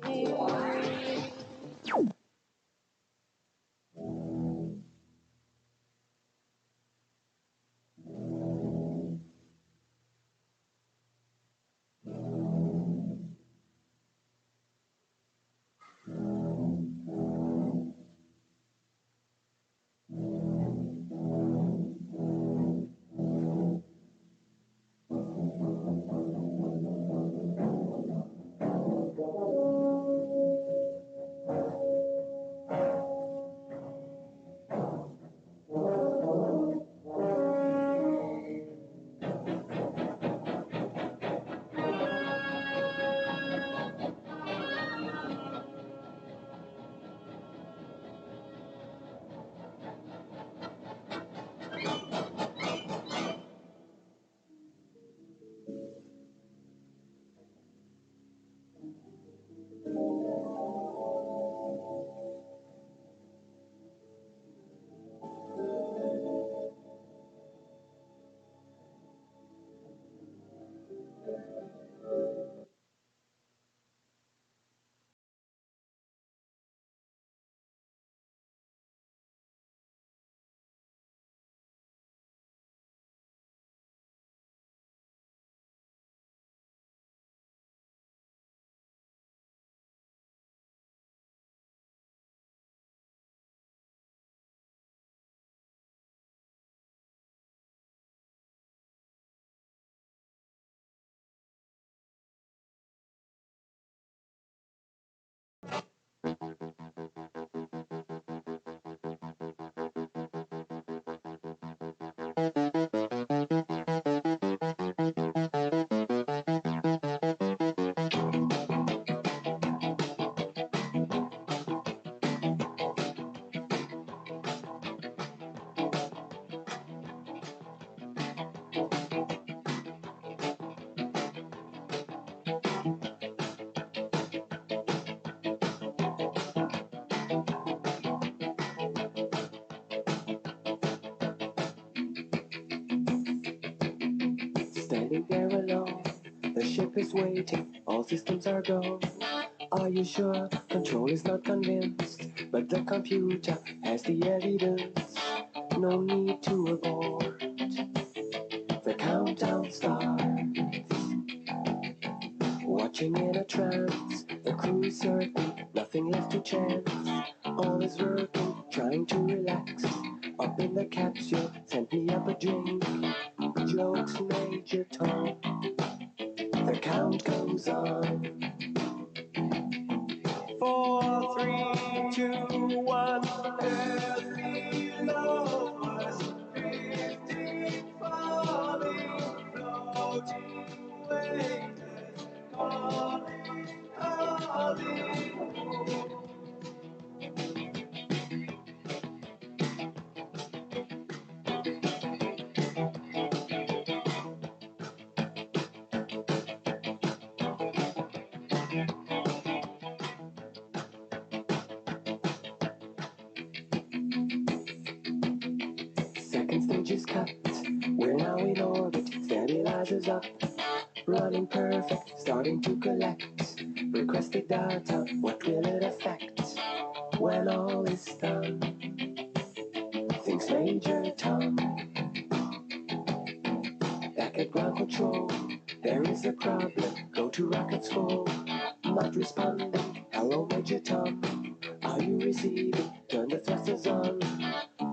Standing there alone, the ship is waiting, all systems are go. Are you sure? Control is not convinced, but the computer has the evidence. No need to abort. The countdown starts. Watching in a trance, the crew is certain, nothing left to chance. All is working, trying to relax. Up in the capsule, sent me up a drink. Jokes, Major Tom. The count goes on. 4, 3, 2, 1. Every lover's drifting, falling, floating, weightless, calling, calling. Second stage is cut. We're now in orbit. Stabilizers up. Running perfect. Starting to collect. Requested data. What will it affect when all is done? Thinks Major Tom. Back at ground control. There is a problem. Go to rocket school. Not responding. Hello, Major Tom. Are you receiving? Turn the thrusters on.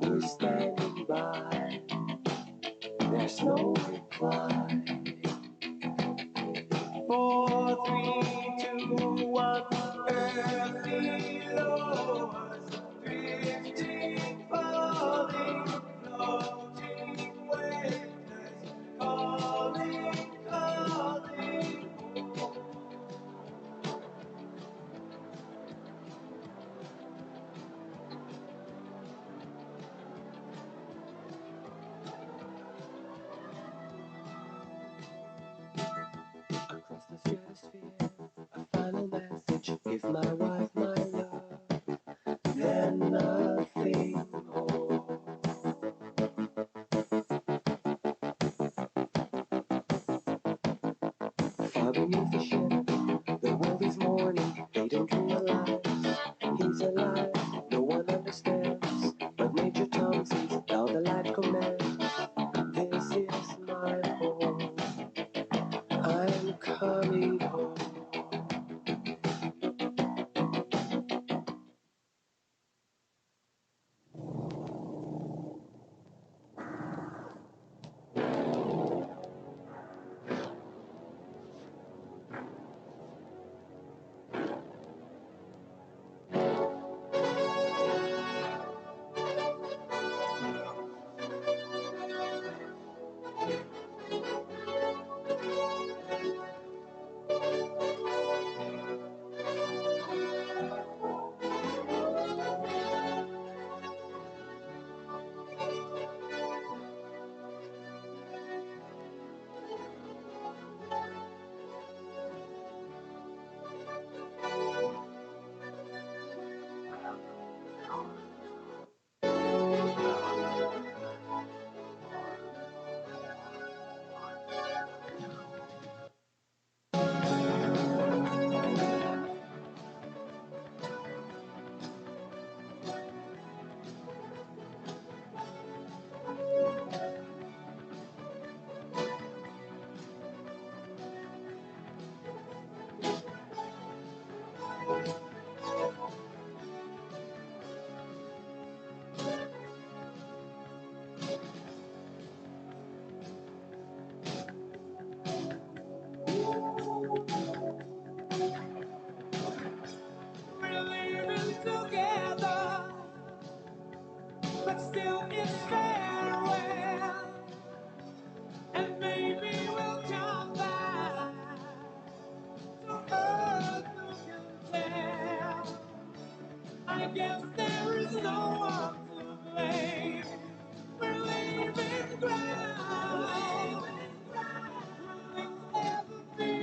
We're standing by. There's no reply. 4, 3, 2, 1. Earth below us. Drifting, falling, floating, weightless. Calling, calling. Across the stratosphere, a final message. Give my wife my love, then nothing more. Far beneath the ship, the world is mourning. They don't realize he's alive. No one understands, but Major Tom sees how the light commands. This is my home. I'm coming home. We're living together, but still it's farewell. And maybe we'll come back to earth, who can tell? I guess there is no one to blame. We're leaving ground. Will it ever be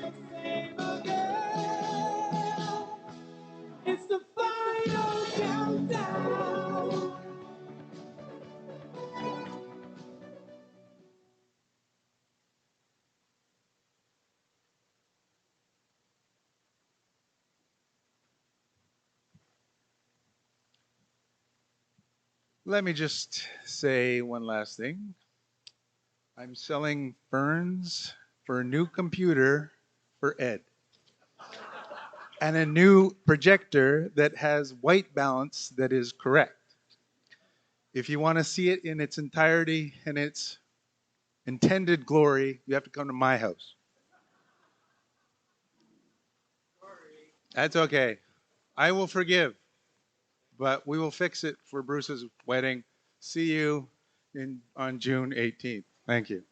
the same again? It's the final countdown. Let me just say one last thing. I'm selling ferns for a new computer for Ed and a new projector that has white balance that is correct. If you want to see it in its entirety and its intended glory, you have to come to my house. That's okay. I will forgive, but we will fix it for Bruce's wedding. See you on June 18th. Thank you.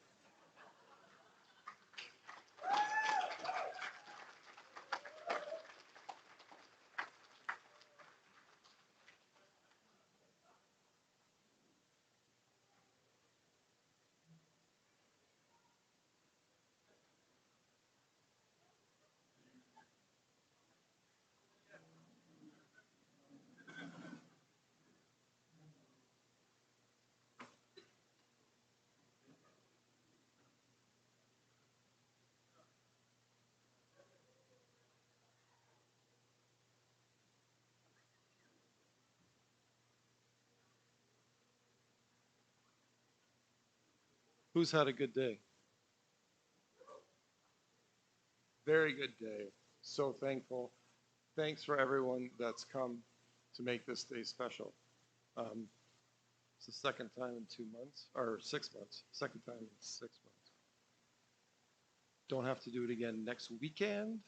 Who's had a good day? Very good day. So thankful. Thanks for everyone that's come to make this day special. It's the second time in 2 months, or 6 months. Second time in 6 months. Don't have to do it again next weekend,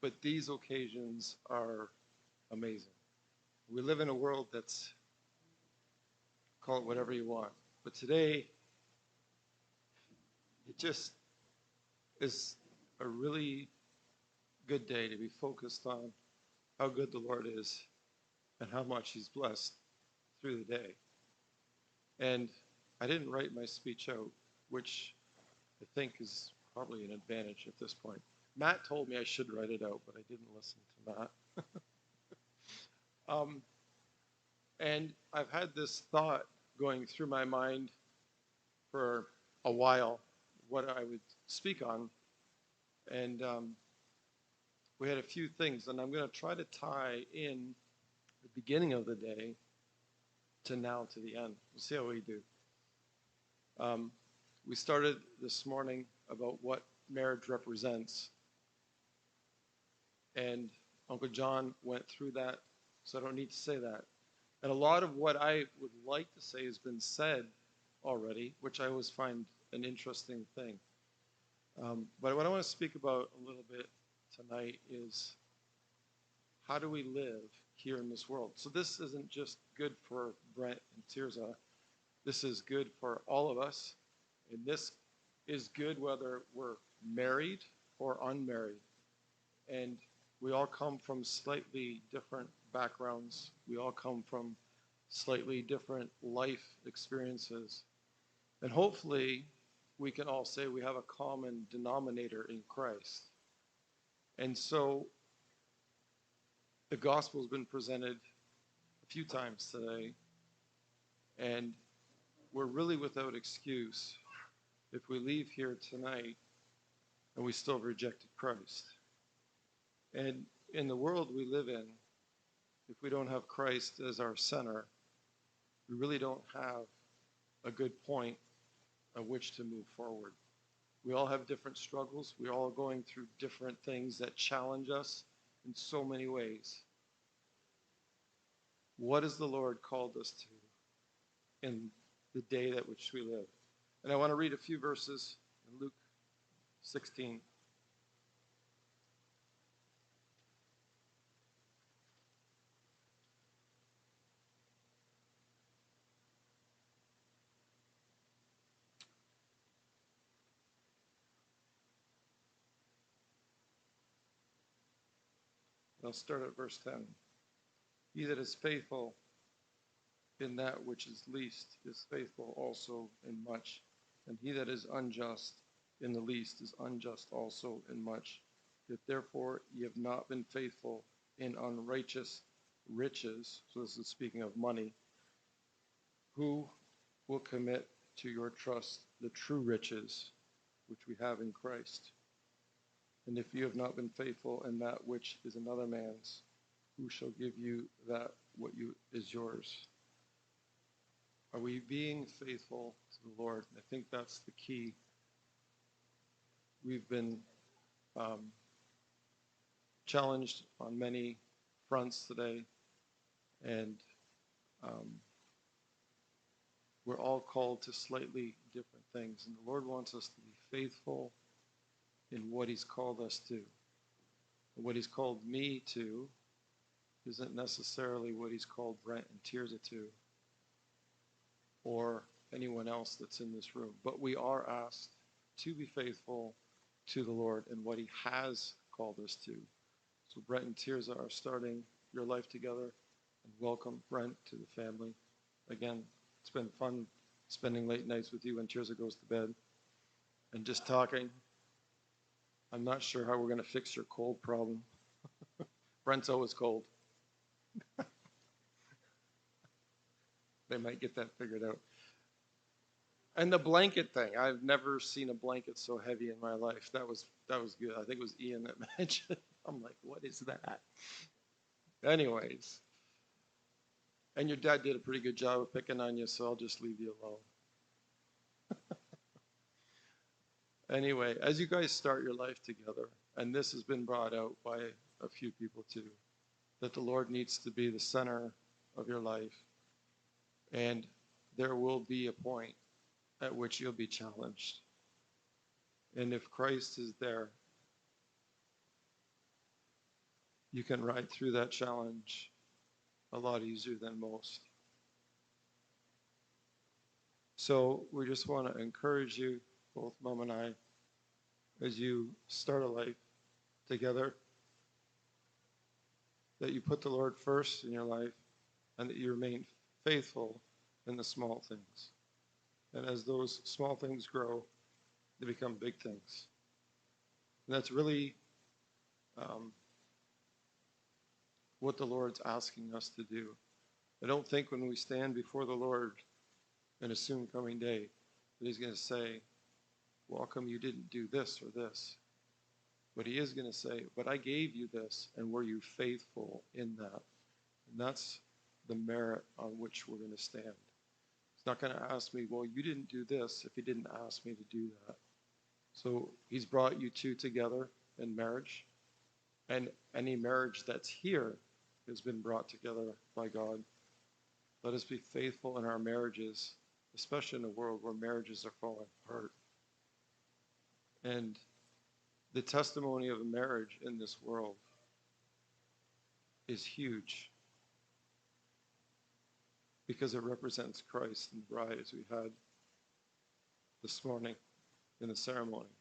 but these occasions are amazing. We live in a world that's, call it whatever you want, but today, it just is a really good day to be focused on how good the Lord is and how much He's blessed through the day. And I didn't write my speech out, which I think is probably an advantage at this point. Matt told me I should write it out, but I didn't listen to Matt. And I've had this thought going through my mind for a while, what I would speak on. And we had a few things, and I'm going to try to tie in the beginning of the day to now to the end. We'll see how we do. We started this morning about what marriage represents. And Uncle John went through that, so I don't need to say that. And a lot of what I would like to say has been said already, which I always find an interesting thing. But what I want to speak about a little bit tonight is how do we live here in this world? So this isn't just good for Brent and Tirzah. This is good for all of us. And this is good whether we're married or unmarried. And we all come from slightly different backgrounds. We all come from slightly different life experiences. And hopefully, we can all say we have a common denominator in Christ. And so, the gospel has been presented a few times today, and we're really without excuse if we leave here tonight and we still rejected Christ. And in the world we live in, if we don't have Christ as our center, we really don't have a good point at which to move forward. We all have different struggles. We all are going through different things that challenge us in so many ways. What has the Lord called us to in the day that which we live? And I want to read a few verses in Luke 16. I'll start at verse 10. He that is faithful in that which is least is faithful also in much. And he that is unjust in the least is unjust also in much. If therefore ye have not been faithful in unrighteous riches, so this is speaking of money, who will commit to your trust the true riches which we have in Christ? And if you have not been faithful in that which is another man's, who shall give you that what is yours? Are we being faithful to the Lord? I think that's the key. We've been challenged on many fronts today, and we're all called to slightly different things. And the Lord wants us to be faithful in what He's called us to. And what He's called me to isn't necessarily what He's called Brent and Tirzah to, or anyone else that's in this room. But we are asked to be faithful to the Lord and what He has called us to. So Brent and Tirzah are starting your life together, and welcome Brent to the family. Again, it's been fun spending late nights with you when Tirzah goes to bed and just talking. I'm not sure how we're going to fix your cold problem. Brent's always cold. They might get that figured out. And the blanket thing, I've never seen a blanket so heavy in my life. That was good. I think it was Ian that mentioned it. I'm like, what is that? Anyways. And your dad did a pretty good job of picking on you, so I'll just leave you alone. Anyway, as you guys start your life together, and this has been brought out by a few people too, that the Lord needs to be the center of your life. And there will be a point at which you'll be challenged. And if Christ is there, you can ride through that challenge a lot easier than most. So we just want to encourage you, both Mom and I, as you start a life together, that you put the Lord first in your life and that you remain faithful in the small things. And as those small things grow, they become big things. And that's really what the Lord's asking us to do. I don't think when we stand before the Lord in a soon coming day that he's going to say, well, how come you didn't do this or this? But he is going to say, but I gave you this, and were you faithful in that? And that's the merit on which we're going to stand. He's not going to ask me, well, you didn't do this if he didn't ask me to do that. So he's brought you two together in marriage, and any marriage that's here has been brought together by God. Let us be faithful in our marriages, especially in a world where marriages are falling apart. And the testimony of a marriage in this world is huge because it represents Christ and the bride, as we had this morning in the ceremony.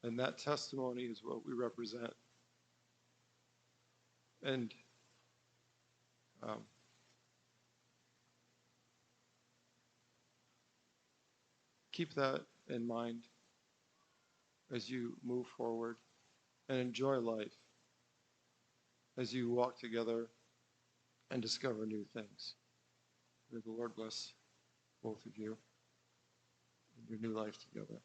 And that testimony is what we represent. And keep that in mind as you move forward and enjoy life as you walk together and discover new things. May the Lord bless both of you in your new life together.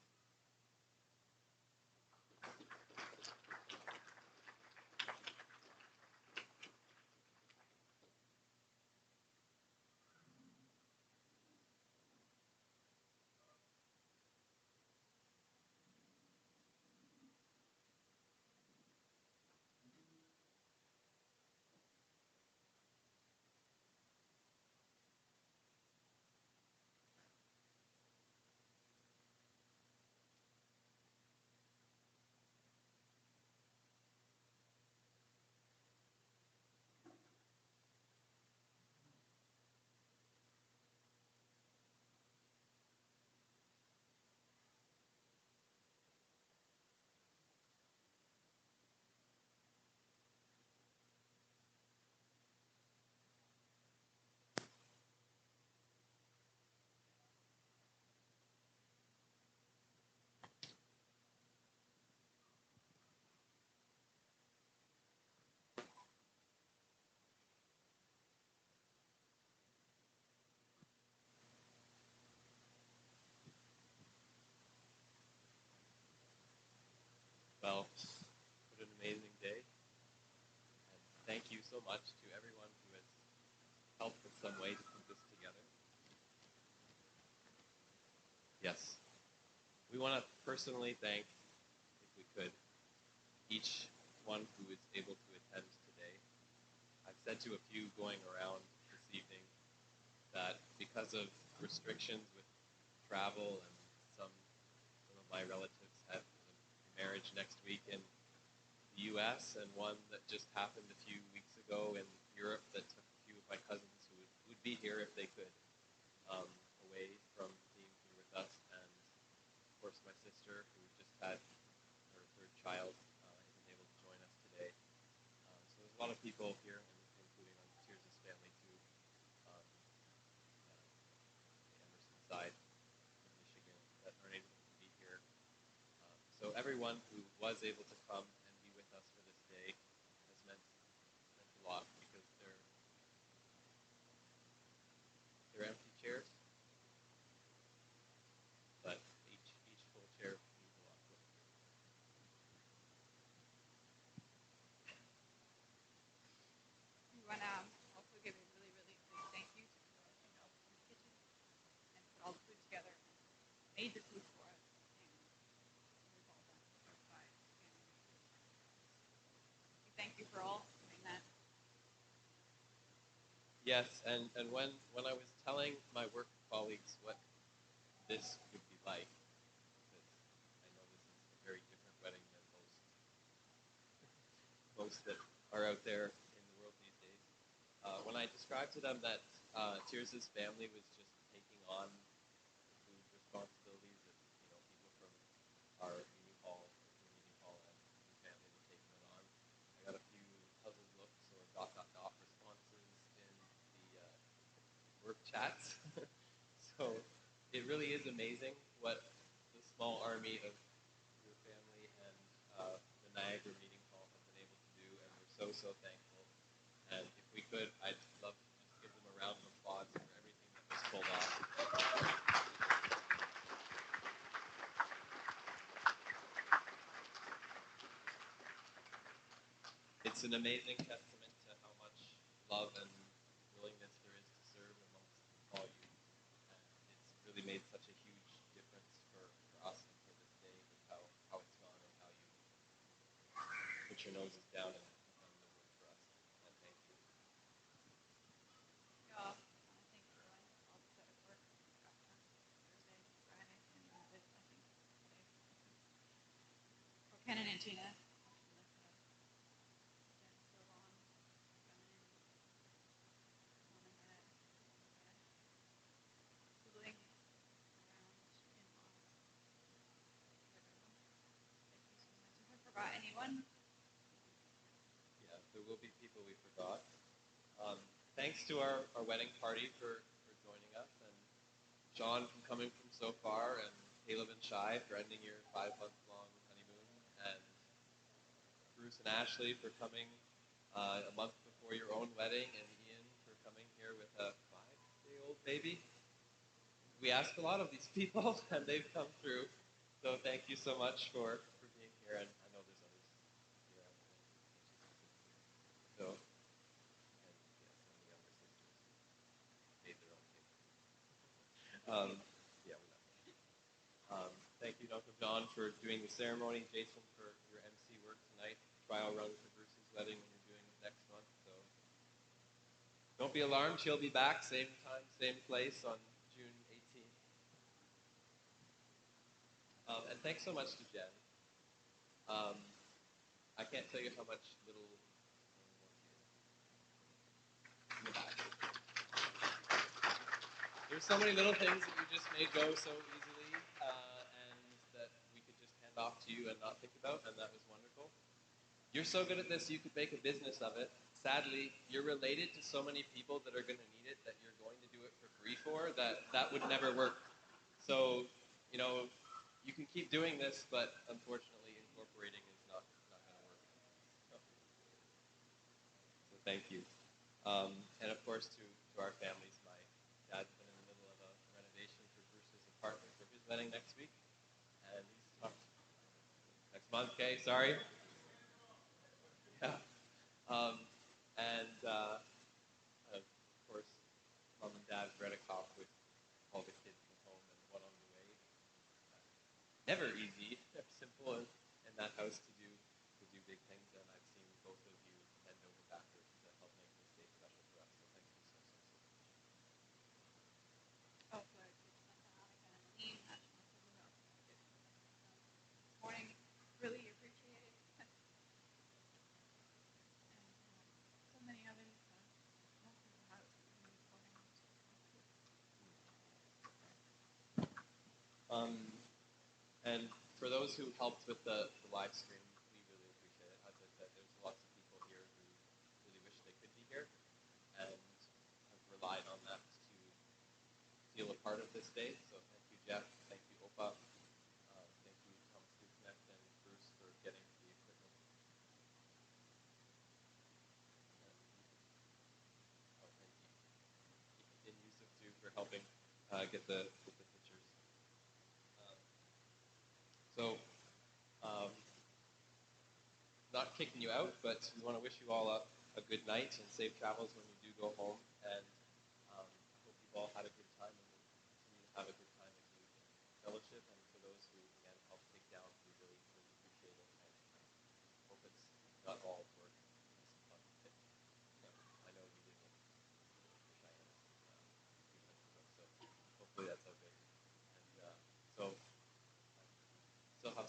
Well, what an amazing day. And thank you so much to everyone who has helped in some way to put this together. Yes. We want to personally thank, if we could, each one who is able to attend today. I've said to a few going around this evening that because of restrictions with travel and some of my relatives have a marriage next week in the U.S. and one that just happened a few weeks ago in Europe that took a few of my cousins who would be here if they could away from being here with us. And of course my sister who just had her third child isn't able to join us today. So there's a lot of people here, including on Tirzah's family too, the Emerson side in Michigan that aren't able to be here. So everyone who was able to come and be with us for this day has meant a lot because they're empty chairs, but each full chair means a lot to us. We want to also give a really, really big thank you to everyone who helped in the kitchen and put all the food together and made the food for us. And all doing that. Yes, and when I was telling my work colleagues what this would be like, because I know this is a very different wedding than most that are out there in the world these days. When I described to them that Tirzah's family was just taking on the food responsibilities, that people from our meeting hall and family were taking it on, I got a few puzzled looks or responses in the work chats. So it really is amazing what the small army of your family and the Niagara Meeting Hall have been able to do, and we're so thankful. And if we could, I'd love to just give them a round of applause for everything that was pulled off. It's an amazing testament to how much love and willingness there is to serve amongst all you. And it's really made such a huge difference for us and for this day with how it's gone and how you put your noses down and done the work for us. And thank you. Yeah, I think everyone all set at work. Thursday, Friday, and I think today. For Ken and Antina. Forgot anyone? Yeah, there will be people we forgot. Thanks to our wedding party for joining us, and John for coming from so far, and Caleb and Shai for ending your 5-month-long honeymoon, and Bruce and Ashley for coming a month before your own wedding, and Ian for coming here with a 5-day-old baby. We ask a lot of these people, and they've come through. So thank you so much for being here, and I know there's others here. So, and yes, and the younger sisters made their own cake. Yeah, we love them. Thank you, Uncle John, for doing the ceremony. Jason, for your MC work tonight. Trial run for Bruce's wedding when you're doing it next month. So don't be alarmed. She'll be back, same time, same place on June 18th. And thanks so much to Jen. I can't tell you how much little in the back. There's so many little things that you just made go so easily, and that we could just hand off to you and not think about, and that was wonderful. You're so good at this, you could make a business of it. Sadly, you're related to so many people that are going to need it that you're going to do it for free for, that would never work. So, you can keep doing this, but unfortunately, incorporating is not going to work. So thank you. And of course, to our families, my dad's been in the middle of a renovation for Bruce's apartment for his wedding next week, and he's next month. Okay, sorry. Yeah. And of course, mom and dad read a cop with all the kids from home and one on the way. Never easy or simple in that house to do big things, and I've seen both of you bend over backwards to help make this day special for us. So thank you so much. Oh, good. This morning, really appreciate it. And so many others. And for those who helped with the live stream, we really appreciate it. As I said, there's lots of people here who really wish they could be here and have relied on that to feel a part of this day. So thank you, Jeff. Thank you, Opa. Thank you, Thomas Duknecht and Bruce for getting the equipment. And Yusuf too for helping get the pictures. So, not kicking you out, but we want to wish you all a good night and safe travels when you do go home. And I hope you've all had a good time and will continue to have a good time as you fellowship. And for those who, again, helped take down, we really, really appreciate it. And hope it's not all for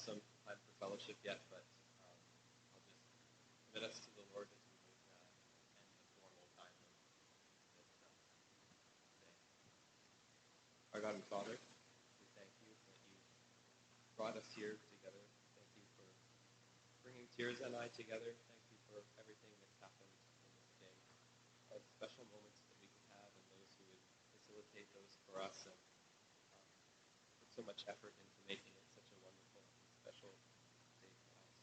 some time for fellowship yet, but I'll just commit us to the Lord as we would end the formal time of this day. Our God and Father, we thank you that you brought us here together. Thank you for bringing Tirzah and I together. Thank you for everything that's happened in this day. All the special moments that we can have and those who would facilitate those for us and put so much effort into making it such a wonderful and special day for us.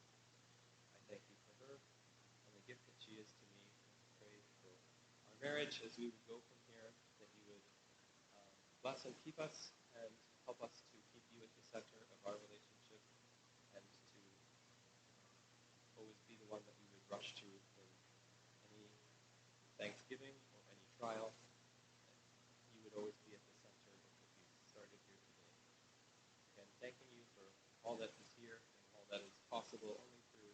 I thank you for her and the gift that she is to me. And pray for our marriage as we would go from here, that you would bless and keep us and help us to keep you at the center of our relationship and to always be the one that we would rush to in any thanksgiving or any trial. That you would always be at the center of what we started here today. Again, thanking you for all that is here and all that is possible only through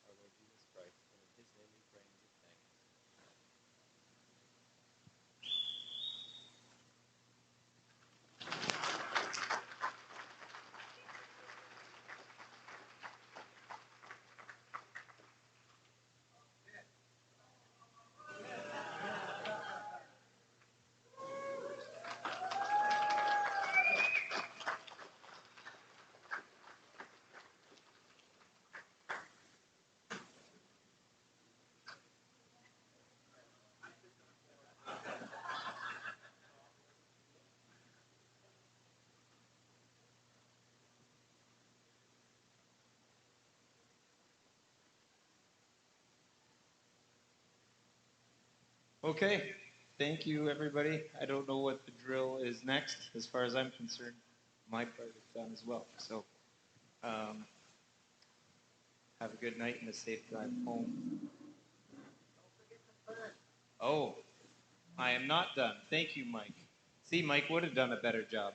our Lord Jesus Christ. And in his name we pray and give thanks. Okay, thank you, everybody. I don't know what the drill is next. As far as I'm concerned, my part is done as well. So, have a good night and a safe drive home. Oh, I am not done. Thank you, Mike. See, Mike would have done a better job.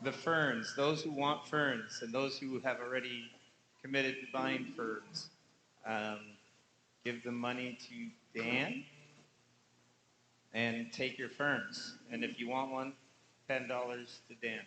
The ferns, those who want ferns and those who have already committed to buying ferns, give the money to Dan and take your ferns. And if you want one, $10 to Dan.